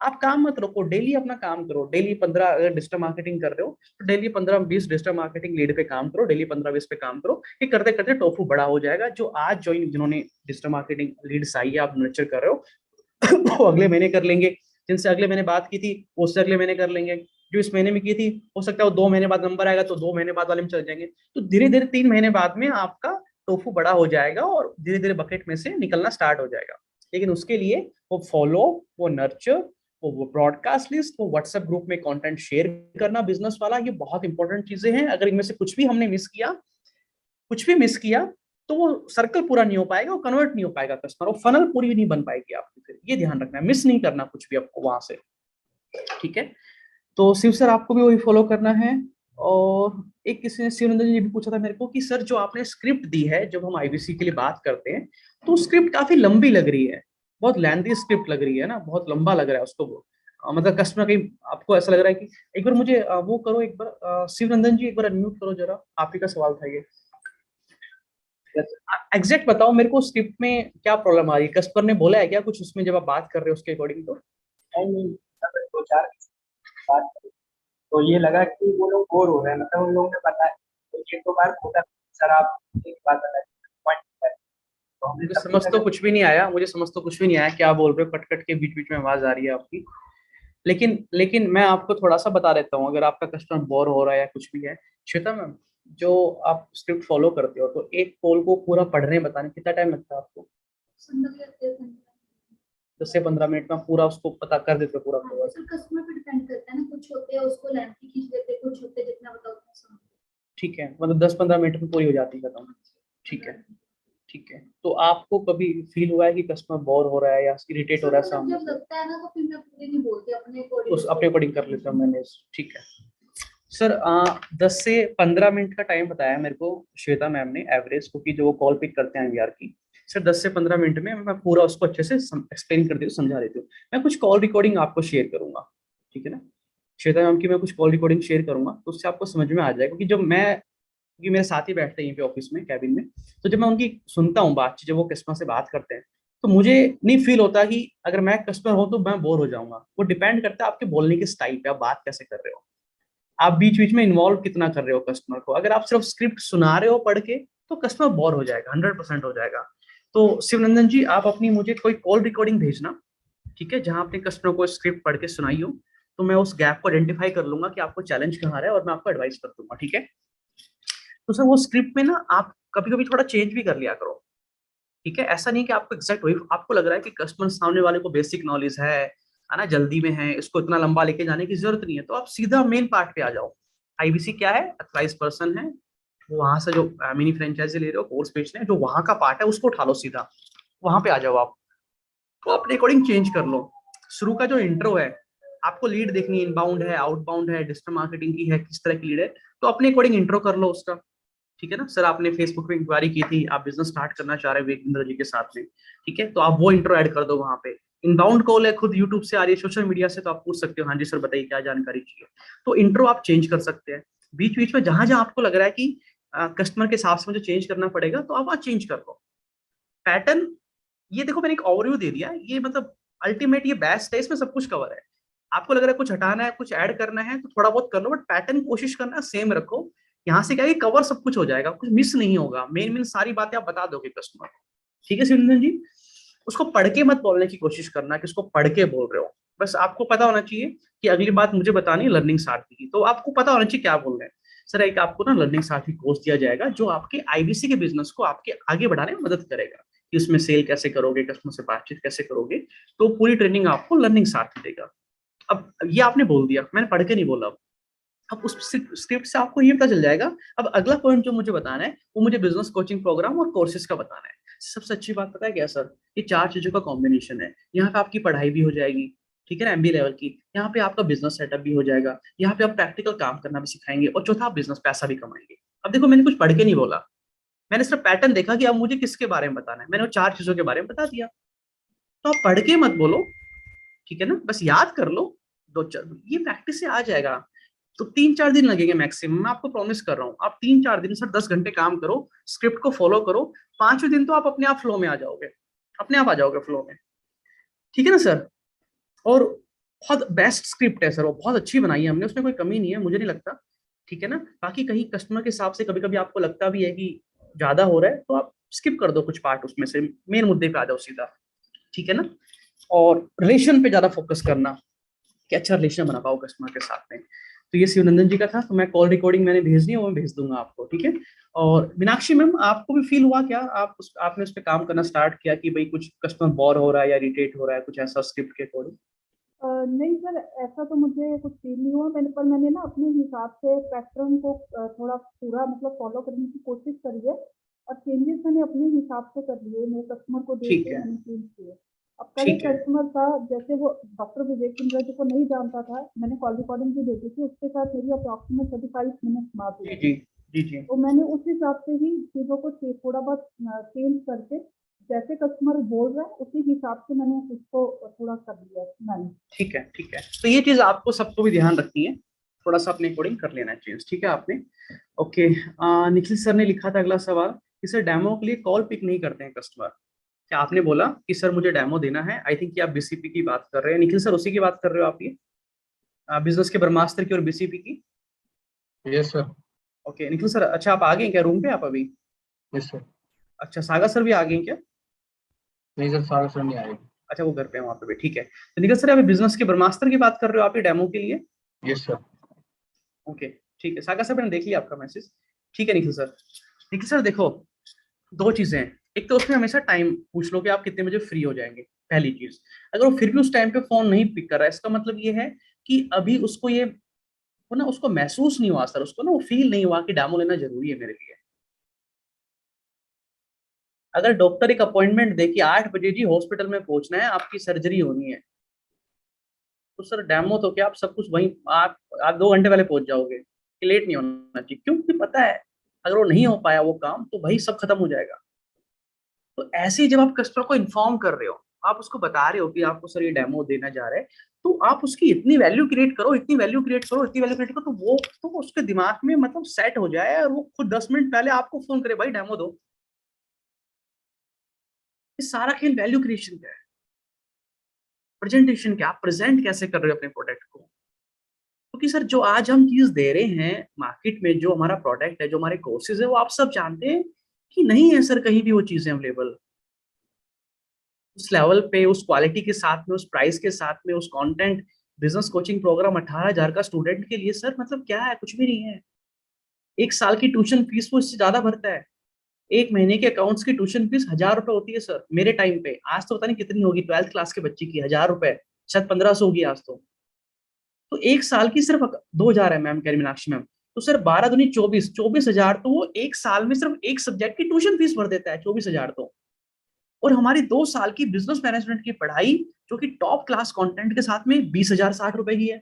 आप काम मत रोको, डेली अपना काम करो। डेली 15 अगर डिजिटल मार्केटिंग कर रहे हो तो डेली 15-20 डिजिटल मार्केटिंग लीड पे काम करो, डेली 15-20 पे काम करो। ये करते करते टोफू बड़ा हो जाएगा। जो आज ज्वाइन जिन्होंने डिजिटल मार्केटिंग लीड्स आई है, आप नर्चर कर रहे हो वो अगले महीने कर लेंगे, जिनसे अगले महीने बात की थी वो उससे अगले महीने कर लेंगे, जो इस महीने में की थी हो सकता है वो 2 महीने बाद नंबर आएगा तो 2 महीने बाद वाले में चल जाएंगे। तो धीरे धीरे 3 महीने बाद में आपका टोफू बड़ा हो जाएगा और धीरे धीरे बकेट में से निकलना स्टार्ट हो जाएगा। लेकिन उसके लिए वो फॉलो, वो नर्चर, वो ब्रॉडकास्ट लिस्ट, वो व्हाट्सएप ग्रुप में कंटेंट शेयर करना बिजनेस वाला, ये बहुत इंपॉर्टेंट चीजें हैं। अगर इनमें से कुछ भी हमने मिस किया, कुछ भी मिस किया, तो वो सर्कल पूरा नहीं हो पाएगा, वो कन्वर्ट नहीं हो पाएगा कस्टमर, वो फनल पूरी नहीं बन पाएगी आपकी। फिर ये ध्यान रखना है, मिस नहीं करना कुछ भी आपको वहां से, ठीक है। तो शिव सर आपको भी वही फॉलो करना है। और एक किसी ने, शिवनंदन जी भी पूछा था मेरे को कि सर जो आपने स्क्रिप्ट दी है जब हम आईबीसी के लिए बात करते हैं, तो स्क्रिप्ट काफी लंबी लग रही है, बहुत लेंथी स्क्रिप्ट लग रही है ना, बहुत लंबा लग रहा है उसको। वो मतलब कस्टमर कहीं आपको ऐसा लग रहा है कि एक बार मुझे वो करो, एक बार शिवनंदन जी एक बार अनम्यूट करो जरा, आप ही का सवाल था ये। एग्जैक्ट बताओ मेरे को, स्क्रिप्ट में क्या प्रॉब्लम आ रही है, कस्टमर ने बोला है क्या कुछ उसमें जब आप बात कर रहे हो उसके अकॉर्डिंग? तो नहीं, अगर 2-4 बात करें, तो ये लगा कि वो लोग बोर हो रहे हैं, मतलब उन लोगों ने बताया तो एक दो बार पूछा सर आप एक बात बताइए पॉइंट है, तो हमने मुझे समझ तो कुछ भी नहीं आया, मुझे समझ तो कुछ भी नहीं आया क्या बोल रहे हो, कट कट के बीच बीच में आवाज आ रही है आपकी। लेकिन मैं आपको थोड़ा सा बता देता हूँ, अगर आपका कस्टमर बोर हो रहा है या कुछ भी है, श्वेता मैम जो आप स्क्रिप्ट फॉलो करते हो, तो एक पोल को पूरा पढ़ने बताने कितना टाइम लगता है आपको? 10 से 15 मिनट में पूरा उसको पता कर देते हो पूरा पूरा? कस्टमर पे डिपेंड करता है ना, कुछ होते हैं उसको लेंथी खींच देते हैं, कुछ होते हैं जितना बताओ उतना समझ। ठीक है, मतलब 10-15 मिनट में पूरी हो जाती है खत्म। ठीक है, ठीक है। तो आपको कभी फील हुआ है कि कस्टमर बोर हो रहा है या इरिटेट हो रहा है सामने जब से? लगता है ना तो फिर मैं पूरी नहीं बोलती, अपने उस अपने अकॉर्डिंग कर लेता हूँ मैंने, ठीक है। सर 10 से 15 मिनट का टाइम बताया मेरे को श्वेता मैम ने एवरेज, क्योंकि जो वो कॉल पिक करते हैं एमवीआर की। सर 10 से 15 मिनट में मैं पूरा उसको अच्छे से एक्सप्लेन कर देती हूँ, समझा देती हूँ। मैं कुछ कॉल रिकॉर्डिंग आपको शेयर करूंगा, ठीक है ना। श्वेता मैम की मैं कुछ कॉल रिकॉर्डिंग शेयर करूंगा, तो उससे आपको समझ में आ जाएगा। क्योंकि जब मैं, क्योंकि मेरे साथ ही बैठते हैं यहीं पे ऑफिस में कैबिन में, तो जब मैं उनकी सुनता हूँ बातचीत, जब वो कस्टमर से बात करते हैं, तो मुझे नहीं फील होता कि अगर मैं कस्टमर हूँ तो मैं बोर हो जाऊंगा। वो डिपेंड करता है आपके बोलने के स्टाइल पे, आप बात कैसे कर रहे हो, आप बीच बीच में इन्वॉल्व कितना कर रहे हो कस्टमर को। अगर आप सिर्फ स्क्रिप्ट सुना रहे हो पढ़ के, तो कस्टमर बोर हो जाएगा, 100% हो जाएगा। तो शिवनंदन जी आप अपनी मुझे कोई कॉल रिकॉर्डिंग भेजना, ठीक है, जहां अपने कस्टमर को स्क्रिप्ट पढ़ के सुनाई हो, तो मैं उस गैप को आइडेंटिफाई कर लूंगा कि आपको चैलेंज कहाँ है और मैं आपको एडवाइस कर दूंगा, ठीक है। तो सर वो स्क्रिप्ट में ना आप कभी कभी थोड़ा चेंज भी कर लिया करो, ठीक है। ऐसा नहीं कि आपको एग्जैक्ट वही, आपको लग रहा है कि कस्टमर सामने वाले को बेसिक नॉलेज है ना, जल्दी में है, इसको इतना लंबा लेके जाने की जरूरत नहीं है, तो आप सीधा मेन पार्ट पे आ जाओ। आईबीसी क्या है, अथराइज पर्सन है, वो वहां से जो मिनी फ्रेंचाइजी ले रहे हो, कोर्स बेचने, जो वहां का पार्ट है उसको उठा लो सीधा, वहां पे आ जाओ आप। तो अपने अकॉर्डिंग चेंज कर लो। शुरू का जो इंट्रो है, आपको लीड देखनी है, इनबाउंड है, आउटबाउंड है, डिजिटल मार्केटिंग की है, किस तरह की लीड है, तो अपने अकॉर्डिंग इंट्रो कर लो उसका, ठीक है ना। सर आपने फेसबुक पे इंक्वायरी की थी, आप बिजनेस स्टार्ट करना चाह रहे हैं विकेंद्र जी के साथ में, ठीक है, तो आप वो इंट्रो ऐड कर दो वहां पे। इनबाउंड कॉल है, खुद यूट्यूब से आ रही है, सोशल मीडिया से, तो आप पूछ सकते हो, हाँ जी सर बताइए क्या जानकारी चाहिए। तो इंट्रो आप चेंज कर सकते हैं बीच बीच में, जहां जहां आपको लग रहा है कि कस्टमर के हिसाब से मुझे चेंज करना पड़ेगा, तो आप वहाँ चेंज कर लो। पैटर्न, ये देखो मैंने एक ओवरव्यू दे दिया, ये मतलब अल्टीमेट ये बेस्ट है, इसमें सब कुछ कवर है। आपको लग रहा है कुछ हटाना है, कुछ ऐड करना है, तो थोड़ा बहुत कर लो, बट पैटर्न कोशिश करना सेम रखो। यहाँ से क्या है, कवर सब कुछ हो जाएगा, कुछ मिस नहीं होगा, मेन मेन सारी बातें आप बता दोगे कस्टमर को, ठीक है सिंधन जी। उसको पढ़ के मत बोलने की कोशिश करना कि उसको पढ़ के बोल रहे हो, बस आपको पता होना चाहिए कि अगली बात मुझे बतानी है लर्निंग सारथी की, तो आपको पता होना चाहिए क्या बोल रहे हैं। सर एक आपको ना लर्निंग सारथी कोर्स दिया जाएगा, जो आपके आईबीसी के बिजनेस को आपके आगे बढ़ाने में मदद करेगा, कि उसमें सेल कैसे करोगे, कस्टमर से बातचीत कैसे करोगे, तो पूरी ट्रेनिंग आपको लर्निंग सारथी देगा। अब ये आपने बोल दिया, मैंने पढ़ के नहीं बोला। अब उस स्क्रिप्ट से आपको ये पता चल जाएगा। अब अगला पॉइंट जो मुझे बताना है, वो मुझे बिजनेस कोचिंग प्रोग्राम और कोर्सेज का बताना है। सबसे अच्छी बात पता है क्या सर, ये 4 चीजों का कॉम्बिनेशन है। यहाँ पे आपकी पढ़ाई भी हो जाएगी, ठीक है ना, एमबी लेवल की, यहाँ पे आपका बिजनेस सेटअप भी हो जाएगा, यहाँ पे आप प्रैक्टिकल काम करना भी सिखाएंगे, और चौथा आप बिजनेस पैसा भी कमाएंगे। अब देखो मैंने कुछ पढ़ के नहीं बोला, मैंने सिर्फ पैटर्न देखा कि अब मुझे किसके बारे में बताना है, मैंने वो 4 चीजों के बारे में बता दिया। तो आप पढ़ के मत बोलो, ठीक है ना, बस याद कर लो। ये प्रैक्टिस से आ जाएगा। तो 3-4 दिन लगेंगे मैक्सिमम, मैं आपको प्रॉमिस कर रहा हूँ। आप 3-4 दिन सर 10 घंटे काम करो, स्क्रिप्ट को फॉलो करो, 5वें दिन तो आप अपने आप फ्लो में आ जाओगे, अपने आप आ जाओगे फ्लो में, ठीक है ना सर। और बहुत बेस्ट स्क्रिप्ट है सर, वो बहुत अच्छी बनाई है हमने, उसमें कोई कमी नहीं है मुझे नहीं लगता, ठीक है ना। बाकी कहीं कस्टमर के हिसाब से कभी कभी आपको लगता भी है कि ज्यादा हो रहा है, तो आप स्किप कर दो कुछ पार्ट उसमें से, मेन मुद्दे पे आ जाओ सीधा, ठीक है ना। और रिलेशन पे ज्यादा फोकस करना कि अच्छा रिलेशन बना पाओ कस्टमर के साथ में। तो ये शिवनंदन जी का था, तो मैं कॉल रिकॉर्डिंग मैंने भेजनी है, वो मैं भेज दूंगा आपको, ठीक है। और मीनाक्षी मैम आपको भी फील हुआ क्या, आपने उस पर काम करना स्टार्ट किया कि भाई कुछ कस्टमर बोर हो रहा है या इरिटेट हो रहा है, कुछ ऐसा स्क्रिप्ट के अकॉर्डिंग? नहीं सर, ऐसा तो मुझे कुछ फील नहीं हुआ। मैंने ना अपने हिसाब से पैटर्न को थोड़ा पूरा मतलब फॉलो करने की कोशिश करी है, और चेंजेस मैंने अपने हिसाब से कर लिए, मेरे कस्टमर को देख ठीक के है, मैंने चेंज किए। अब कल एक ठीक है। कस्टमर था, जैसे वो डॉक्टर विवेक बिंद्रा जी को नहीं जानता था, मैंने कॉल रिकॉर्डिंग भी देखी थी, उसके साथ मेरी अप्रॉक्सीमेट 35 मिनट बात हुई जी थी। जी जी जी। तो मैंने उस हिसाब से ही चीज़ों को थोड़ा बहुत चेंज करके, जैसे कस्टमर बोल रहा है उसी हिसाब से मैंने उसको थोड़ा कर लिया मैंने। ठीक है, ठीक है, तो ये चीज आपको सबको भी ध्यान रखनी है, थोड़ा सा अपने अकॉर्डिंग कर लेना है चेंज, ठीक है आपने। ओके, निखिल सर ने लिखा था अगला सवाल कि सर डेमो के लिए कॉल पिक नहीं करते हैं कस्टमर, क्या आपने बोला कि सर मुझे डेमो देना है? आई थिंक कि आप बीसीपी की बात कर रहे हैं निखिल सर, उसी की बात कर रहे हो आप, ये बिजनेस के ब्रह्मास्त्र की और बीसीपी की? Yes sir. Okay Nikhil sir, अच्छा आप आ गए हैं क्या रूम पे आप अभी? Yes sir. अच्छा सागर सर भी आ गए हैं क्या? नहीं सर, सागर सर नहीं आएगा। अच्छा वो घर पे हैं वहाँ पे भी, ठीक है। तो निखिल सर अभी बिजनेस के ब्रह्मास्त्र की बात कर रहे हो आप, ये डेमो के लिए? Yes sir. ओके ठीक है सागर सर, मैंने देख लिया आपका मैसेज, ठीक है निखिल सर। निखिल सर देखो, 2 चीजें हैं, एक तो उसमें हमेशा टाइम पूछ लो कि आप कितने बजे फ्री हो जाएंगे, पहली चीज। अगर वो फिर भी उस टाइम पे फोन नहीं पिक कर रहा है, इसका मतलब ये है कि अभी उसको ये, वो ना उसको महसूस नहीं हुआ सर, उसको ना वो फील नहीं हुआ कि डेमो लेना जरूरी है मेरे लिए। अगर डॉक्टर एक अपॉइंटमेंट दे कि 8 बजे जी हॉस्पिटल में पहुंचना है, आपकी सर्जरी होनी है, तो सर डेमो तो क्या, आप सब कुछ वहीं, आप 2 घंटे पहले पहुंच जाओगे, कि लेट नहीं होना चाहिए, क्योंकि पता है अगर वो नहीं हो पाया वो काम तो भाई सब खत्म हो जाएगा। तो ऐसे ही जब आप कस्टमर को इन्फॉर्म कर रहे हो, आप उसको बता रहे हो कि आपको सर ये डेमो देना जा रहा है, तो आप उसकी इतनी वैल्यू क्रिएट करो, इतनी वैल्यू क्रिएट करो, इतनी वैल्यू क्रिएट करो, तो वो तो उसके दिमाग में मतलब सेट हो जाए और वो खुद 10 मिनट पहले आपको फोन करे, भाई डेमो दो। ये सारा खेल वैल्यू क्रिएशन का है, प्रेजेंटेशन क्या, आप प्रेजेंट कैसे कर रहे हो अपने प्रोडक्ट को। क्योंकि सर जो आज हम चीज दे रहे हैं मार्केट में, जो हमारा प्रोडक्ट है, जो हमारे कोर्सेज है, वो आप सब जानते हैं कि नहीं है सर कहीं भी वो चीजें अवेलेबल उस लेवल पे, उस क्वालिटी के साथ में, उस प्राइस के साथ में, उस कंटेंट। बिजनेस कोचिंग प्रोग्राम 18,000 का स्टूडेंट के लिए सर मतलब क्या है, कुछ भी नहीं है। 1 साल की ट्यूशन फीस वो इससे ज्यादा भरता है। 1 महीने के अकाउंट्स की ट्यूशन फीस 1,000 रुपए होती है सर, मेरे टाइम पे, आज तो पता नहीं कितनी होगी 12th क्लास के बच्चे की, 1,000 रुपए, शायद 1,500 होगी आज तो 1 साल की सिर्फ 2,000 है मैम, कह रही मीनाक्षी मैम। तो सर 12 दूनी 24, 24,000 तो वो 1 साल में सिर्फ एक सब्जेक्ट की ट्यूशन फीस भर देता है, 24,000 तो। और हमारी 2 साल की बिजनेस मैनेजमेंट की पढ़ाई, जो कि टॉप क्लास कंटेंट के साथ में 20,000 60 रुपए की है।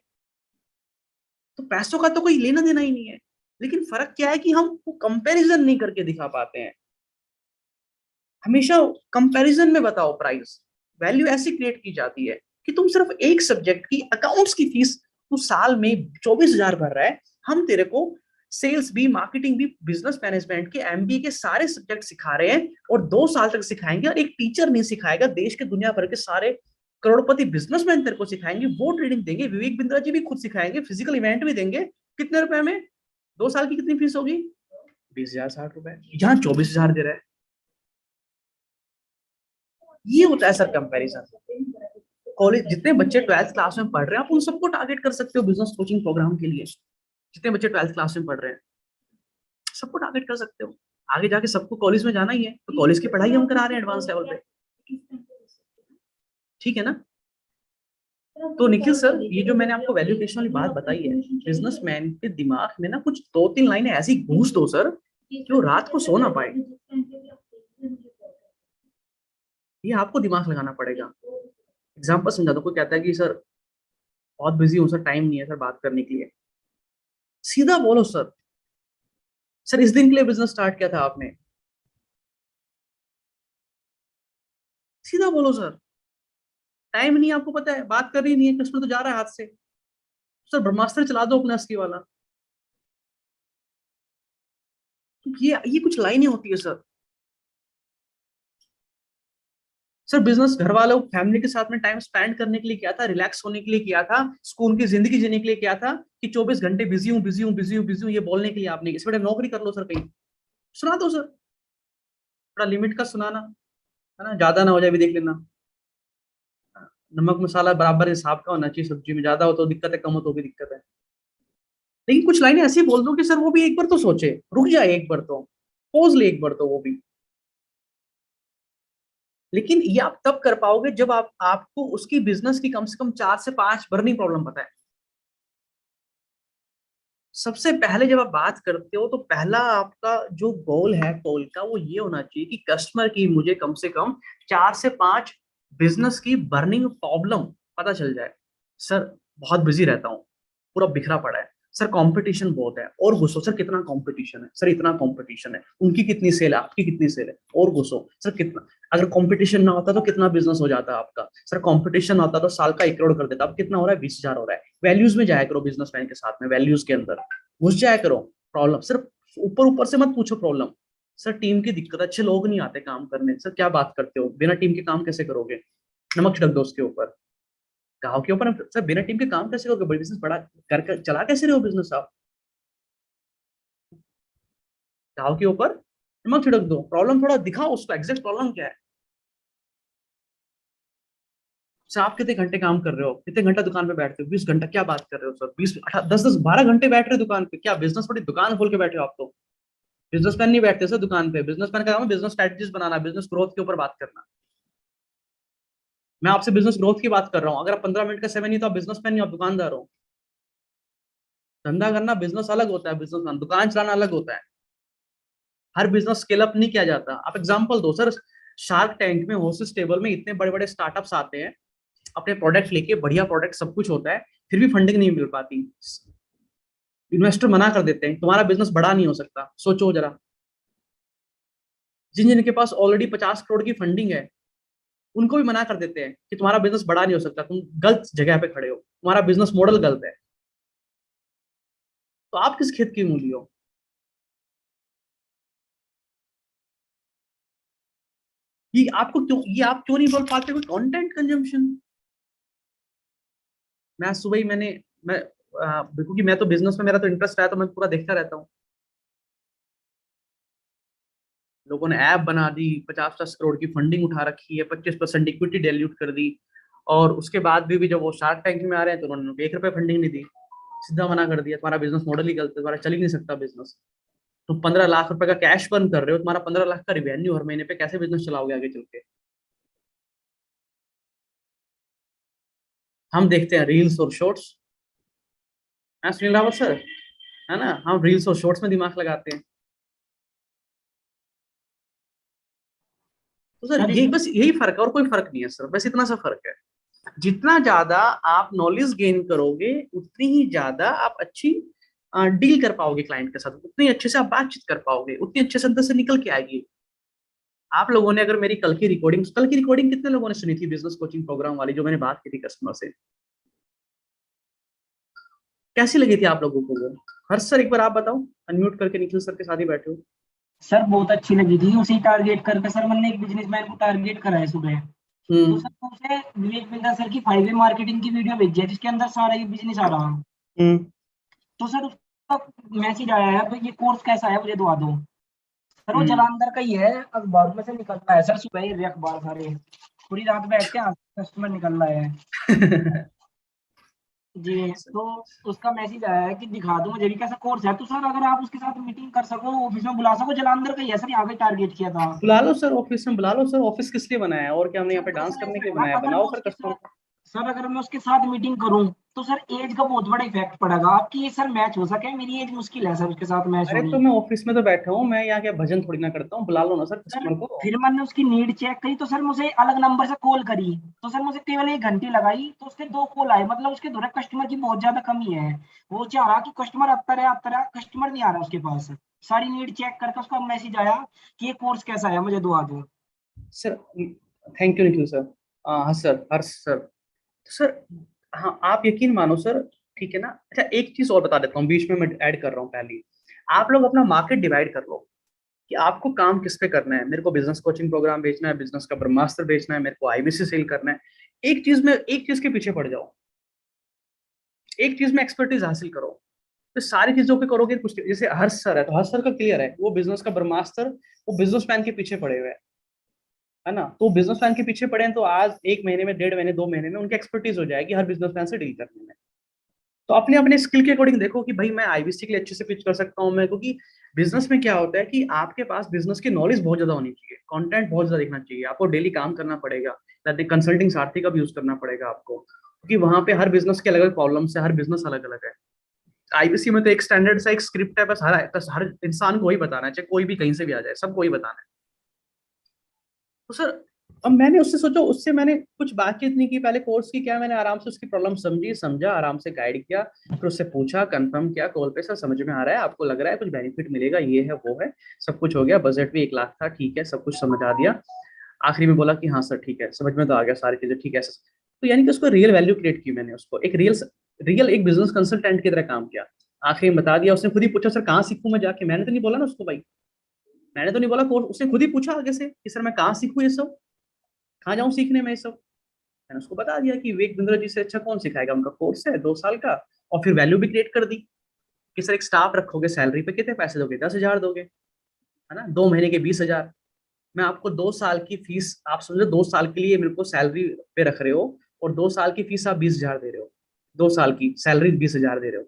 तो पैसों का तो कोई लेना देना ही नहीं है, लेकिन फर्क क्या है कि हम वो कंपैरिजन नहीं करके दिखा पाते हैं। हमेशा कंपैरिजन में बताओ प्राइस, वैल्यू ऐसी क्रिएट की जाती है कि तुम सिर्फ एक सब्जेक्ट की अकाउंट्स की फीस तू साल में 24,000 भर रहा है, हम तेरे को सेल्स भी, मार्केटिंग भी, बिजनेस मैनेजमेंट के, एमबीए के सारे सब्जेक्ट सिखा रहे हैं, और 2 साल तक सिखाएंगे, और एक टीचर नहीं सिखाएगा, देश के दुनिया भर के सारे करोड़पति बिजनेसमैन तेरे को सिखाएंगे, वो ट्रेनिंग देंगे, विवेक बिंद्रा जी भी खुद सिखाएंगे, फिजिकल इवेंट भी देंगे। कितने रुपए में? 2 साल की कितनी फीस होगी? 20,000 60 रुपए, यहाँ 24,000 दे रहा है। ये होता है सर कंपैरिजन। कॉलेज जितने बच्चे 12th क्लास में पढ़ रहे हैं, आप उन सबको टारगेट कर सकते हो बिजनेस कोचिंग प्रोग्राम के लिए। जितने बच्चे 12th क्लास में पढ़ रहे हैं सबको टारगेट कर सकते हो। आगे जाके सबको कॉलेज में जाना ही है, तो कॉलेज की पढ़ाई हम करा रहे हैं एडवांस लेवल पे, ठीक है ना। तो निखिल सर, ये जो मैंने आपको वैल्यूएशन वाली बात बताई है, बिजनेसमैन के दिमाग में ना कुछ 2-3 लाइनें ऐसी घूस दो सर कि वो रात को सो ना पाए। ये आपको दिमाग लगाना पड़ेगा। एग्जाम्पल समझा दो, कोई कहता है कि सर बहुत बिजी हूँ सर, टाइम नहीं है सर बात करने के लिए, सीधा बोलो सर सर इस दिन के लिए बिजनेस स्टार्ट किया था आपने? सीधा बोलो सर, टाइम नहीं है, आपको पता है, बात कर रही नहीं है, कस्टमर तो जा रहा है हाथ से। सर ब्रह्मास्त्र चला दो अपना असली वाला। तो ये कुछ लाइनें होती है सर। सर बिजनेस घर वालों फैमिली के साथ में टाइम स्पेंड करने के लिए किया था, रिलैक्स होने के लिए किया था, सुकून की जिंदगी जीने के लिए किया था, कि 24 घंटे बिजी हूँ बिजी हूँ बिजी हूँ बिजी हूँ ये बोलने के लिए आपने? इस बेटे नौकरी कर लो सर, कहीं सुना दो सर, थोड़ा लिमिट का सुनाना, है ना, ज्यादा ना हो जाए भी देख लेना। नमक मसाला बराबर हिसाब का होना चाहिए, सब्जी में ज्यादा हो तो दिक्कत है, कम हो तो भी दिक्कत है। लेकिन कुछ लाइनें ऐसी बोल दो कि सर वो भी एक बार तो सोचे, रुक जाए एक बार तो, पोज ले एक बार तो वो भी। लेकिन ये आप तब कर पाओगे जब आपको उसकी बिजनेस की कम से कम 4 से 5 बर्निंग प्रॉब्लम पता है। सबसे पहले जब आप बात करते हो तो पहला आपका जो गोल है कॉल का वो ये होना चाहिए कि कस्टमर की मुझे कम से कम 4 से 5 बिजनेस की बर्निंग प्रॉब्लम पता चल जाए। सर बहुत बिजी रहता हूँ, पूरा बिखरा पड़ा है, सर कंपटीशन बहुत है, और घुसो सर, कितना कंपटीशन है सर, इतना कंपटीशन है, उनकी कितनी सेल है, आपकी कितनी सेल है, और घुसो सर कितना। अगर कंपटीशन ना होता तो कितना बिजनेस हो जाता आपका? सर कंपटीशन होता तो साल का 1 करोड़ कर देता, अब कितना हो रहा है? 20,000 हो रहा है। वैल्यूज में जाया करो बिजनेसमैन के साथ में, वैल्यूज के अंदर घुस जाया करो। प्रॉब्लम सिर्फ ऊपर ऊपर से मत पूछो प्रॉब्लम। सर टीम की दिक्कत, अच्छे लोग नहीं आते काम करने। सर क्या बात करते हो, बिना टीम के काम कैसे करोगे? नमक छिड़क दो उसके ऊपर, गाँव के ऊपर। सर बिना टीम के काम कैसे करोगे? बड़ी बिजनेस बड़ा कर चला कैसे रहे हो बिजनेस आप? गाँव के ऊपर नमक छिड़क दो, प्रॉब्लम थोड़ा दिखाओ उसको, एग्जैक्ट प्रॉब्लम क्या है। सर आप कितने घंटे काम कर रहे हो, कितने घंटा दुकान पे बैठते हो? 20 घंटा, क्या बात कर रहे हो सर, 20 10 10 12 घंटे बैठ रहे हो दुकान पे, क्या बिजनेस बड़ी दुकान खोल के बैठे हो आप तो? बिजनेसमैन नहीं बैठते सर दुकान पे, बिजनेसमैन का काम है बिजनेस स्ट्रेटजीज बनाना, बिजनेस ग्रोथ के ऊपर बात करना। मैं आपसे बिजनेस ग्रोथ की बात कर रहा हूँ। अगर आप 15 मिनट का समय नहीं तो आप बिजनेसमैन नहीं, आप दुकानदार हो। धंधा करना बिजनेस अलग होता है, बिजनेस दुकान चलाना अलग होता है। हर बिजनेस स्केल अप नहीं किया जाता। आप एग्जांपल दो सर, शार्क टैंक में, होस्टेस टेबल में इतने बड़े बड़े स्टार्टअप्स आते हैं, अपने प्रोडक्ट लेके, बढ़िया प्रोडक्ट सब कुछ होता है, फिर भी फंडिंग नहीं मिल पाती। इन्वेस्टर मना कर देते हैं, तुम्हारा बिजनेस बड़ा नहीं हो सकता। सोचो जरा, जिन जिनके पास ऑलरेडी 50 करोड़ की फंडिंग है उनको भी मना कर देते हैं कि तुम्हारा बिजनेस बड़ा नहीं हो सकता, तुम गलत जगह पे खड़े हो, तुम्हारा बिजनेस मॉडल गलत है। तो आप किस खेत की मूली हो? ये आप क्यों नहीं बोल पाते? कोई कंटेंट कंजम्पशन। मैं सुबह ही मैं क्योंकि मैं तो बिजनेस में, मेरा तो इंटरेस्ट है तो मैं पूरा देखता रहता हूँ। लोगों ने ऐप बना दी, 50-50 करोड़ की फंडिंग उठा रखी है, 25% इक्विटी डाइल्यूट कर दी, और उसके बाद भी जब वो शार्क टैंक में आ रहे हैं तो उन्होंने 1 रुपए फंडिंग नहीं दी। सीधा मना कर दिया, तुम्हारा बिजनेस मॉडल ही गलत है, तुम्हारा चल ही नहीं सकता बिजनेस। तुम 15 लाख रुपए का कैश बर्न कर रहे हो, तुम्हारा 15 लाख का रिवेन्यू हर महीने पे, कैसे बिजनेस चलाओगे आगे चल के? हम देखते हैं रील्स और शॉर्ट्स। हाँ सुनील रावत सर, है ना, हम रील्स और शॉर्ट्स में दिमाग लगाते हैं। तो सर सर ये बस यही फर्क है, और कोई फर्क नहीं है सर, बस इतना सा फर्क है। जितना ज्यादा आप नॉलेज गेन करोगे उतनी ही ज्यादा आप अच्छी डील कर पाओगे क्लाइंट के साथ, उतनी अच्छे से आप बातचीत कर पाओगे, उतनी अच्छे से अंदर से निकल के आएगी। आप लोगों ने अगर मेरी कल की रिकॉर्डिंग कितने लोगों ने सुनी थी बिजनेस कोचिंग प्रोग्राम वाली, जो मैंने बात की थी कस्टमर से? कैसी लगी थी आप लोगों को वो? हर्ष सर एक बार आप बताओ, अनम्यूट करके निखिल सर के साथ ही बैठे हो। सर बहुत अच्छी लगी थी, उसी टारगेट करके सर मैंने एक बिजनेसमैन को टारगेट करा है सुबह। तो सर उसे विवेक बिंदा सर की 5 वे मार्केटिंग की वीडियो भेजी है जिसके अंदर सारा ये बिजनेस आ रहा है। तो सर उसका मैसेज आया है भाई ये कोर्स कैसा है मुझे दवा दो। सर वो जलंधर का ही है, अखबार में से निकलता है सर, सुबह ही अखबार सारे पूरी रात बैठ के कस्टमर निकल रहा है। जी, तो उसका मैसेज आया है कि दिखा दो मुझे भी कैसा कोर्स है। तो सर अगर आप उसके साथ मीटिंग कर सको, ऑफिस में बुला सको, जलंधर का ही है सर, यहाँ पे टारगेट किया था। बुला लो सर ऑफिस में, बुला लो सर। ऑफिस किस लिए बनाया है, और क्या हमने यहाँ पे सर डांस सर करने ऐसा के लिए है ना, बनाया? अगर बनाओ मैं सर उसके कस्टमर साथ को। सर अगर मैं उसके साथ मीटिंग करूं तो सर एज का बहुत बड़ा इफेक्ट पड़ेगा। आपकी एज सर मैच हो सके, मेरी एज मुश्किल है सर उसके साथ मैच अरे होनी। तो मैं ऑफिस में तो बैठा हूँ, मैं यहाँ क्या भजन थोड़ी ना करता हूँ, बुला लो ना सर सर कस्टमर को। फिर मैंने उसकी नीड चेक करी तो सर मुझे अलग नंबर से कॉल करी, तो सर मुझे केवल 1 घंटे लगाई तो उसके 2 कॉल आए, मतलब उसके धुरे कस्टमर की बहुत ज्यादा कमी है। वो चाह रहा कि कस्टमर आता रहा, कस्टमर नहीं आ रहा उसके पास। सारी नीड चेक करके उसका मैसेज आया कि ये कोर्स कैसा है, मुझे दुआ दो। Sir thank you Nikhil sir. हाँ सर, हर्ष सर। तो सर हाँ, आप यकीन मानो सर, ठीक है ना। अच्छा एक चीज और बता देता हूँ, बीच में मैं ऐड कर रहा हूँ पहले। आप लोग अपना मार्केट डिवाइड कर लो कि आपको काम किस पे करना है। मेरे को बिजनेस कोचिंग प्रोग्राम बेचना है, बिजनेस का ब्रह्मास्त्र बेचना है, मेरे को आईबीसी सेल करना है। एक चीज के पीछे पड़ जाओ, एक चीज में एक्सपर्टीज हासिल करो। तो सारी चीजों पे करोगे कुछ, जैसे हर्ष सर है तो हर्ष सर का क्लियर है, वो बिजनेस का ब्रह्मास्त्र, वो बिजनेसमैन के पीछे पड़े हुए हैं, है ना। तो बिजनेसमैन के पीछे पड़े हैं, तो आज 1 महीने में, 1.5 महीने, 2 महीने में उनकी एक्सपर्टीज हो जाएगी हर बिजनेसमैन से डील करने में। तो अपने अपने स्किल के अकॉर्डिंग देखो कि भाई मैं आईबीसी के लिए अच्छे से पिच कर सकता हूँ मैं, क्योंकि बिजनेस में क्या होता है कि आपके पास बिजनेस की नॉलेज बहुत ज्यादा होनी चाहिए, कंटेंट बहुत ज्यादा देखना चाहिए, आपको डेली काम करना पड़ेगा, कंसल्टिंग सारथी का भी यूज करना पड़ेगा आपको, क्योंकि वहां पे हर बिजनेस के अलग अलग प्रॉब्लम्स है, हर बिजनेस अलग अलग है। आईबीसी में तो एक स्टैंडर्ड सा एक स्क्रिप्ट है, बस हर इंसान को ही बताना है, चाहे कोई भी कहीं से भी आ जाए, सबको ही बताना है। तो सर अब मैंने उससे सोचा, उससे मैंने कुछ बातचीत नहीं की पहले कोर्स की, क्या मैंने आराम से उसकी प्रॉब्लम समझा, आराम से गाइड किया, फिर उससे पूछा, कंफर्म किया कॉल पे, सर समझ में आ रहा है, आपको लग रहा है कुछ बेनिफिट मिलेगा, ये है वो है, सब कुछ हो गया, बजट भी 1 लाख था, ठीक है, सब कुछ समझा दिया। आखिरी में बोला कि हाँ सर ठीक है, समझ में तो आ गया सारी चीजें, ठीक है सर। तो यानी कि उसको रियल वैल्यू क्रिएट की मैंने, उसको एक रियल एक बिजनेस कंसल्टेंट की तरह काम किया। आखिरी में बता दिया, उसने खुद ही पूछा सर कहाँ सीखूं मैं जाके, मैंने तो नहीं बोला ना उसको भाई, मैंने तो नहीं बोला कोर्स, उसने खुद ही पूछा आगे से कि सर मैं कहाँ सीखूं ये सब, कहाँ जाऊँ सीखने में ये सब। मैंने उसको बता दिया कि विवेक बिंद्रा जी से अच्छा कौन सिखाएगा, उनका कोर्स है 2 साल का। और फिर वैल्यू भी क्रिएट कर दी कि सर एक स्टाफ रखोगे, सैलरी पे कितने पैसे दोगे, 10,000 दोगे, है ना, 2 महीने के 20,000। मैं आपको 2 साल की फीस, आप समझो 2 साल के लिए मेरे को सैलरी पे रख रहे हो, और 2 साल की फीस आप 20,000 दे रहे हो, 2 साल की सैलरी 20,000 दे रहे हो।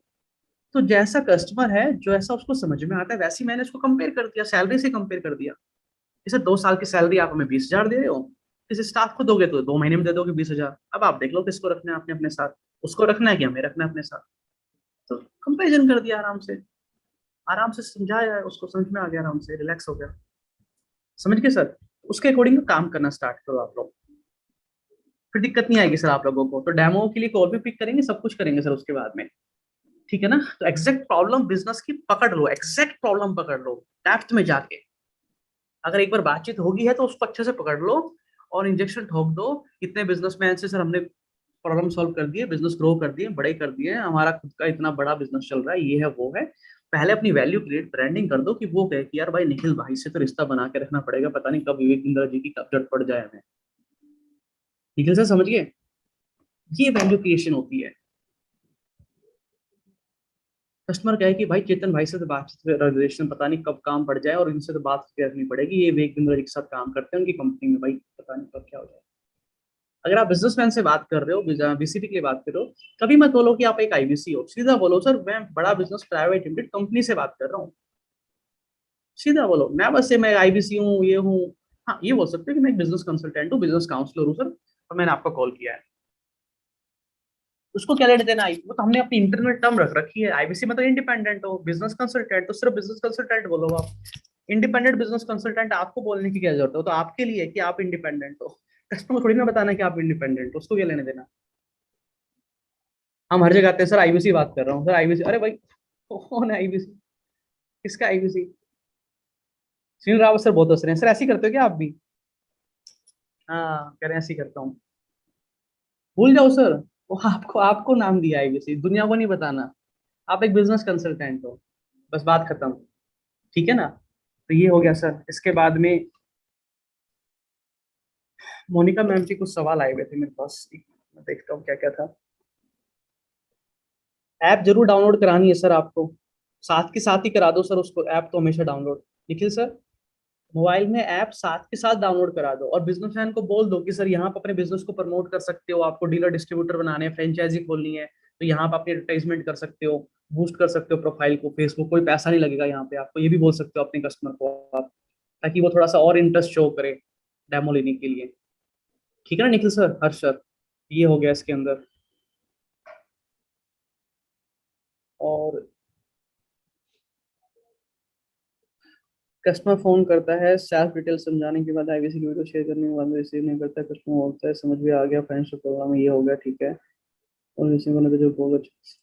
तो जैसा कस्टमर है, जो ऐसा उसको समझ में आता है, वैसे ही मैंने उसको कंपेयर कर दिया, सैलरी से कंपेयर कर दिया। जैसे 2 साल की सैलरी आप हमें 20,000 दे रहे हो, किसी स्टाफ को दोगे तो 2 महीने में दे दोगे 20,000। अब आप देख लो किसको रखना है आपने अपने साथ, उसको रखना है कि हमें रखना है अपने साथ। तो कंपेरिजन कर दिया आराम से, आराम से समझाया, उसको समझ में आ गया, आराम से रिलैक्स हो गया, समझ गए सर। उसके अकॉर्डिंग काम करना स्टार्ट करो आप लोग, फिर दिक्कत नहीं आएगी सर आप लोगों को। तो डेमो के लिए कॉल भी पिक करेंगे, सब कुछ करेंगे सर उसके बाद में, ठीक है ना। तो एग्जैक्ट प्रॉब्लम बिजनेस की पकड़ लो, एग्जैक्ट प्रॉब्लम पकड़ लो डेप्थ में जाके। अगर एक बार बातचीत होगी है तो उसको अच्छे से पकड़ लो और इंजेक्शन ठोक दो। इतने बिजनेसमैन से सर हमने प्रॉब्लम सॉल्व कर दिए, बिजनेस ग्रो कर दिए, बड़े कर दिए, हमारा खुद का इतना बड़ा बिजनेस चल रहा है, ये है वो है। पहले अपनी वैल्यू क्रिएट, ब्रांडिंग कर दो कि वो कहे कि यार भाई निखिल भाई से तो रिश्ता बना के रखना पड़ेगा, पता नहीं कब विवेक बिंद्रा जी की कब जरूरत पड़ जाए हमें। निखिल सर समझ गए, ये वैल्यू क्रिएशन होती है। कस्टमर कहे कि भाई चेतन भाई से तो बातचीत रिलेशन पता नहीं कब काम पड़ जाए, और इनसे तो बात रखनी पड़ेगी, ये विवेक बिंद्रा जी के साथ काम करते हैं उनकी कंपनी में, भाई पता नहीं कब क्या हो जाए। अगर आप बिजनेसमैन से बात कर रहे हो, बीसीपी के लिए बात कर रहे हो, कभी मत बोलो कि आप एक आईबीसी हो, सीधा बोलो सर मैं बड़ा बिजनेस प्राइवेट लिमिटेड कंपनी से बात कर रहा हूँ, सीधा बोलो, मैं बस से मैं आईबीसी हूँ, ये हूँ। हाँ ये बोल सकते हो कि मैं एक बिजनेस कंसल्टेंट हूँ, बिजनेस काउंसलर हूँ सर, और मैंने आपका कॉल किया है। उसको क्या लेने देना आई, वो तो हमने अपनी इंटरनल टर्म रख रखी है, आईबीसी मतलब इंडिपेंडेंट हो, बिजनेस कंसल्टेंट तो सिर्फ बिजनेस कंसल्टेंट बोलो आप। इंडिपेंडेंट बिजनेस कंसल्टेंट आपको बोलने की क्या जरूरत है, वो तो आपके लिए है कि आप इंडिपेंडेंट हो, कस्टमर को थोड़ी ना बताना कि आप इंडिपेंडेंट हो, उसको क्या लेने देना। हम हर जगह आते हैं सर आईबीसी बात कर रहा हूँ, सर आईबीसी, अरे भाई कौन है आईबीसी, किसका आईबीसी। सुनील रावत सर बहुत हंस रहे हैं, सर ऐसे ही करते हो क्या आप भी। हाँ कह रहे हैं ऐसे ही करता हूँ, भूल जाओ सर, वो आपको आपको नाम दिया आईबीसी, दुनिया को नहीं बताना, आप एक बिजनेस कंसल्टेंट हो, बस बात खत्म, ठीक है ना। तो ये हो गया सर। इसके बाद में मोनिका मैम के कुछ सवाल आए हुए थे मेरे पास, मैं देखता हूँ क्या क्या था। ऐप जरूर डाउनलोड करानी है सर आपको, साथ के साथ ही करा दो सर उसको, ऐप तो हमेशा डाउनलोड, निखिल सर मोबाइल में ऐप साथ के साथ डाउनलोड करा दो, और बिजनेसमैन को बोल दो कि सर यहाँ पर अपने बिजनेस को प्रमोट कर सकते हो, आपको डीलर डिस्ट्रीब्यूटर बनाने हैं, फ्रेंचाइजी खोलनी है, तो यहाँ पर अपनी एडवर्टाइजमेंट कर सकते हो, बूस्ट कर सकते हो प्रोफाइल को, फेसबुक कोई पैसा नहीं लगेगा यहाँ पे आपको, ये भी बोल सकते हो अपने कस्टमर को आप, ताकि वो थोड़ा सा और इंटरेस्ट शो करे डेमो लेने के लिए, ठीक है ना निखिल सर, हर्ष सर। ये हो गया इसके अंदर। और कस्टमर फोन करता है, सेल्फ डिटेल समझाने के बाद आईवीसी की वीडियो शेयर करने के बाद रिसीव नहीं करता, कस्टमर बोलता है समझ में आ गया, फाइनेंशियल प्रॉब्लम ये हो गया, ठीक है, और रिसीव करने का जो होगा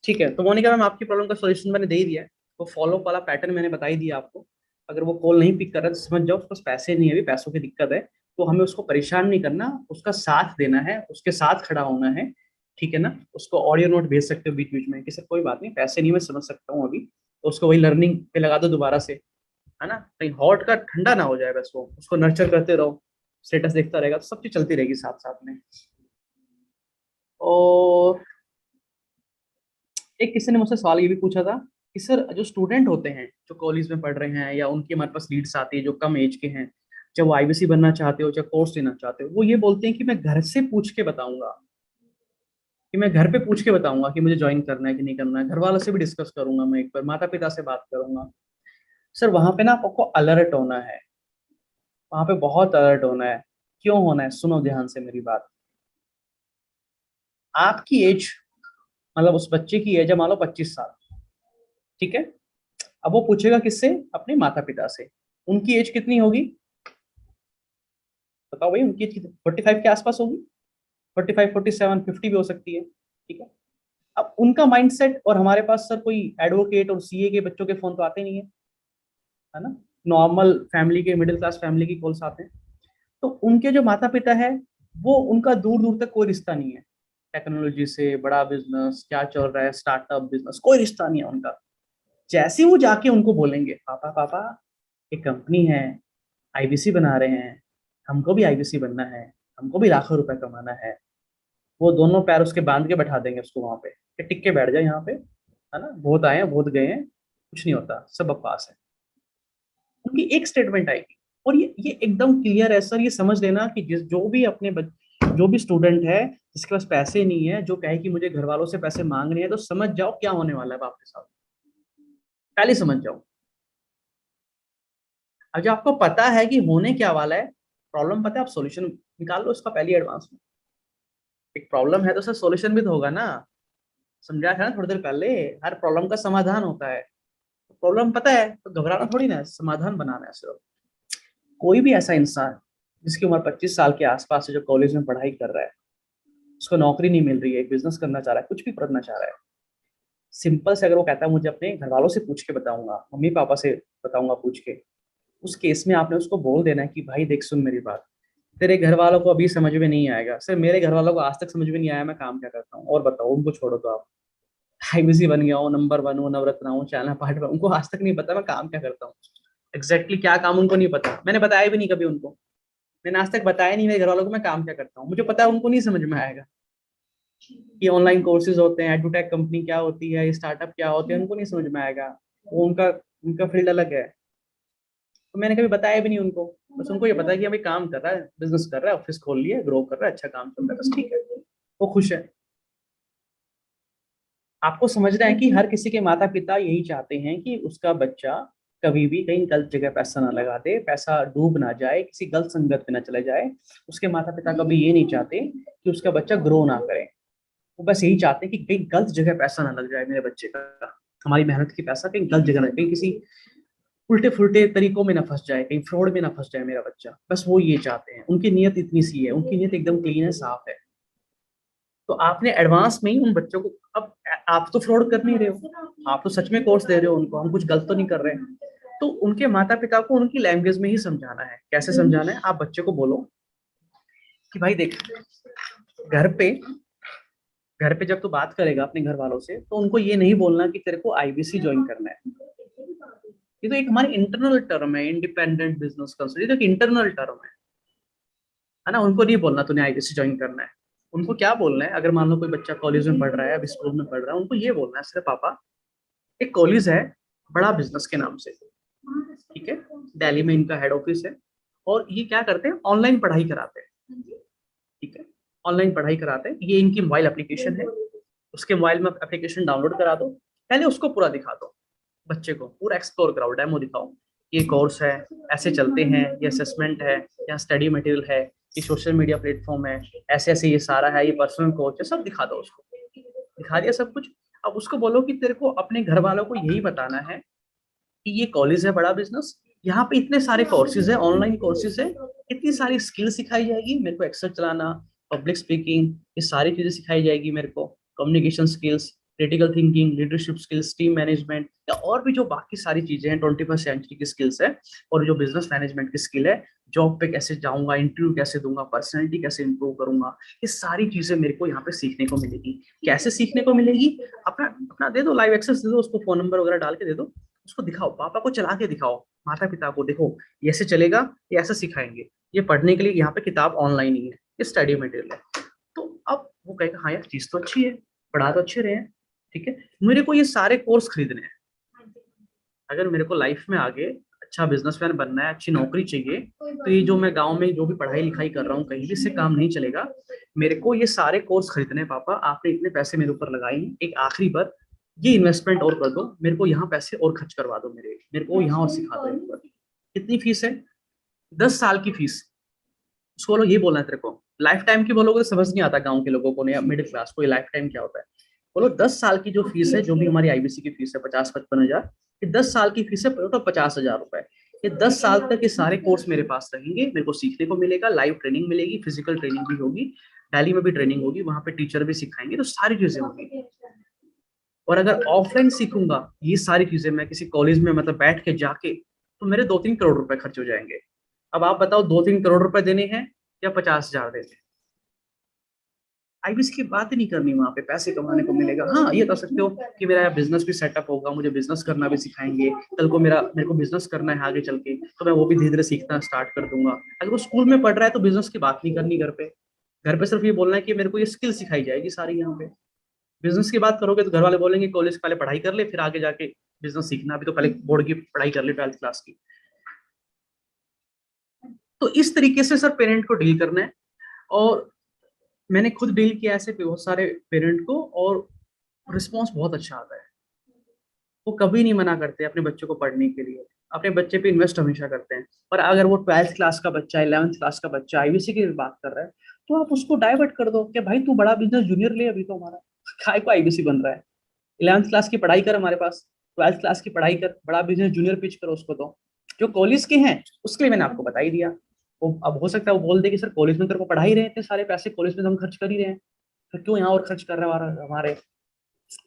ठीक है। तो मोनिका मैम आपकी प्रॉब्लम का सॉल्यूशन मैंने दे ही दिया है, वो फॉलो वाला पैटर्न मैंने बता ही दिया आपको। अगर वो कॉल नहीं पिक कर रहा है तो समझ जाओ उसके पास पैसे नहीं है, अभी पैसों की दिक्कत है, तो हमें उसको परेशान नहीं करना, उसका साथ देना है, उसके साथ खड़ा होना है, ठीक है ना। उसको ऑडियो नोट भेज सकते हो बीच बीच में कि सर कोई बात नहीं, पैसे नहीं मैं समझ सकता हूँ अभी, तो उसको वही लर्निंग पे लगा दो दोबारा से, है ना, कहीं हॉट का ठंडा ना हो जाए, बस वो उसको नर्चर करते रहो, स्टेटस देखता रहेगा तो सब चीज चलती रहेगी साथ साथ में। और एक किसी ने मुझसे सवाल ये भी पूछा था कि सर जो स्टूडेंट होते हैं जो कॉलेज में पढ़ रहे हैं या उनकी हमारे पास लीड्स आती है जो कम एज के हैं, चाहे वो आईबीसी बनना चाहते हो चाहे कोर्स लेना चाहते हो, वो ये बोलते हैं कि मैं घर से पूछ के बताऊंगा, कि मैं घर पे पूछ के बताऊंगा कि मुझे ज्वाइन करना है कि नहीं करना है, घर वालों से भी डिस्कस करूंगा, मैं एक बार माता पिता से बात करूंगा। सर वहां पे ना आपको अलर्ट होना है, वहां पे बहुत अलर्ट होना है। क्यों होना है, सुनो ध्यान से मेरी बात। आपकी एज, मतलब उस बच्चे की एज है मान लो 25 साल, ठीक है। अब वो पूछेगा किससे, अपने माता पिता से। उनकी एज कितनी होगी बताओ भाई, उनकी एज 45 के आसपास होगी, 45, 47, 50 भी हो सकती है, ठीक है। अब उनका माइंडसेट, और हमारे पास सर कोई एडवोकेट और सीए के बच्चों के फोन तो आते नहीं है ना, नॉर्मल फैमिली के, मिडिल क्लास फैमिली की कॉल्स आते हैं। तो उनके जो माता पिता है वो, उनका दूर दूर तक कोई रिश्ता नहीं है टेक्नोलॉजी से, बड़ा बिजनेस क्या चल रहा है, स्टार्टअप बिजनेस, कोई रिश्ता नहीं है उनका। जैसे ही वो जाके उनको बोलेंगे पापा पापा एक कंपनी है, आईबीसी बना रहे हैं, हमको भी आईबीसी बनना है, हमको भी लाखों रुपए कमाना है, वो दोनों पैर उसके बांध के बैठा देंगे उसको वहां पे कि टिक के बैठ जाए यहाँ पे, है ना, बहुत आए हैं बहुत गए हैं, कुछ नहीं होता, सब बकवास है। उनकी एक स्टेटमेंट आएगी, और ये एकदम क्लियर है सर, ये समझ लेना कि जिस जो भी जो भी स्टूडेंट है जिसके पास पैसे नहीं है, जो कहे कि मुझे घर वालों से पैसे मांगने हैं, तो समझ जाओ क्या होने वाला है बाप के साथ, पहले समझ जाओ। अब जब आपको पता है कि होने क्या वाला है, प्रॉब्लम पता है, आप सॉल्यूशन निकाल लो इसका पहले एडवांस में। एक प्रॉब्लम है तो सर सॉल्यूशन भी तो होगा ना, समझाया था ना थोड़ी देर पहले, हर प्रॉब्लम का समाधान होता है। प्रॉब्लम पता है तो घबराना थोड़ी ना है, समाधान बनाना है सिर्फ। कोई भी ऐसा इंसान जिसकी उम्र 25 साल के आसपास है, जो कॉलेज में पढ़ाई कर रहा है, उसको नौकरी नहीं मिल रही है, बिजनेस करना चाह रहा है, कुछ भी करना चाह रहा है, सिंपल से अगर वो कहता है मुझे अपने घर वालों से पूछ के बताऊंगा, मम्मी पापा से बताऊंगा पूछ के, उस केस में आपने उसको बोल देना है कि भाई देख सुन मेरी बात, तेरे घर वालों को अभी समझ में नहीं आएगा, सर मेरे घर वालों को आज तक समझ में नहीं आया मैं काम क्या करता हूँ, और बताओ उनको छोड़ो तो आप आईबीसी बन गया हूँ, नंबर 1 हूँ, नवरत्न हूँ, चाइना पार्ट में, उनको आज तक नहीं पता मैं काम क्या करता हूँ, एग्जैक्टली क्या काम उनको नहीं पता, मैंने बताया भी नहीं कभी उनको, मैंने आज तक बताया नहीं मेरे घर वालों को मैं काम क्या करता हूँ, मुझे पता है उनको नहीं समझ में आएगा कि ऑनलाइन कोर्सेज होते हैं, एडुटेक कंपनी क्या होती है, स्टार्टअप क्या होते हैं, उनको नहीं समझ में आएगा, वो उनका उनका फील्ड अलग है। तो मैंने कभी बताया भी नहीं उनको, बस उनको ये पता है कि अभी काम कर रहा है, बिजनेस कर रहा है, ऑफिस खोल लिया, ग्रो कर रहा है, अच्छा काम चल रहा है, बस ठीक है, वो खुश है। आपको समझना है कि हर किसी के माता पिता यही चाहते हैं कि उसका बच्चा कभी भी कहीं गलत जगह पैसा ना लगा दे, पैसा डूब ना जाए, किसी गलत संगत में ना चले जाए। उसके माता पिता कभी ये नहीं चाहते कि उसका बच्चा ग्रो ना करे, वो बस यही चाहते हैं कि कहीं गलत जगह पैसा ना लग जाए मेरे बच्चे का, हमारी मेहनत की पैसा कहीं गलत जगह ना, कहीं किसी उल्टे फुल्टे तरीकों में ना फंस जाए, कहीं फ्रॉड में ना फंस जाए मेरा बच्चा, बस वो ये चाहते हैं। उनकी नीयत इतनी सी है, उनकी नीयत एकदम क्लीन है, साफ है। तो आपने एडवांस में ही उन बच्चों को, अब आप तो फ्रॉड कर नहीं रहे हो, आप तो सच में कोर्स दे रहे हो उनको, हम कुछ गलत तो नहीं कर रहे हैं। तो उनके माता पिता को उनकी लैंग्वेज में ही समझाना है। कैसे समझाना है, आप बच्चे को बोलो कि भाई देख, घर पे घर पे जब तू बात करेगा अपने घर वालों से, तो उनको ये नहीं बोलना कि तेरे को आईबीसी ज्वाइन करना है, ये तो एक हमारी इंटरनल टर्म है, इंडिपेंडेंट बिजनेस काउंसिल, ये तो एक इंटरनल टर्म है ना। उनको नहीं बोलना तूने आईबीसी ज्वाइन करना है। उनको क्या बोलना है, अगर मान लो कोई बच्चा कॉलेज में पढ़ रहा है, अभी स्कूल में पढ़ रहा है, उनको ये बोलना है सिर्फ पापा एक कॉलेज है बड़ा बिजनेस के नाम से, ठीक है, दिल्ली में इनका हेड ऑफिस है, और ये क्या करते हैं, ऑनलाइन पढ़ाई कराते हैं, ठीक है, ऑनलाइन पढ़ाई कराते हैं। ये इनकी मोबाइल एप्लीकेशन है, उसके मोबाइल में एप्लीकेशन डाउनलोड करा दो, पहले उसको पूरा दिखा दो, बच्चे को पूरा एक्सप्लोर कराओ, डेमो दिखाओ, ये कोर्स है, ऐसे चलते हैं, ये असेसमेंट है, यहाँ स्टडी मटेरियल है, ये सोशल मीडिया प्लेटफॉर्म है, ऐसे ऐसे ये सारा है, ये पर्सनल कोच है, सब दिखा दो उसको, दिखा दिया सब कुछ। अब अब उसको बोलो कि तेरे को अपने घर वालों को यही बताना है कि ये कॉलेज है बड़ा बिजनेस, यहाँ पे इतने सारे कोर्सेज है, ऑनलाइन कोर्सेज है, इतनी सारी स्किल सिखाई जाएगी मेरे को, एक्सेल चलाना, पब्लिक स्पीकिंग, ये सारी चीजें सिखाई जाएगी मेरे को, communication skills, critical thinking, leadership skills, team management, या और भी जो बाकी सारी चीजें हैं 21st सेंचुरी की स्किल्स है, और जो बिजनेस मैनेजमेंट की स्किल है, जॉब पे कैसे जाऊंगा, इंटरव्यू कैसे दूंगा, पर्सनैलिटी कैसे इंप्रूव करूंगा, ये सारी चीजें मेरे को यहाँ पे सीखने को मिलेगी। कैसे सीखने को मिलेगी? अपना अपना दे दो, लाइव एक्सेस दे दो उसको, फोन नंबर वगैरह डाल के दे दो उसको, दिखाओ, पापा को चला के दिखाओ, माता पिता को, देखो ये ऐसे चलेगा, ये ऐसे सिखाएंगे, ये पढ़ने के लिए यहाँ पे किताब ऑनलाइन ही है, ये स्टडी मटेरियल है। तो अब वो कहेगा हाँ यार चीज तो अच्छी है, पढ़ा तो अच्छे रहे हैं, ठीक है, मेरे को ये सारे कोर्स खरीदने हैं। अगर मेरे को लाइफ में आगे अच्छा बिजनेसमैन बनना है, अच्छी नौकरी चाहिए, तो ये जो मैं गांव में जो भी पढ़ाई लिखाई कर रहा हूँ कहीं भी से काम नहीं चलेगा, मेरे को ये सारे कोर्स खरीदने हैं। पापा आपने इतने पैसे मेरे ऊपर लगाए हैं, एक आखिरी बार ये इन्वेस्टमेंट और कर दो, मेरे को यहाँ पैसे और खर्च करवा दो, मेरे को यहाँ और सिखा दो। कितनी फीस है? 10 साल की फीस। उसको बोलो ये बोलना है तेरे को, लाइफ टाइम की बोलोगे तो समझ नहीं आता गांव के लोगों को, या मिडिल क्लास को, ये लाइफ टाइम क्या होता है। बोलो 10 साल की जो फीस है, जो भी हमारी आईबीसी की फीस है 50-55 हजार, ये 10 साल की फीस है, टोटल 50,000 रुपए। ये 10 साल तक ये सारे कोर्स मेरे पास रहेंगे, मेरे को सीखने को मिलेगा, लाइव ट्रेनिंग मिलेगी, फिजिकल ट्रेनिंग भी होगी, दिल्ली में भी ट्रेनिंग होगी, वहां पे टीचर भी सिखाएंगे, तो सारी चीजें होंगी। और अगर ऑफलाइन सीखूंगा ये सारी चीजें मैं किसी कॉलेज में मतलब बैठ के जाके, तो मेरे 2-3 करोड़ रुपए खर्च हो जाएंगे। अब आप बताओ 2-3 करोड़ रुपए देने हैं या 50,000 देने हैं? आईबीसी की बात ही नहीं करनी, वहां पे पैसे कमाने को मिलेगा। हाँ ये कह सकते हो कि मेरा बिजनेस भी सेटअप होगा, मुझे बिजनेस करना भी सिखाएंगे, कल को मेरे को बिजनेस करना है आगे चल के, तो मैं वो भी धीरे धीरे सीखना स्टार्ट कर दूंगा। अगर वो स्कूल में पढ़ रहा है तो बिजनेस की बात नहीं करनी, घर पे सिर्फ ये बोलना है कि मेरे को ये स्किल सिखाई जाएगी सारी। यहाँ पे बिजनेस की बात करोगे तो घर वाले बोलेंगे कॉलेज पहले पढ़ाई कर ले, फिर आगे जाके बिजनेस सीखना, अभी तो पहले बोर्ड की पढ़ाई कर ले 12th क्लास की। तो इस तरीके से सर पेरेंट को डील करना है, और मैंने खुद डील किया ऐसे बहुत सारे पेरेंट को, और रिस्पॉन्स बहुत अच्छा आता है। वो कभी नहीं मना करते अपने बच्चों को पढ़ने के लिए, अपने बच्चे पे इन्वेस्ट हमेशा करते हैं। और अगर वो 12th क्लास का बच्चा है, 11th क्लास का बच्चा आईबीसी की बात कर रहा है, तो आप उसको डाइवर्ट कर दो कि भाई तू बड़ा बिजनेस जूनियर ले, अभी तो हमारा काय को आईबीसी बन रहा है, 11th क्लास की पढ़ाई कर हमारे पास, 12th क्लास की पढ़ाई कर, बड़ा बिजनेस जूनियर पिच करो उसको। तो जो कॉलेज के हैं उसके लिए मैंने आपको बता ही दिया। वो अब हो सकता है वो बोल दे कि सर कॉलेज में तेरे को पढ़ा ही रहे हैं, इतने सारे पैसे कॉलेज में तो हम खर्च कर ही रहे हैं, फिर क्यों यहाँ और खर्च कर रहे हैं हमारे।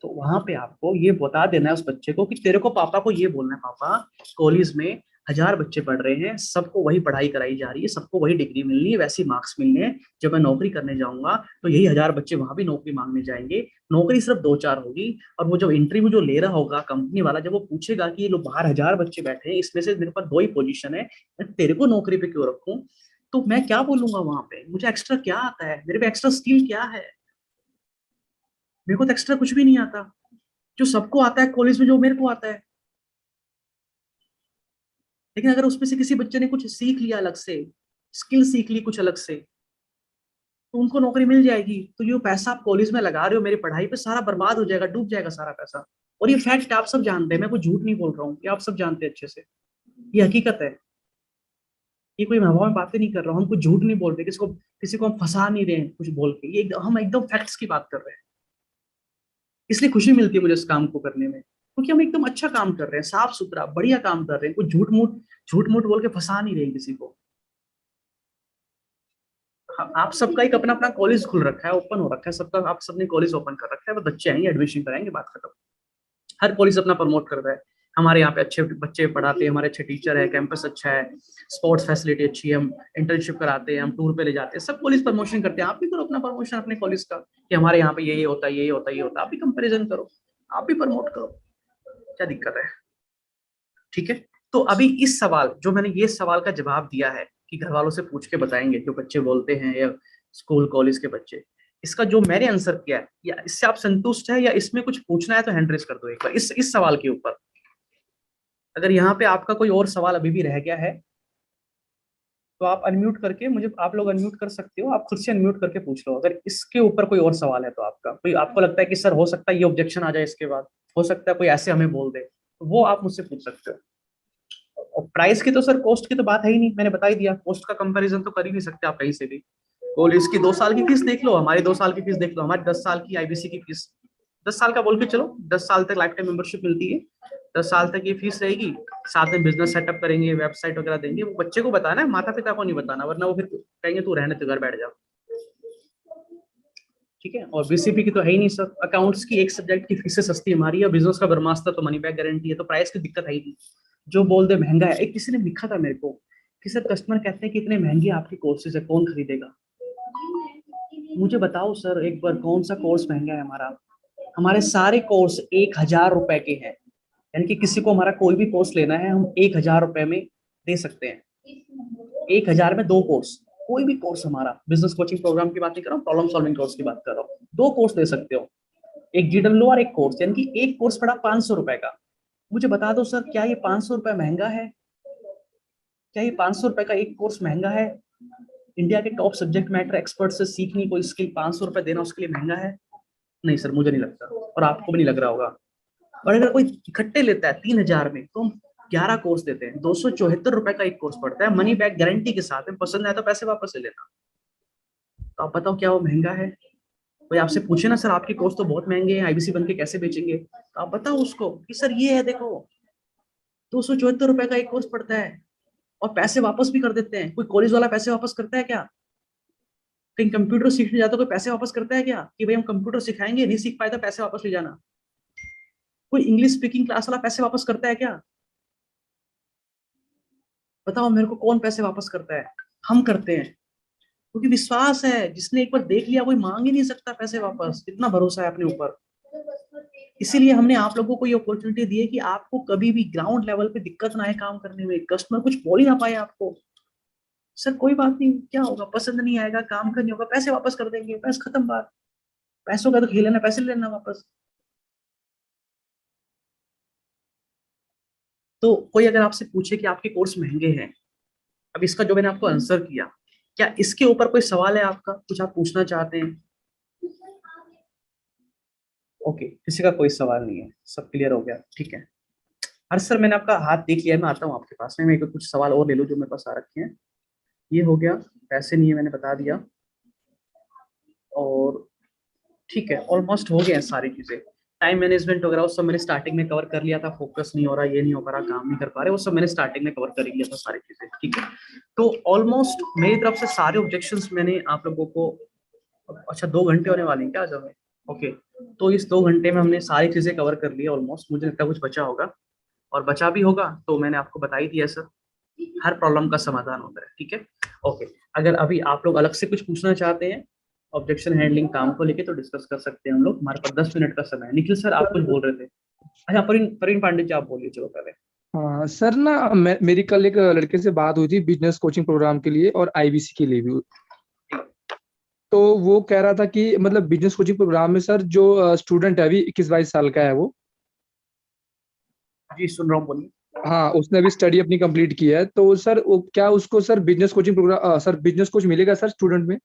तो वहां पे आपको ये बता देना है उस बच्चे को कि तेरे को पापा को ये बोलना है, पापा कॉलेज में 1000 बच्चे पढ़ रहे हैं, सबको वही पढ़ाई कराई जा रही है, सबको वही डिग्री मिलनी है, वैसे मार्क्स मिलने हैं, जब मैं नौकरी करने जाऊंगा तो यही 1000 बच्चे वहां भी नौकरी मांगने जाएंगे, नौकरी सिर्फ 2-4 होगी। और वो जब इंटरव्यू जो ले रहा होगा कंपनी वाला, जब वो पूछेगा कि ये लोग बाहर 1000 बच्चे बैठे हैं, इसमें से मेरे पास 2 ही पोजीशन है, मैं तेरे को नौकरी पे क्यों रखूं, तो मैं क्या बोलूंगा वहां पे, मुझे एक्स्ट्रा क्या आता है, मेरे पे एक्स्ट्रा स्किल क्या है, मेरे को तो एक्स्ट्रा कुछ भी नहीं आता, जो सबको आता है कॉलेज में, जो मेरे को आता है। लेकिन अगर उसमें से किसी बच्चे ने कुछ सीख लिया अलग से, स्किल सीख ली कुछ अलग से, तो उनको नौकरी मिल जाएगी। तो ये पैसा आप कॉलेज में लगा रहे हो मेरी पढ़ाई पे, सारा बर्बाद हो जाएगा, डूब जाएगा सारा पैसा। और ये फैक्ट आप सब जानते हैं, मैं कोई झूठ नहीं बोल रहा हूँ, ये आप सब जानते हैं अच्छे से, ये हकीकत है, ये कोई हवा में बातें नहीं कर रहा हूँ, हम कुछ झूठ नहीं बोल रहे, किसी को हम फंसा नहीं रहे हैं कुछ बोल के, ये हम एकदम फैक्ट्स की बात कर रहे हैं। इसलिए खुशी मिलती है मुझे इस काम को करने में, क्योंकि हम एकदम अच्छा काम कर रहे हैं, साफ सुथरा बढ़िया काम कर रहे हैं, कुछ झूठ मूठ बोल के फंसा नहीं रहे किसी को। आप सबका एक अपना अपना कॉलेज खुल रखा है, ओपन हो रखा है सबका, आप सबने कॉलेज ओपन कर रखा है, बच्चे आएंगे एडमिशन कराएंगे, बात खत्म। हर कॉलेज अपना प्रमोट कर रहा है, हमारे यहाँ पे अच्छे बच्चे पढ़ाते हैं, हमारे अच्छे टीचर है, कैंपस अच्छा है, स्पोर्ट्स फैसिलिटी अच्छी है, हम इंटर्नशिप कराते हैं, हम टूर पे ले जाते हैं, सब कॉलेज प्रमोशन करते हैं। आप भी करो अपना प्रमोशन अपने कॉलेज का, कि हमारे यहाँ पे ये होता है, ये होता है, ये होता है, आप भी कंपेरिजन करो, आप भी प्रमोट करो, क्या दिक्कत है, ठीक है। तो अभी इस सवाल जो मैंने ये सवाल का जवाब दिया है कि घर वालों से पूछ के बताएंगे जो बच्चे बोलते हैं, या स्कूल कॉलेज के बच्चे, इसका जो मैंने आंसर किया है, या इससे आप संतुष्ट है, या इसमें कुछ पूछना है तो हैंड रेज कर दो एक बार इस सवाल के ऊपर। अगर यहाँ पे आपका कोई और सवाल अभी भी रह गया है तो आप अनम्यूट करके मुझे, आप लोग अनम्यूट कर सकते हो, आप खुद से अनम्यूट करके पूछ लो अगर इसके ऊपर कोई और सवाल है। तो आपका कोई, आपको लगता है कि सर हो सकता है ये ऑब्जेक्शन आ जाए इसके बाद, हो सकता है कोई ऐसे हमें बोल दे, तो वो आप मुझसे पूछ सकते हो। और प्राइस की तो सर, कॉस्ट की तो बात है ही नहीं, मैंने बता ही दिया, कॉस्ट का कंपैरिजन तो कर ही नहीं सकते आप कहीं से भी। कॉलेज की 2 साल की फीस देख लो, हमारी 2 साल की फीस देख लो, हमारी 10 साल की आईबीसी की फीस 10 साल का बोल के चलो, 10 साल तक लाइफ टाइम मेंबरशिप मिलती है, 10 साल तक ये फीस रहेगी। साथ में बिजनेस सेटअप करेंगे, वेबसाइट वगैरह देंगे। वो बच्चे को बताना है, माता पिता को नहीं बताना, वरना वो फिर कहेंगे तू रहने तो घर बैठ जा। ठीक है। और बीसीपी की तो है ही नहीं सर, अकाउंट्स की एक सब्जेक्ट की फीस सस्ती हमारी है, बिजनेस का ब्रह्मास्त्र तो मनी बैक गारंटी है, तो प्राइस की दिक्कत है ही नहीं। जो बोल दे महंगा है, एक किसी ने लिखा था मेरे को कि सर कस्टमर कहते हैं कि इतने महंगे आपके कोर्सेज है, कौन खरीदेगा। मुझे बताओ सर एक बार, कौन सा कोर्स महंगा है हमारा? हमारे सारे कोर्स 1000 रुपए के हैं, यानी कि किसी को हमारा कोई भी कोर्स लेना है हम 1000 रुपए में दे सकते हैं। 1000 में 2 कोर्स, कोई भी कोर्स हमारा, बिजनेस कोचिंग प्रोग्राम की बात नहीं कर रहा हूँ, प्रॉब्लम सॉल्विंग कोर्स की बात कर रहा हूँ, 2 कोर्स दे सकते हो, एक GW और एक कोर्स, यानी कि एक कोर्स पड़ा 500 रुपए का। मुझे बता दो सर, क्या ये 500 रुपए महंगा है? क्या ये 500 रुपए का एक कोर्स महंगा है? इंडिया के टॉप सब्जेक्ट मैटर एक्सपर्ट से सीखनी कोई स्किल 500 रुपए देना उसके लिए महंगा है? नहीं सर, मुझे नहीं लगता, और आपको भी नहीं लग रहा होगा। और अगर कोई इकट्ठे लेता है 3000 में, तो हम 11 कोर्स देते हैं, 274 रुपए का एक कोर्स पड़ता है, मनी बैक गारंटी के साथ में। पसंद आए तो पैसे वापस ले लेना। तो आप बताओ क्या वो महंगा है? कोई आपसे पूछे ना सर आपके कोर्स तो बहुत महंगे हैं, IBC बन के कैसे बेचेंगे, तो आप बताओ उसको कि सर ये है देखो, 274 रुपए का एक कोर्स पड़ता है, और पैसे वापस भी कर देते हैं। कोई कॉलेज वाला पैसे वापस करता है क्या? कहीं कंप्यूटर सीखने जाता कोई पैसे वापस करता है क्या, कि भाई हम कंप्यूटर सिखाएंगे, नहीं सीख पाए तो पैसे वापस ले जाना? कोई इंग्लिश स्पीकिंग क्लास वाला पैसे वापस करता है क्या? बताओ मेरे को, कौन पैसे वापस करता है? हम करते हैं, क्योंकि विश्वास है, जिसने एक बार देख लिया कोई मांग ही नहीं सकता पैसे वापस, इतना भरोसा है अपने ऊपर। इसीलिए हमने आप लोगों को ये अपॉर्चुनिटी दी है कि आपको कभी भी ग्राउंड लेवल पे दिक्कत ना आए काम करने में, कस्टमर कुछ बोल ही ना पाए आपको। सर कोई बात नहीं, क्या होगा, पसंद नहीं आएगा, काम करनी होगा, पैसे वापस कर देंगे, बस खत्म बात। पैसों का तो खेल लेना, पैसे ले लेना वापस। तो कोई अगर आपसे पूछे कि आपके कोर्स महंगे हैं, अब इसका जो मैंने आपको आंसर किया, क्या इसके ऊपर कोई सवाल है आपका, कुछ आप पूछना चाहते हैं? ओके, किसी का कोई सवाल नहीं है, सब क्लियर हो गया, ठीक है। अरे सर मैंने आपका हाथ देख लिया है, मैं आता हूँ आपके पास में, मेरे को कुछ सवाल और ले लो जो मेरे पास आ रखे हैं। ये हो गया, पैसे नहीं है मैंने बता दिया, और ठीक है, ऑलमोस्ट हो गए हैं सारी चीजें। टाइम मैनेजमेंट वगैरह वो सब मैंने स्टार्टिंग में कवर कर लिया था, फोकस नहीं हो रहा, ये नहीं हो पा रहा, काम नहीं कर पा रहे, वो सब मैंने स्टार्टिंग में कवर कर लिया था सारी चीजें, ठीक है। तो ऑलमोस्ट मेरी तरफ से सारे ऑब्जेक्शंस मैंने आप लोगों को, अच्छा 2 घंटे होने वाले हैं क्या आज हमें? ओके, तो इस 2 घंटे में हमने सारी चीजें कवर कर ली ऑलमोस्ट। मुझे लगता है कुछ बचा होगा, और बचा भी होगा तो मैंने आपको बता ही दिया सर, हर प्रॉब्लम का समाधान होता है, ठीक है। ओके, अगर अभी आप लोग अलग से कुछ पूछना चाहते हैं ऑब्जेक्शन हैंडलिंग काम को लेके, तो डिस्कस कर सकते हैं हम लोग, हमारे पास 10 मिनट का समय है। निखिल सर आप कुछ बोल रहे थे? अच्छा, प्रवीण पांडे जी आप बोलिए, चलो पहले। हाँ सर ना, मेरी कल एक लड़के से बात हुई थी बिजनेस कोचिंग प्रोग्राम के लिए और IBC के लिए भी। तो वो कह रहा था कि मतलब बिजनेस कोचिंग प्रोग्राम में सर जो स्टूडेंट है अभी 21-22 साल का है वो। जी सुन रहा हूँ, बोलिए। हाँ, उसने अभी स्टडी अपनी कंप्लीट की है, तो सर क्या उसको sir business coaching programme sir business coach मिलेगा सर स्टूडेंट में?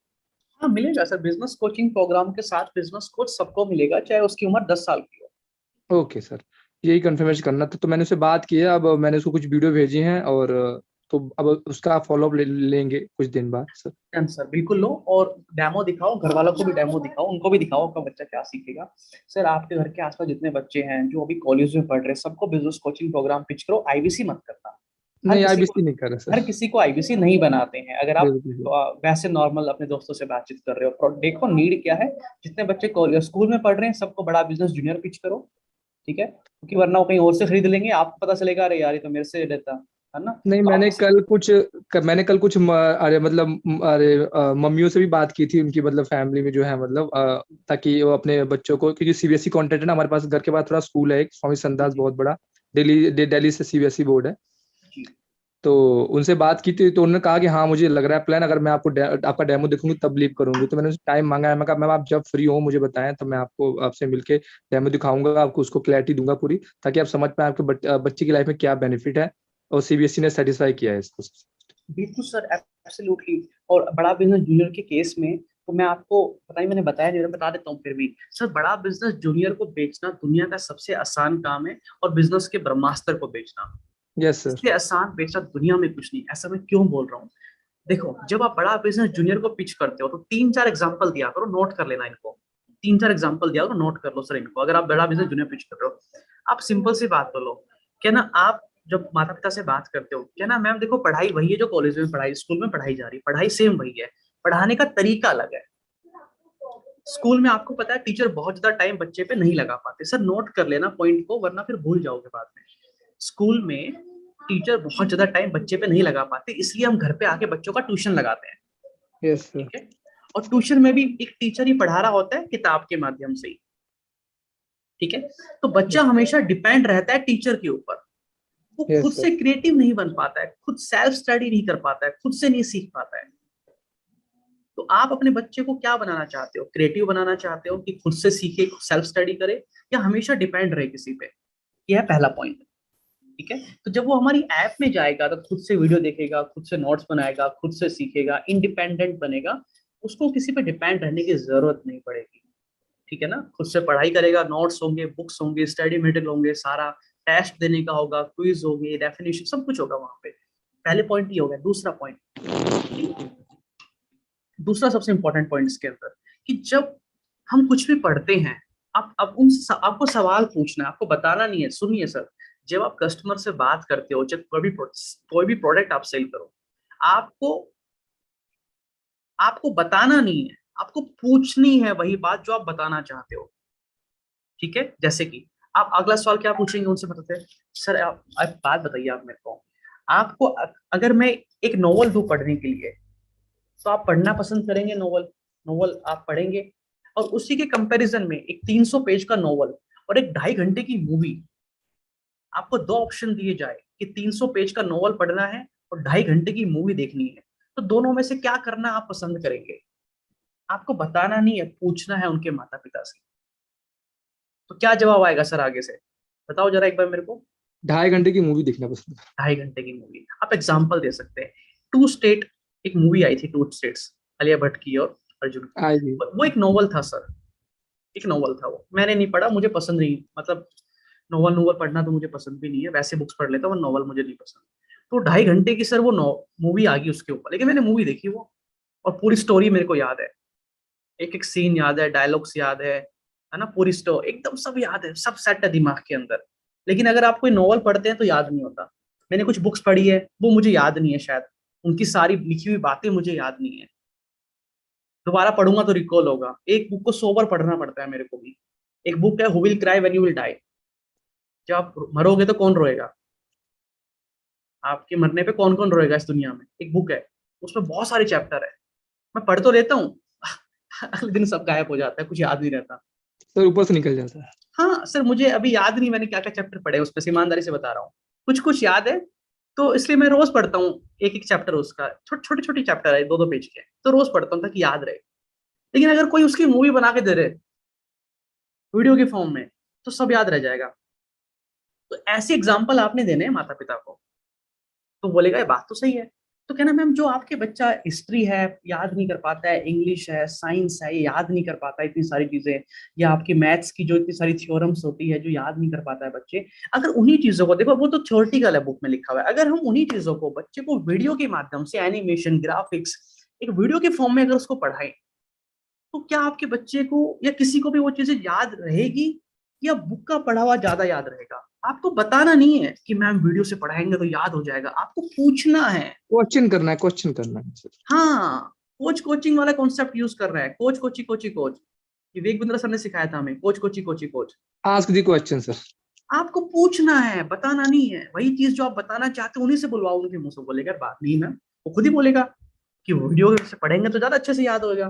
हाँ मिलेगा सर, बिजनेस कोचिंग प्रोग्राम के साथ बिजनेस कोच सबको मिलेगा, चाहे उसकी उम्र 10 साल की हो। ओके सर, यही कंफर्मेशन करना था। तो मैंने उससे बात की है, अब मैंने उसको कुछ वीडियो भेजी हैं, और तो अब उसका फॉलोअप लेंगे कुछ दिन बाद सर। डन सर, बिल्कुल लो, और डेमो दिखाओ, घर वालों को भी डेमो दिखाओ, उनको भी दिखाओ आपका बच्चा क्या सीखेगा। सर आपके घर के आसपास जितने बच्चे हैं जो अभी कॉलेज में पढ़ रहे हैं, सबको बिजनेस कोचिंग प्रोग्राम पिच करो, IBC मत करना। नहीं, IBC नहीं कर रहा सर। हर किसी को IBC नहीं बनाते हैं। अगर आप बिल्कुल। वैसे नॉर्मल अपने दोस्तों से बातचीत कर रहे हो, देखो नीड क्या है, जितने बच्चे स्कूल में पढ़ रहे हैं सबको बड़ा बिजनेस जूनियर पिच करो, ठीक है, क्योंकि वरना वो कहीं और से खरीद लेंगे, आपको पता चलेगा अरे यार ये तो मेरे से लेता है ना। नहीं, तो मैंने कल कुछ अरे मतलब अरे मम्मियों से भी बात की थी उनकी, मतलब फैमिली में जो है, मतलब ताकि वो अपने बच्चों को, क्योंकि CBSE कंटेंट है ना, हमारे पास घर के बाद थोड़ा स्कूल है एक स्वामी संदास, बहुत बड़ा, दिल्ली से CBSE बोर्ड है। जी। तो उनसे बात की थी, तो उन्होंने कहा कि हाँ मुझे लग रहा है प्लान, अगर मैं आपको आपका डेमो देखूंगी तब लीव करूंगी। तो मैंने उनसे टाइम मांगा है, मैं कहा मैम आप जब फ्री हो मुझे बताएं, तब मैं आपको आपसे मिलके डेमो दिखाऊंगा, आपको उसको क्लैरिटी दूंगा पूरी, ताकि आप समझ पाए आपके बच्चे की लाइफ में क्या बेनिफिट है, और CBSE ने सेटिस्फाई किया है इसको। बिल्कुल सर, एब्सोल्युटली। और बड़ा बिजनेस जूनियर के केस में तो मैं आपको पता ही, मैंने बताया नहीं, मैं बता देता हूँ फिर भी सर, बड़ा बिजनेस जूनियर को बेचना दुनिया का सबसे आसान काम है, और बिजनेस के ब्रह्मास्त्र को बेचना, यस सर। इससे आसान बेचना दुनिया में कुछ नहीं। ऐसा मैं क्यों बोल रहा हूँ? देखो, जब आप बड़ा बिजनेस जूनियर को पिच करते हो तो 3-4 एग्जांपल दिया करो, नोट कर लेना इनको। 3-4 एग्जांपल दिया, नोट कर लो सर इनको, अगर आप बड़ा बिजनेस जूनियर पिच कर रहे हो। आप सिंपल सी बात कर लो, क्या ना, आप जब माता पिता से बात करते हो, क्या ना मैम देखो पढ़ाई वही है जो कॉलेज में पढ़ाई, स्कूल में पढ़ाई जा रही है, पढ़ाई सेम वही है, पढ़ाने का तरीका अलग है। स्कूल में आपको पता है टीचर बहुत ज्यादा टाइम बच्चे पे नहीं लगा पाते, सर नोट कर लेना पॉइंट को, वरना फिर भूल जाओगे बाद में। स्कूल में टीचर बहुत ज्यादा टाइम बच्चे पे नहीं लगा पाते, इसलिए हम घर पे आके बच्चों का ट्यूशन लगाते हैं। Yes sir. ठीक है, और ट्यूशन में भी एक टीचर ही पढ़ा रहा होता है किताब के माध्यम से ही। ठीक है, तो बच्चा हमेशा डिपेंड रहता है टीचर के ऊपर, वो Yes, खुद sir. से क्रिएटिव नहीं बन पाता है, खुद सेल्फ स्टडी नहीं कर पाता है, खुद से नहीं सीख पाता है। तो आप अपने बच्चे को क्या बनाना चाहते हो? क्रिएटिव बनाना चाहते हो कि खुद से सीखे, सेल्फ स्टडी करे, या हमेशा डिपेंड रहे किसी पे? यह है पहला पॉइंट। ठीक है, तो जब वो हमारी ऐप में जाएगा तो खुद से वीडियो देखेगा, खुद से नोट्स बनाएगा, खुद से सीखेगा, इंडिपेंडेंट बनेगा, उसको किसी पे डिपेंड रहने की जरूरत नहीं पड़ेगी। ठीक है ना, खुद से पढ़ाई करेगा, नोट्स होंगे, बुक्स होंगे, स्टडी मटेरियल होंगे, सारा टेस्ट देने का होगा, क्विज होंगे, डेफिनेशन सब कुछ होगा वहां पे। पहले पॉइंट ये हो गया। दूसरा पॉइंट, दूसरा सबसे इंपॉर्टेंट पॉइंट इसके अंदर, कि जब हम कुछ भी पढ़ते हैं, आप आपको सवाल पूछना है, आपको बताना नहीं है। सुनिए सर, जब आप कस्टमर से बात करते हो, जब कोई भी प्रोडक्ट आप सेल करो, आपको बताना नहीं है, आपको पूछनी है वही बात जो आप बताना चाहते हो। ठीक है, जैसे कि आप अगला सवाल क्या पूछेंगे उनसे, बताते हैं सर आप बात बताइए, आप मेरे को, आपको अगर मैं एक नॉवल दूं पढ़ने के लिए, तो आप पढ़ना पसंद करेंगे? नॉवल आप पढ़ेंगे, और उसी के कंपैरिजन में एक 300 पेज का नॉवल और एक 2.5 घंटे की मूवी, आपको 2 ऑप्शन दिए जाए कि 300 पेज का नॉवल पढ़ना है और 2.5 घंटे की मूवी देखनी है, तो दोनों में से क्या करना आप पसंद करेंगे? आपको बताना नहीं है, पूछना है उनके माता पिता से। तो क्या जवाब आएगा सर आगे से? बताओ जरा एक बार मेरे को। 2.5 घंटे की मूवी देखना पसंद है। 2.5 घंटे की मूवी। आप एग्जाम्पल दे सकते हैं। 2 स्टेट, एक मूवी आई थी 2 स्टेट्स, आलिया भट्ट की और अर्जुन की। आएगी। वो एक नॉवल था सर, एक नॉवल था वो। मैंने नहीं पढ़ा, मुझे पसंद नहीं, मतलब नॉवल पढ़ना तो मुझे पसंद भी नहीं है, वैसे बुक्स पढ़ लेता हूँ, नॉवल मुझे नहीं पसंद। तो 2.5 घंटे की सर वो मूवी आ गई उसके ऊपर, लेकिन मैंने मूवी देखी वो, और पूरी स्टोरी मेरे को याद है, एक एक सीन याद है, डायलॉग्स याद है ना, पूरी स्टोरी एकदम सब याद है, सब सेट है दिमाग के अंदर। लेकिन अगर आप कोई नॉवल पढ़ते हैं तो याद नहीं होता। मैंने कुछ बुक्स पढ़ी है, वो मुझे याद नहीं है, शायद उनकी सारी लिखी हुई बातें मुझे याद नहीं है, दोबारा पढ़ूंगा तो रिकॉल होगा। एक बुक को 100 बार पढ़ना पड़ता है मेरे को भी। एक बुक है who will cry when you will die, जब आप मरोगे तो कौन रोएगा, आपके मरने पे कौन कौन रोएगा इस दुनिया में, एक बुक है, उसमें बहुत सारे चैप्टर है। मैं पढ़ तो लेता हूँ अगले दिन सब गायब हो जाता है, कुछ याद नहीं रहता। सर ऊपर से निकल जाता है। हाँ सर, मुझे अभी याद नहीं मैंने क्या क्या चैप्टर पढ़े उस पर, ईमानदारी से बता रहा हूँ, कुछ कुछ याद है, तो इसलिए मैं रोज पढ़ता हूँ एक एक चैप्टर उसका, छोटे छोटे चैप्टर है 2-2 पेज के, तो रोज पढ़ता हूँ ताकि याद रहे। लेकिन अगर कोई उसकी मूवी बना के दे रहे वीडियो के फॉर्म में, तो सब याद रह जाएगा। तो ऐसे एग्जाम्पल आपने देने हैं माता पिता को, तो बोलेगा ये बात तो सही है। तो कहना मैम जो आपके बच्चा हिस्ट्री है याद नहीं कर पाता है, इंग्लिश है, साइंस है, ये याद नहीं कर पाता है इतनी सारी चीजें, या आपकी मैथ्स की जो इतनी सारी थ्योरम्स होती है जो याद नहीं कर पाता है बच्चे, अगर उन्हीं चीजों को देखो, वो तो थ्योरेटिकल है, बुक में लिखा हुआ है, अगर हम उन्हीं चीजों को बच्चे को वीडियो के माध्यम से, एनिमेशन, ग्राफिक्स, एक वीडियो के फॉर्म में अगर उसको पढ़ाएं, तो क्या आपके बच्चे को या किसी को भी वो चीजें याद रहेगी, या बुक का पढ़ा हुआ ज्यादा याद रहेगा? आपको बताना नहीं है कि मैम वीडियो से पढ़ाएंगे तो याद हो जाएगा, आपको पूछना है। क्वेश्चन करना है सर। हाँ, कोच कोचिंग वाला कॉन्सेप्ट यूज कर रहा है, कोच कोची कोची कोच, ये वेग बिंद्रा सर ने सिखाया था हमें, coach Kochi Kochi coach. Ask the question sir. आपको पूछना है, बताना नहीं है। वही चीज जो आप बताना चाहते हो उन्हीं से बुलवाओ, उनके मुंह से बोलेगा बात नहीं मैम, वो खुद ही बोलेगा कि वीडियो से पढ़ेंगे तो ज्यादा अच्छे से याद होगा,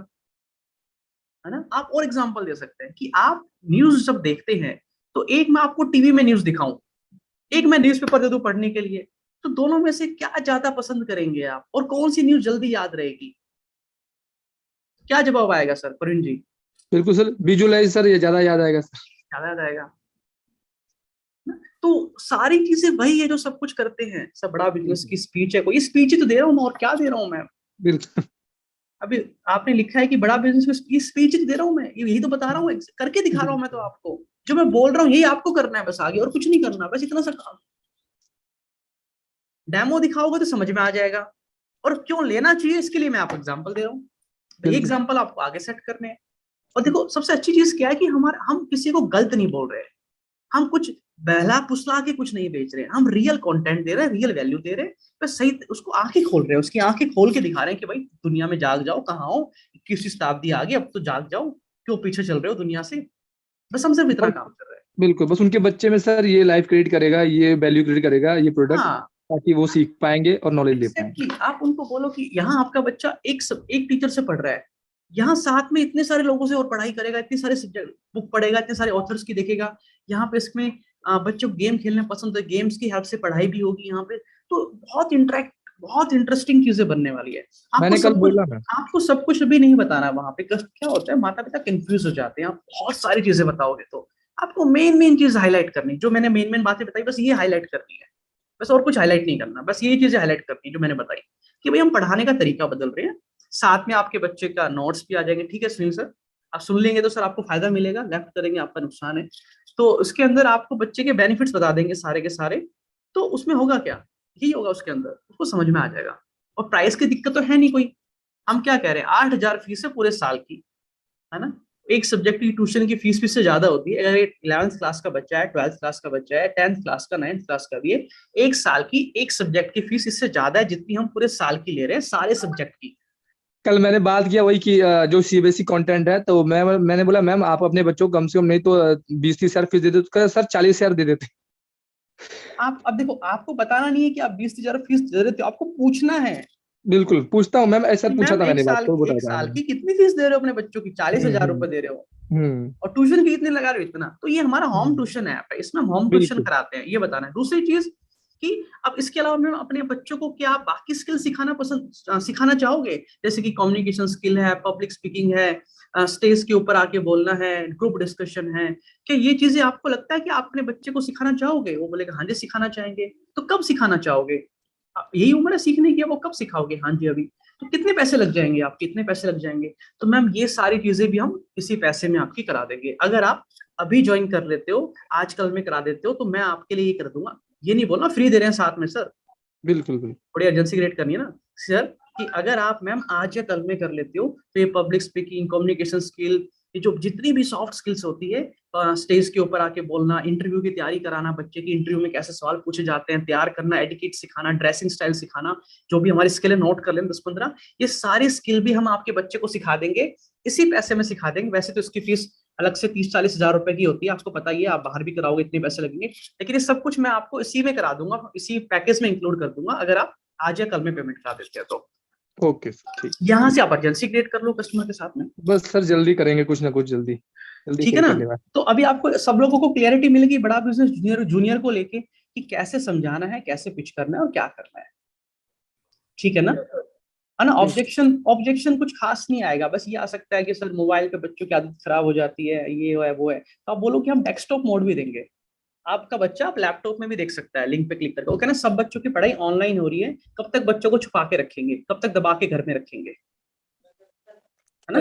है ना। आप और एग्जांपल दे सकते हैं कि आप न्यूज जब देखते हैं, तो एक मैं आपको टीवी में न्यूज दिखाऊं, एक मैं न्यूज़पेपर दे दूं पढ़ने के लिए, तो दोनों में से क्या ज्यादा पसंद करेंगे आप, और कौन सी न्यूज जल्दी याद रहेगी? क्या जवाब आएगा सर प्रवीण जी? बिल्कुल सर, विजुअलाइज सर, ये ज्यादा याद आएगा सर। ज्यादा याद आएगा। तो सारी चीजें वही है जो सब कुछ करते हैं। सब बड़ा बिजनेस की स्पीच है, कोई स्पीच ही तो दे रहा हूँ मैं, और क्या दे रहा हूँ मैं? बिल्कुल। अभी आपने लिखा है कि बड़ा बिजनेस की स्पीच ही दे रहा हूँ मैं, यही तो बता रहा हूँ, करके दिखा रहा हूँ मैं तो आपको। जो मैं बोल रहा हूँ यही आपको करना है बस, आगे और कुछ नहीं करना, बस इतना सा काम। डेमो दिखाओगे तो समझ में आ जाएगा, और क्यों लेना चाहिए इसके लिए मैं आपको एग्जांपल दे रहा हूँ। तो ये एग्जांपल आपको आगे सेट करने हैं। और देखो सबसे अच्छी चीज क्या है कि हम किसी को गलत नहीं बोल रहे हैं, हम कुछ बहला फुसला के कुछ नहीं बेच रहे हैं, हम रियल कंटेंट दे रहे हैं, रियल वैल्यू दे रहे हैं, बस सही उसको आंखें खोल रहे हैं, उसकी आंखें खोल के दिखा रहे हैं कि भाई दुनिया में जाग जाओ, कहाँ हो, 21वीं शताब्दी आ गई, अब तो जाग जाओ, क्यों पीछे चल रहे हो दुनिया से। बस हम सिर्फ इतना काम कर रहे हैं। बिल्कुल, बस उनके बच्चे में सर ये लाइफ क्रिएट करेगा, ये वैल्यू क्रिएट करेगा ये प्रोडक्ट, हाँ ताकि वो सीख पाएंगे और नॉलेज ले पाएंगे। एग्जैक्टली, आप उनको बोलो कि यहाँ आपका बच्चा एक टीचर से पढ़ रहा है, यहाँ साथ में इतने सारे लोगों से और पढ़ाई करेगा, इतने सारे सब्जेक्ट बुक पढ़ेगा, इतने सारे ऑथर्स की देखेगा, यहाँ पे इसमें बच्चों को गेम खेलना पसंद है, गेम्स की हेल्प से पढ़ाई भी होगी यहाँ पे, तो बहुत इंटरेस्टिंग चीजें बनने वाली है। मैंने कल बोला ना, आपको सब कुछ अभी नहीं बताना है, वहां पे क्या होता है, माता पिता कंफ्यूज हो जाते हैं, आप बहुत सारी चीजें बताओगे तो आपको मेन चीज हाईलाइट करनी, जो मैंने मेन बातें बताई बस ये हाईलाइट करनी है, बस और कुछ हाईलाइट नहीं करना, बस ये चीजें हाईलाइट करनी है जो मैंने बताई कि भाई हम पढ़ाने का तरीका बदल रहे हैं, साथ में आपके बच्चे का नोट्स भी आ जाएंगे। ठीक है सुनील सर, आप सुन लेंगे तो सर आपको फायदा मिलेगा, लेफ्ट करेंगे आपका नुकसान है। तो उसके अंदर आपको बच्चे के बेनिफिट्स बता देंगे सारे के सारे, तो उसमें होगा क्या, यही होगा उसके अंदर, उसको समझ में आ जाएगा। और प्राइस की दिक्कत तो है नहीं कोई, हम क्या कह रहे हैं, 8,000 फीस है पूरे साल की, है ना, एक सब्जेक्ट की ट्यूशन की फीस भी से ज्यादा होती है, अगर 11th क्लास का बच्चा है, 12th क्लास का बच्चा है, 10th क्लास का, 9th क्लास का भी है, एक साल की एक सब्जेक्ट की फीस इससे ज्यादा है जितनी हम पूरे साल की ले रहे हैं सारे सब्जेक्ट की। कल मैंने बात किया वही कि जो सीबीएसई कंटेंट है, तो मैंने बोला मैम आप अपने बच्चों को कम से कम नहीं तो 20-30 हजार फीस दे दो, तो सर 40 हजार दे देते। आप अब देखो, आपको बताना नहीं है कि आप 20,000 फीस दे रहे हो, आपको पूछना है। बिल्कुल पूछता हूँ मैम, ऐसा पूछा मैम था मैंने, बात तो एक बताया था साल मैंने। की कितनी फीस दे रहे हो अपने बच्चों की, 40,000 रुपए दे रहे हो, और ट्यूशन की कितने लगा रहे हो, इतना। तो ये हमारा होम ट्यूशन ऐप है, इसमें हम होम ट्यूशन बिल्कुल कराते हैं, ये बताना है। दूसरी चीज कि अब इसके अलावा मैं अपने बच्चों को क्या बाकी स्किल सिखाना चाहोगे, जैसे कि कम्युनिकेशन स्किल है, पब्लिक स्पीकिंग है, स्टेज के ऊपर आके बोलना है, ग्रुप डिस्कशन है, क्या ये चीजें आपको लगता है कि आप अपने बच्चे को सिखाना चाहोगे? वो बोलेगा हाँ जी सिखाना चाहेंगे। तो कब सिखाना चाहोगे? यही उम्र है सीखने की, वो कब सिखाओगे? हाँ जी अभी। तो कितने पैसे लग जाएंगे आपके, कितने पैसे लग जाएंगे? तो मैम ये सारी चीजें भी हम इसी पैसे में आपकी करा देंगे, अगर आप अभी ज्वाइन कर लेते हो, आज कल में करा देते हो, तो मैं आपके लिए ये कर दूंगा। ये नहीं बोलना फ्री दे रहे हैं साथ में सर, बिल्कुल बिल्कुल। थोड़ी एजेंसी क्रिएट करनी है ना सर, कि अगर आप मैम आज या कल में कर लेते हो तो ये पब्लिक स्पीकिंग, कम्युनिकेशन स्किल, ये जो जितनी भी सॉफ्ट स्किल्स होती है, स्टेज के ऊपर आके बोलना, इंटरव्यू की तैयारी कराना, बच्चे की इंटरव्यू में कैसे सवाल पूछे जाते हैं तैयार करना, एडिकेट सिखाना, ड्रेसिंग स्टाइल सिखाना, जो भी हमारी स्किल है नोट कर लें 10-15, ये सारी स्किल भी हम आपके बच्चे को सिखा देंगे, इसी पैसे में सिखा देंगे। वैसे तो इसकी फीस अलग से 30-40 हजार रुपए की होती है, आपको पता ही है, आप बाहर भी कराओगे इतने पैसे लगेंगे, लेकिन ये सब कुछ मैं आपको इसी में करा दूंगा, इसी पैकेज में इंक्लूड कर दूंगा, अगर आप आज या कल में पेमेंट करा देते हैं तो। ओके सर ठीक। यहाँ से आप अर्जेंसी क्रिएट कर लो कस्टमर के साथ में। बस सर जल्दी करेंगे कुछ ना कुछ, जल्दी जल्दी ठीक है फिर ना, करने वाले। तो अभी आपको सब लोगों को क्लियरिटी मिल गई बड़ा बिजनेस जूनियर को लेके, कि कैसे समझाना है, कैसे पिच करना है और क्या करना है। ठीक है ना ऑब्जेक्शन कुछ खास नहीं आएगा, बस ये आ सकता है कि सर मोबाइल पे बच्चों की आदत खराब हो जाती है, ये है वो है, तो आप बोलो कि हम डेस्कटॉप मोड भी देंगे, आपका बच्चा आप लैपटॉप में भी देख सकता है, लिंक पे क्लिक करके। वो कहना सब बच्चों की पढ़ाई ऑनलाइन हो रही है, कब तक बच्चों को छुपा के रखेंगे, कब तक दबा के घर में रखेंगे, है ना।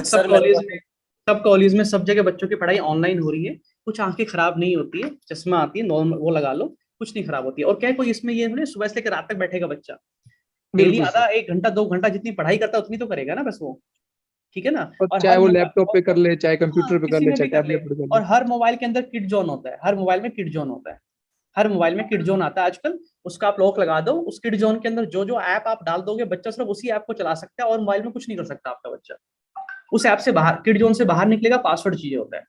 सब कॉलेज में सब जगह बच्चों की पढ़ाई ऑनलाइन हो रही है, कुछ आंखें खराब नहीं होती है, चश्मा आती है नॉर्मल, वो लगा लो, कुछ नहीं खराब होती है। और क्या कोई इसमें ये नहीं सुबह से लेकर रात तक बैठेगा बच्चा, डेली बिल्कुल आधा सर। 1 घंटा 2 घंटा जितनी पढ़ाई करता है उतनी तो करेगा ना बस वो। ठीक है ना, और और चाहे हर वो मोबाइल, लैपटॉप पे कर ले, चाहे हाँ, कंप्यूटर पे कर किसी ले, में चाहे भी कर ले। टैबलेट पे कर और ले। हर मोबाइल के अंदर किड जोन होता है, हर मोबाइल में किड जोन होता है, हर मोबाइल में किड जोन आता है आजकल, उसका आप लॉक लगा दो, उस किड जोन के अंदर जो जो ऐप आप डाल दोगे, बच्चा सिर्फ उसी ऐप को चला सकता है, और मोबाइल में कुछ नहीं कर सकता आपका बच्चा। उस ऐप से बाहर, किड जोन से बाहर निकलेगा, पासवर्ड चाहिए होता है।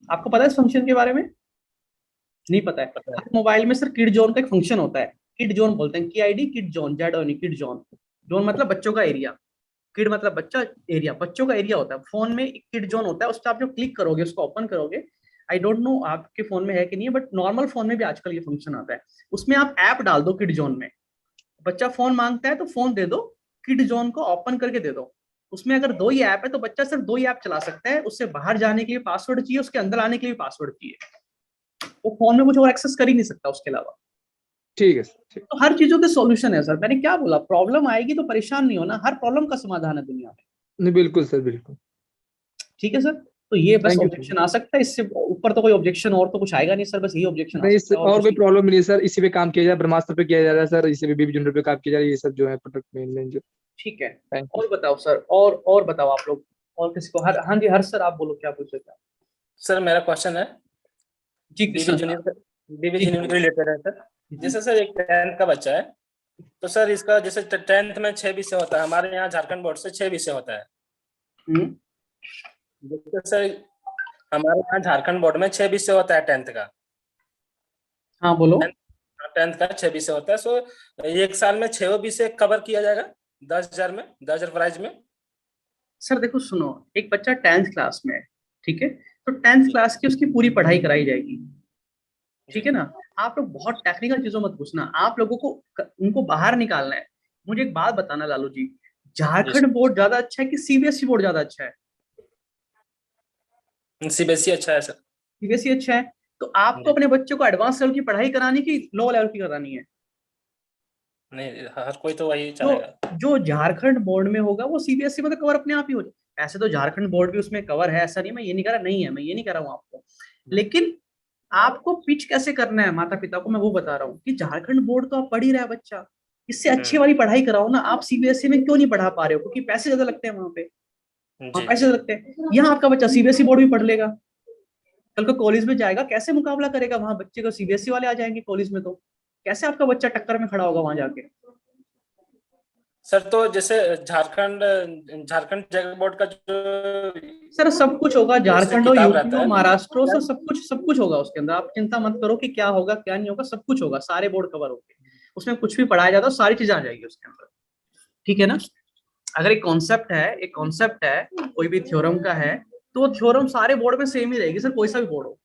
आपको पता है इस फंक्शन के बारे में? नहीं पता है? हर मोबाइल में सर किड जोन का एक फंक्शन होता है, किड जोन बोलते हैं, KID, kid zone, Z kid zone. Zone मतलब बच्चों का एरिया, किड मतलब बच्चा, एरिया बच्चों का एरिया होता है। फोन में एक किड जोन होता है, उस पर आप जो क्लिक करोगे, उसको ओपन करोगे, आई डोंट नो आपके फोन में है कि नहीं है, बट नॉर्मल फोन में भी आजकल ये फंक्शन आता है। उसमें आप ऐप डाल दो किड जोन में, बच्चा फोन मांगता है तो फोन दे दो, किड जोन को ओपन करके दे दो। उसमें अगर 2 ही ऐप है तो बच्चा सिर्फ 2 ही ऐप चला सकता है, उससे बाहर जाने के लिए पासवर्ड चाहिए, उसके अंदर आने के लिए पासवर्ड चाहिए, वो फोन में कुछ और एक्सेस कर ही नहीं सकता उसके अलावा। ठीक है सर ठीक। तो हर चीजों के सॉल्यूशन है सर, मैंने क्या बोला, प्रॉब्लम आएगी तो परेशान नहीं होना, हर प्रॉब्लम का समाधान है दुनिया में। नहीं बिल्कुल सर बिल्कुल। ठीक है सर, तो ये बस थैंक यू ऑब्जेक्शन आ सकता है, इससे ऊपर तो कोई ऑब्जेक्शन और तो कुछ आएगा नहीं सर, बस यही ऑब्जेक्शन आ नहीं सकता है और और कुछ कोई नहीं। प्रॉब्लम नहीं है सर, इसी पे काम किया जाए, ब्रह्मास्त्र पे किया जा रहा है सर, इसी पे बेबी जूनियर पे काम किया जा रहा है, ये सब जो है प्रोडक्ट मेन जो। ठीक है, थैंक यू। और बताओ सर, और बताओ आप लोग, और किसी को? हाँ जी हर्ष सर, आप बोलो क्या पूछ रहे थे? सर मेरा क्वेश्चन है जी बीबी कृष्ण जूनियर सर। बीबी जी, जूनियर के रिलेटेड है सर। जी। जैसे सर एक 10th का बच्चा है, तो सर इसका जैसे 10th में 6 विषय होता है, हमारे यहाँ झारखंड बोर्ड से 6 विषय होता है। हम्म, जैसे सर हमारे यहाँ झारखंड बोर्ड में 6 विषय होता है 10th का। हाँ बोलो। 10th का 6 विषय होता है। सो एक साल में 6 विषय कवर किया जाएगा 10,000 में, 10,000 प्राइज में। सर देखो सुनो, एक बच्चा 10th क्लास में है, ठीक है, तो 10th क्लास की उसकी पूरी पढ़ाई कराई जाएगी, ठीक है ना। आप लोग बहुत टेक्निकल चीजों मत पूछना, आप लोगों को उनको बाहर निकालना है। मुझे एक बात बताना लालू जी, झारखंड बोर्ड ज्यादा अच्छा है कि सीबीएसई बोर्ड ज्यादा अच्छा है? सीबीएसई अच्छा है सर। सीबीएसई अच्छा है। तो आपको अपने बच्चों को एडवांस लेवल की पढ़ाई करानी कि लो लेवल की करानी है? नहीं, हर कोई तो वही जो चाहेगा। जो झारखंड बोर्ड में होगा वो सीबीएसई में तो कवर अपने आप ही हो जाए। ऐसे तो झारखंड बोर्ड भी उसमें कवर है, ऐसा नहीं, मैं ये नहीं कह रहा नहीं है, मैं ये नहीं कह रहा हूँ आपको, लेकिन आपको पिच कैसे करना है माता पिता को, मैं वो बता रहा हूँ कि झारखंड बोर्ड तो आप पढ़ ही रहा है बच्चा, इससे अच्छी वाली पढ़ाई कराओ ना। आप सीबीएसई में क्यों नहीं पढ़ा पा रहे हो? क्योंकि पैसे ज्यादा लगते हैं वहां पे, वहाँ जी पैसे ज्यादा लगते हैं। यहाँ आपका बच्चा सीबीएसई बोर्ड भी पढ़ लेगा, कल को कॉलेज में जाएगा कैसे मुकाबला करेगा? वहां बच्चे को सीबीएसई वाले आ जाएंगे कॉलेज में, तो कैसे आपका बच्चा टक्कर में खड़ा होगा वहां जाके? सर। तो जैसे झारखंड झारखंड जगह बोर्ड का जो सर सब कुछ होगा, जैसे झारखंड हो, किताब यूपी रहता हो, है, महाराष्ट्र हो, सर सब कुछ होगा उसके अंदर। आप चिंता मत करो कि क्या होगा क्या नहीं होगा, सब कुछ होगा, सारे बोर्ड कवर होंगे उसमें, कुछ भी पढ़ाया जाता है सारी चीजें आ जाएगी उसके अंदर, ठीक है ना। अगर एक कॉन्सेप्ट है कोई भी थ्योरम का है, तो वो थ्योरम सारे बोर्ड में सेम ही रहेगी सर, कोई सा भी बोर्ड हो।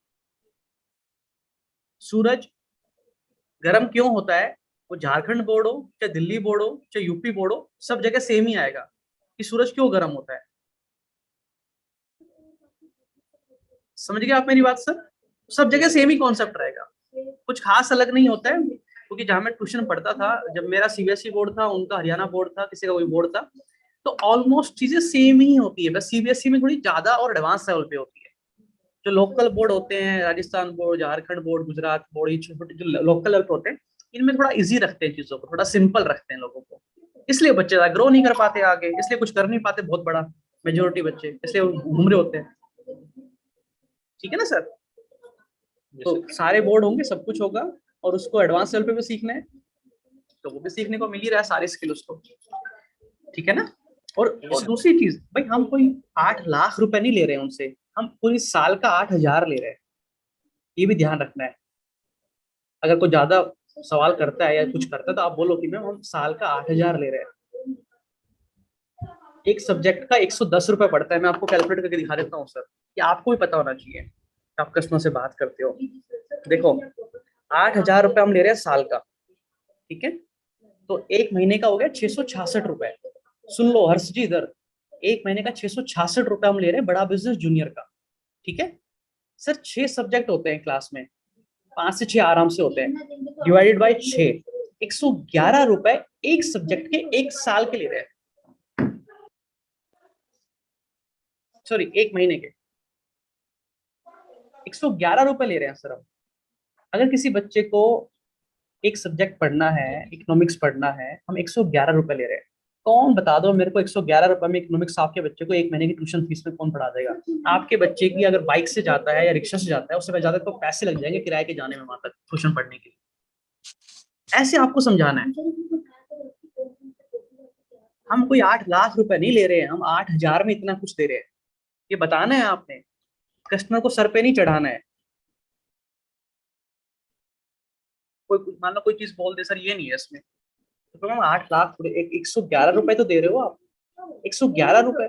सूरज गर्म क्यों होता है? वो झारखंड बोर्ड हो चाहे दिल्ली बोर्ड हो चाहे यूपी बोर्ड हो, सब जगह सेम ही आएगा कि सूरज क्यों गर्म होता है। समझ गए आप मेरी बात सर? सब जगह सेम ही कॉन्सेप्ट रहेगा, कुछ खास अलग नहीं होता है। क्योंकि जहां मैं ट्यूशन पढ़ता था, जब मेरा सीबीएसई बोर्ड था, उनका हरियाणा बोर्ड था, किसी का कोई बोर्ड था, तो ऑलमोस्ट चीजें सेम ही होती है, बस सीबीएसई में थोड़ी ज्यादा और एडवांस लेवल पे होती है। जो लोकल बोर्ड होते हैं, Rajasthan board, Jharkhand board, Gujarat board, ये छोटे जो लोकल लेवल पे होते हैं, इनमें थोड़ा इजी रखते हैं चीजों को, थोड़ा सिंपल रखते हैं लोगों को, इसलिए बच्चे ग्रो नहीं कर पाते आगे, इसलिए कुछ कर नहीं पाते बहुत बड़ा मेजोरिटी बच्चे, इसलिए वो घूम रहे होते हैं, ठीक है ना सर। तो सारे बोर्ड होंगे, सब कुछ होगा, और उसको एडवांस लेवल पे भी सीखना है तो वो भी सीखने को मिल ही रहा है सारी स्किल उसको, ठीक है ना। और दूसरी चीज भाई, हम कोई 8 लाख रुपए नहीं ले रहे हैं उनसे, हम पूरी साल का 8,000 ले रहे हैं, ये भी ध्यान रखना है। अगर कोई ज्यादा सवाल करता है या कुछ करता है तो आप बोलो कि मैम हम साल का 8,000 ले रहे हैं। एक सब्जेक्ट का 110 रुपए पड़ता है, मैं आपको कैलकुलेट करके दिखा देता हूँ सर, ये आपको भी पता होना चाहिए, आप कस्टमर से बात करते हो। देखो 8,000 रुपए हम ले रहे हैं साल का, ठीक है, तो एक महीने का हो गया 666 रुपए। सुन लो हर्ष जी इधर, एक महीने का 666 रुपए हम ले रहे हैं बड़ा बिजनेस जूनियर का, ठीक है सर। 6 सब्जेक्ट होते हैं क्लास में, 5 से 6 आराम से होते हैं, डिवाइडेड बाई 6, 111 रुपए एक सब्जेक्ट के एक साल के ले रहे हैं, सॉरी एक महीने के 111 रुपए ले रहे हैं सर हम। अगर किसी बच्चे को एक सब्जेक्ट पढ़ना है, इकोनॉमिक्स पढ़ना है, हम 111 रुपए ले रहे हैं। कौन बता दो मेरे को 111 रुपए में इकोनॉमिक्स आपके बच्चे को एक महीने की ट्यूशन फीस में कौन पढ़ा देगा? आपके बच्चे की अगर बाइक से जाता है या रिक्शा से जाता है, उससे ज्यादा तो पैसे लग जाएंगे किराए के जाने में वहां तक ट्यूशन पढ़ने के लिए। ऐसे आपको समझाना है। हम कोई 8 लाख रुपए नहीं ले रहे हैं, हम 8,000 में इतना कुछ दे रहे हैं, ये बताना है आपने, कस्टमर को सर पे नहीं चढ़ाना है। कोई मान लो कोई चीज बोल दे सर ये नहीं है इसमें, तो मैम 8 लाख, 111 रुपए तो दे रहे हो आप, 111 रुपए,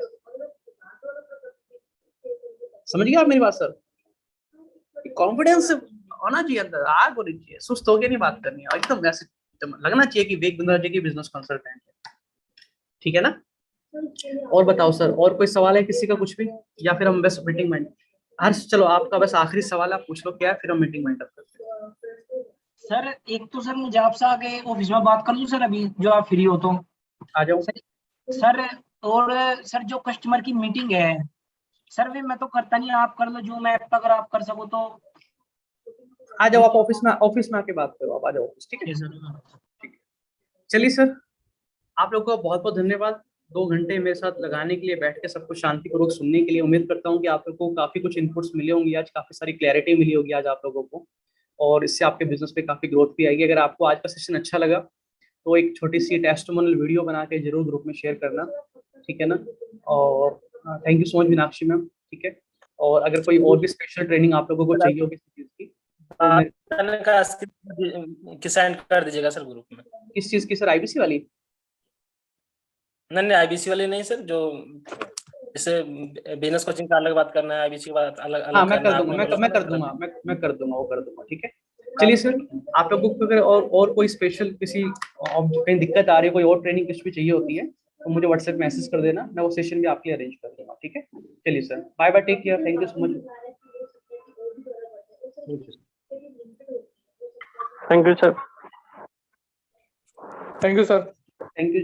समझ गए आप मेरी बात सर? कॉन्फिडेंस होना चाहिए अंदर, आग होनी चाहिए, सुस्त होके नहीं बात करनी है, एकदम वैसे लगना चाहिए कि वेग बंदा की बिजनेस कंसल्टेंट है, ठीक है ना। और बताओ सर, और कोई सवाल है किसी का कुछ भी, या फिर हम बस मीटिंग में? हर्ष चलो आपका बस आखिरी सवाल आप पूछ लो क्या है, फिर हम मीटिंग में करते हैं। सर एक तो सर मुझे आपसे आके ऑफिस में बात कर लूं सर, अभी जो आप फ्री हो तो आ जाओ सर। और सर जो कस्टमर की मीटिंग है सर, वे मैं तो करता नहीं, आप कर लो जूम ऐप पर, अगर आप कर सको तो। आ जाओ आप ऑफिस में आके बात करो, आप आ जाओ ऑफिस, ठीक है। सर ठीक है, चलिए सर, आप लोग को बहुत बहुत धन्यवाद। 2 घंटे मेरे साथ लगाने के लिए, बैठ के सब कुछ शांतिपूर्वक सुनने के लिए। उम्मीद करता हूँ कि आप लोगों को काफी कुछ इनपुट्स मिले होंगे आज, काफी सारी क्लैरिटी मिली होगी आज आप लोगों को, और इससे आपके बिजनेस पे काफी ग्रोथ भी आएगी। अगर आपको आज का सेशन अच्छा लगा तो एक छोटी सी टेस्टिमोनियल वीडियो बना के जरूर ग्रुप में शेयर करना, ठीक है ना। और thank you so much Meenakshi ma'am, ठीक है। और अगर कोई और भी स्पेशल ट्रेनिंग आप लोगों को चाहिए होगी किसी चीज की तो मैं, बताने का स्क्रिप्ट सेंड कर दीजिएगा सर ग्रुप में। किस चीज की सर, आईबीसी वाली? नहीं आईबीसी वाली नहीं सर, जो जैसे बिजनेस कोचिंग का अलग बात करना है, आईबीसी का बात अलग अलग हाँ मैं करना कर है, दूंगा, आपने बोला मैं था कर ना। दूंगा, मैं कर दूंगा, वो कर दूंगा, ठीक है। चलिए सर, आप लोगों को अगर और कोई स्पेशल किसी कहीं दिक्कत आ रही है, कोई और ट्रेनिंग कुछ भी चाहिए होती है तो मुझे व्हाट्सएप मैसेज कर देना, मैं वो सेशन भी आपके लिए अरेंज कर दूंगा, ठीक है। चलिए sir, bye bye, take care, thank you so much. Thank you sir. Thank you sir. Thank you.